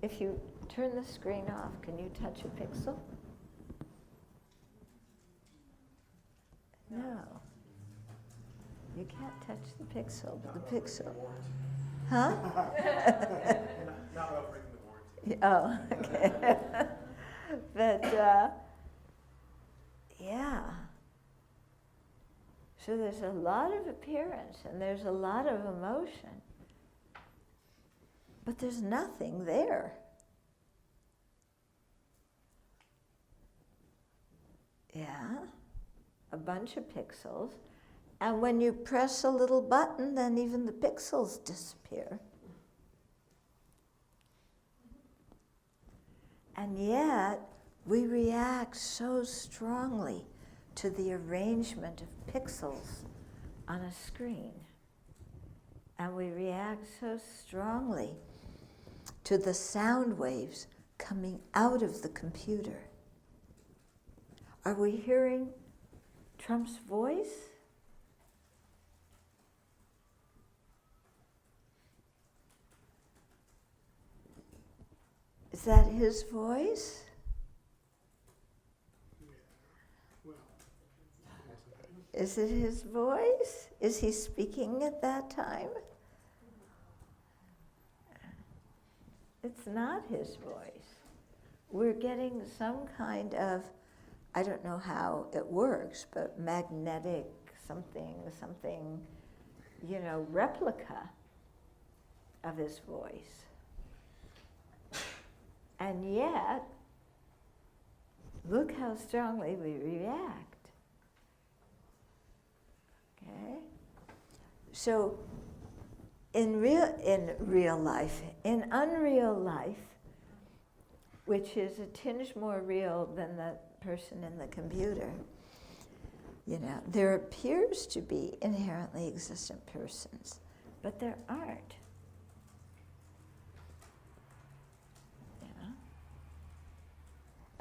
If you turn the screen off, can you touch a pixel? No. You can't touch the pixel, but the pixel. Huh? Not about breaking the warranty. Oh, okay. But, yeah. So there's a lot of appearance and there's a lot of emotion, but there's nothing there. Yeah. A bunch of pixels, and when you press a little button, then even the pixels disappear. And yet, we react so strongly to the arrangement of pixels on a screen. And we react so strongly to the sound waves coming out of the computer. Are we hearing Trump's voice? Is that his voice? Well, Is it his voice? Is he speaking at that time? It's not his voice. We're getting some kind of, I don't know how it works, but magnetic something, replica of his voice. And yet, look how strongly we react. Okay? So, in real life, in unreal life, which is a tinge more real than the person in the computer, there appears to be inherently existent persons, but there aren't.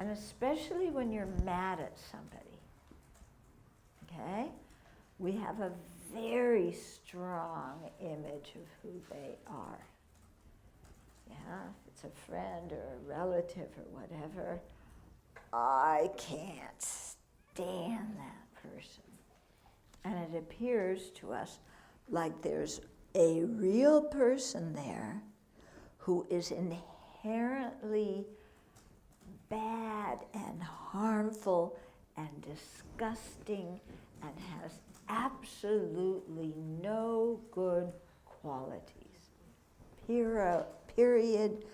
And especially when you're mad at somebody, okay? We have a very strong image of who they are. Yeah, if it's a friend or a relative or whatever, I can't stand that person. And it appears to us like there's a real person there who is inherently bad and harmful and disgusting and has absolutely no good qualities. Period,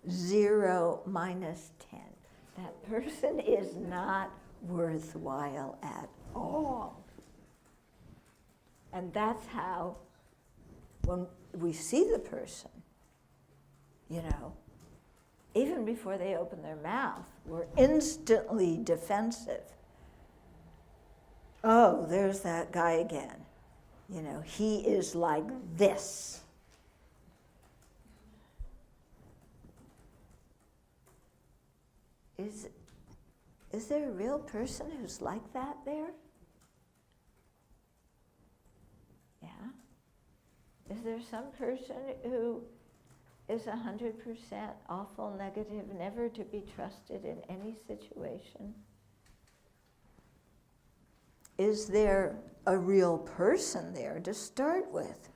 0, -10. That person is not worthwhile at all. And that's how, when we see the person, even before they open their mouth, we're instantly defensive. Oh, there's that guy again. He is like this. Is there a real person who's like that there? Yeah? Is there some person who is 100% awful, negative, never to be trusted in any situation? Is there a real person there to start with?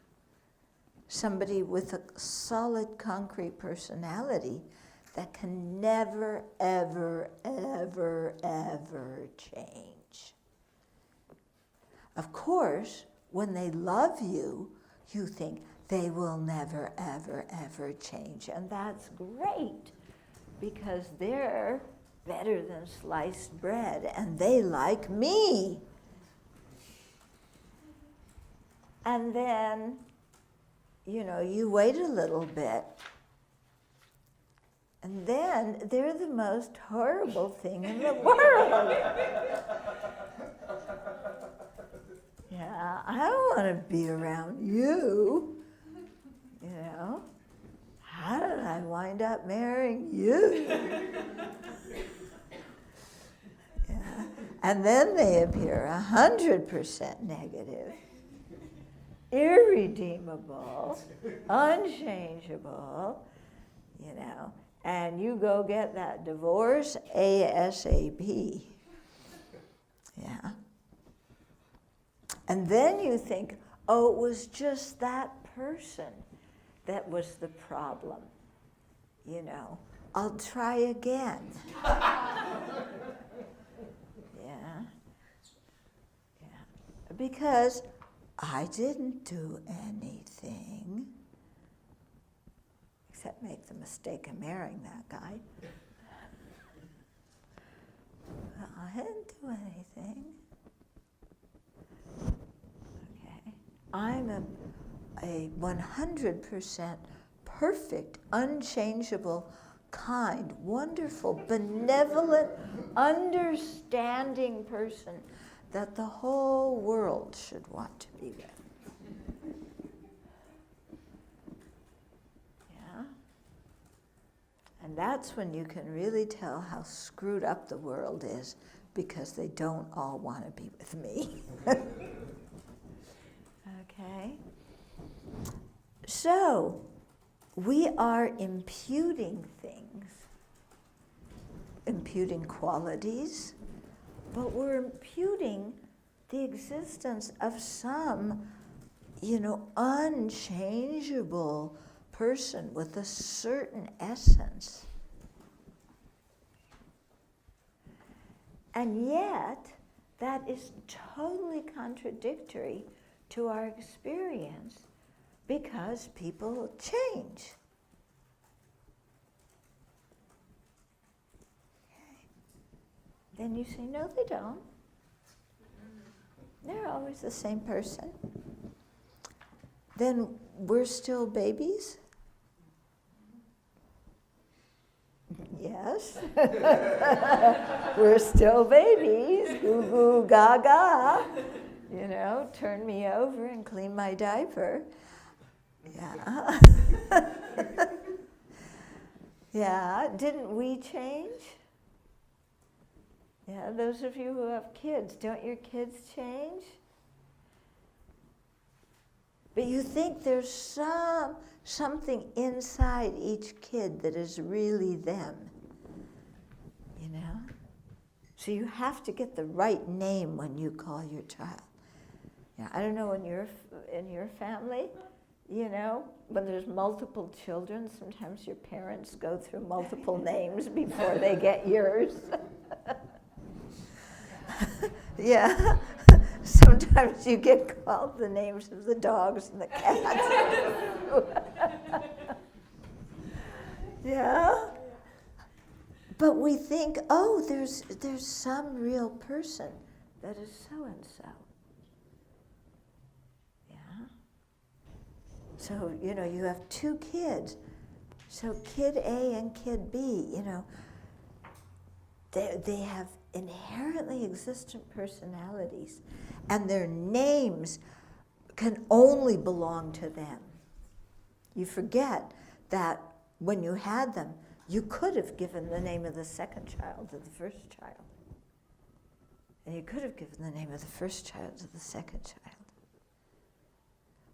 Somebody with a solid, concrete personality that can never, ever, ever, ever change. Of course, when they love you, you think they will never, ever, ever change. And that's great, because they're better than sliced bread, and they like me. And then, you wait a little bit, and then they're the most horrible thing in the world. Yeah, I don't want to be around you. How did I wind up marrying you? Yeah. And then they appear 100% negative, irredeemable, unchangeable, and you go get that divorce ASAP. Yeah. And then you think, oh, it was just that person that was the problem. I'll try again. Yeah. Because I didn't do anything except make the mistake of marrying that guy. I didn't do anything. Okay. I'm a 100% perfect, unchangeable, kind, wonderful, benevolent, understanding person that the whole world should want to be with. Yeah? And that's when you can really tell how screwed up the world is, because they don't all want to be with me. Okay? So, we are imputing things, imputing qualities, but we're imputing the existence of some, unchangeable person with a certain essence. And yet, that is totally contradictory to our experience because people change. Okay. Then you say, no, they don't. They're always the same person. Then we're still babies? Yes. We're still babies. Goo goo gaga. Turn me over and clean my diaper. Yeah. Yeah. Didn't we change? Yeah. Those of you who have kids, don't your kids change? But you think there's something inside each kid that is really them, So you have to get the right name when you call your child. Yeah, I don't know, in your family, when there's multiple children, sometimes your parents go through multiple names before they get yours. Yeah. Sometimes you get called the names of the dogs and the cats. Yeah. But we think, oh, there's some real person that is so-and-so. Yeah. So, you have two kids. So kid A and kid B, they have inherently existent personalities, and their names can only belong to them. You forget that when you had them, you could have given the name of the second child to the first child. And you could have given the name of the first child to the second child.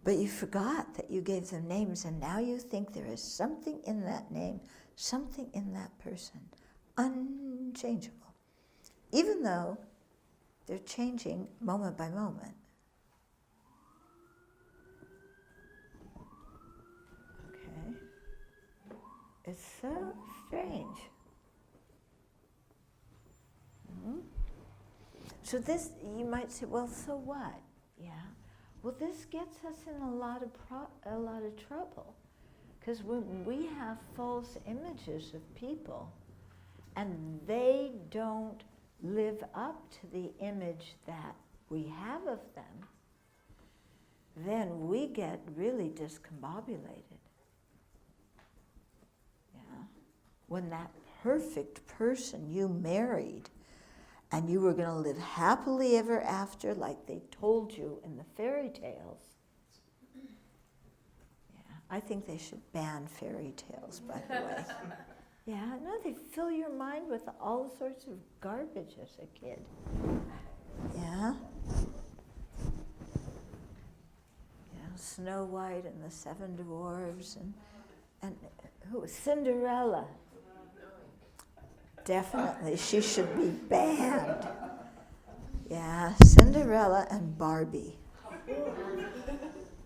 But you forgot that you gave them names, and now you think there is something in that name, something in that person, unchangeable. Even though they're changing moment by moment. Okay. It's so strange. So this, you might say, well, so what? Yeah. Well, this gets us in a lot of trouble, because when we have false images of people, and they don't live up to the image that we have of them, then we get really discombobulated. Yeah. When that perfect person you married and you were going to live happily ever after like they told you in the fairy tales. Yeah, I think they should ban fairy tales, by the way. Yeah, no, they fill your mind with all sorts of garbage as a kid. Yeah. Snow White and the Seven Dwarfs and who? Cinderella. Definitely, she should be banned. Yeah, Cinderella and Barbie.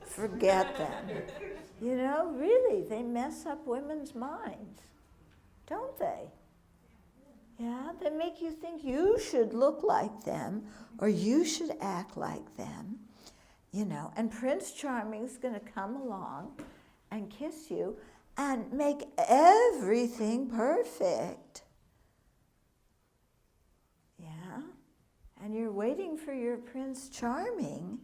Forget them. Really, they mess up women's minds. Don't they? Yeah, they make you think you should look like them or you should act like them, and Prince Charming's going to come along and kiss you and make everything perfect. Yeah, and you're waiting for your Prince Charming,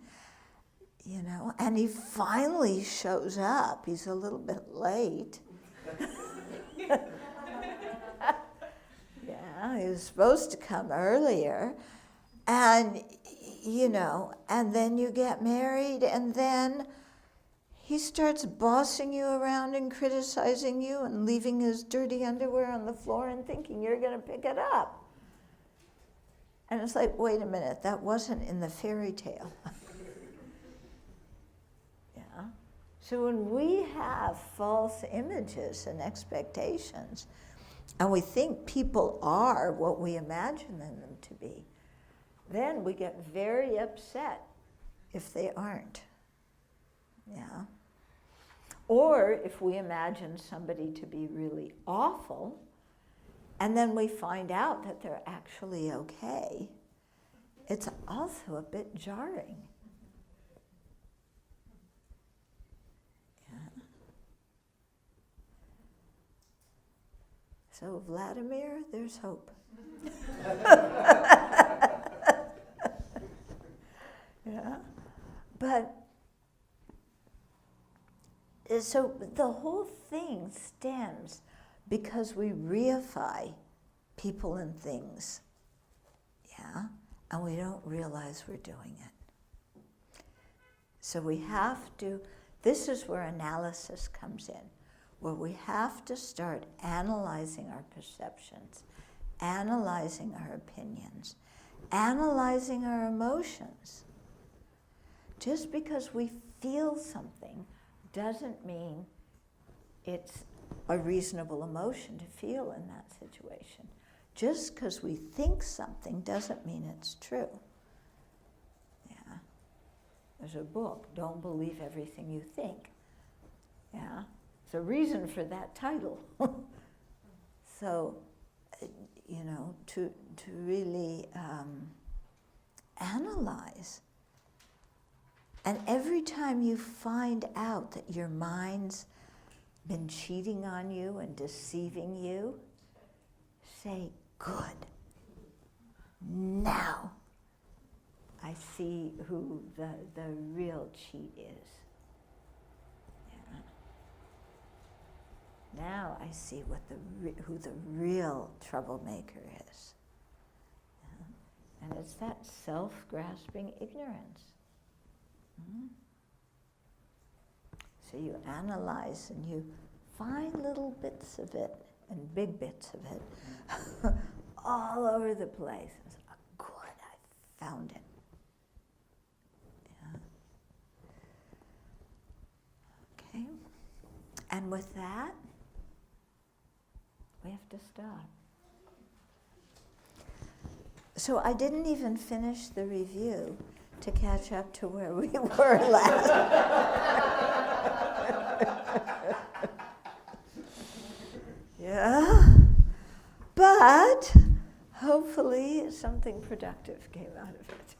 and he finally shows up. He's a little bit late. Yeah, he was supposed to come earlier, and and then you get married, and then he starts bossing you around and criticizing you and leaving his dirty underwear on the floor and thinking you're going to pick it up. And it's like, wait a minute, that wasn't in the fairy tale. Yeah. So when we have false images and expectations, and we think people are what we imagine them to be, then we get very upset if they aren't. Yeah. Or if we imagine somebody to be really awful, and then we find out that they're actually okay, it's also a bit jarring. Yeah. So, Vladimir, there's hope. Yeah. But so the whole thing stems because we reify people and things, yeah, and we don't realize we're doing it. So we have to, this is where analysis comes in, where we have to start analyzing our perceptions, analyzing our opinions, analyzing our emotions. Just because we feel something doesn't mean it's a reasonable emotion to feel in that situation. Just because we think something doesn't mean it's true. Yeah. There's a book, Don't Believe Everything You Think. Yeah. There's a reason for that title. So, you know, to really analyze. And every time you find out that your mind's been cheating on you and deceiving you, say, good. Now I see who the real cheat is. Yeah. Now I see what who the real troublemaker is. Yeah. And it's that self-grasping ignorance. So you analyze and you find little bits of it and big bits of it all over the place. It's like, good, I found it. Yeah. Okay. And with that, we have to stop. So I didn't even finish the review to catch up to where we were last. Yeah, but hopefully something productive came out of it.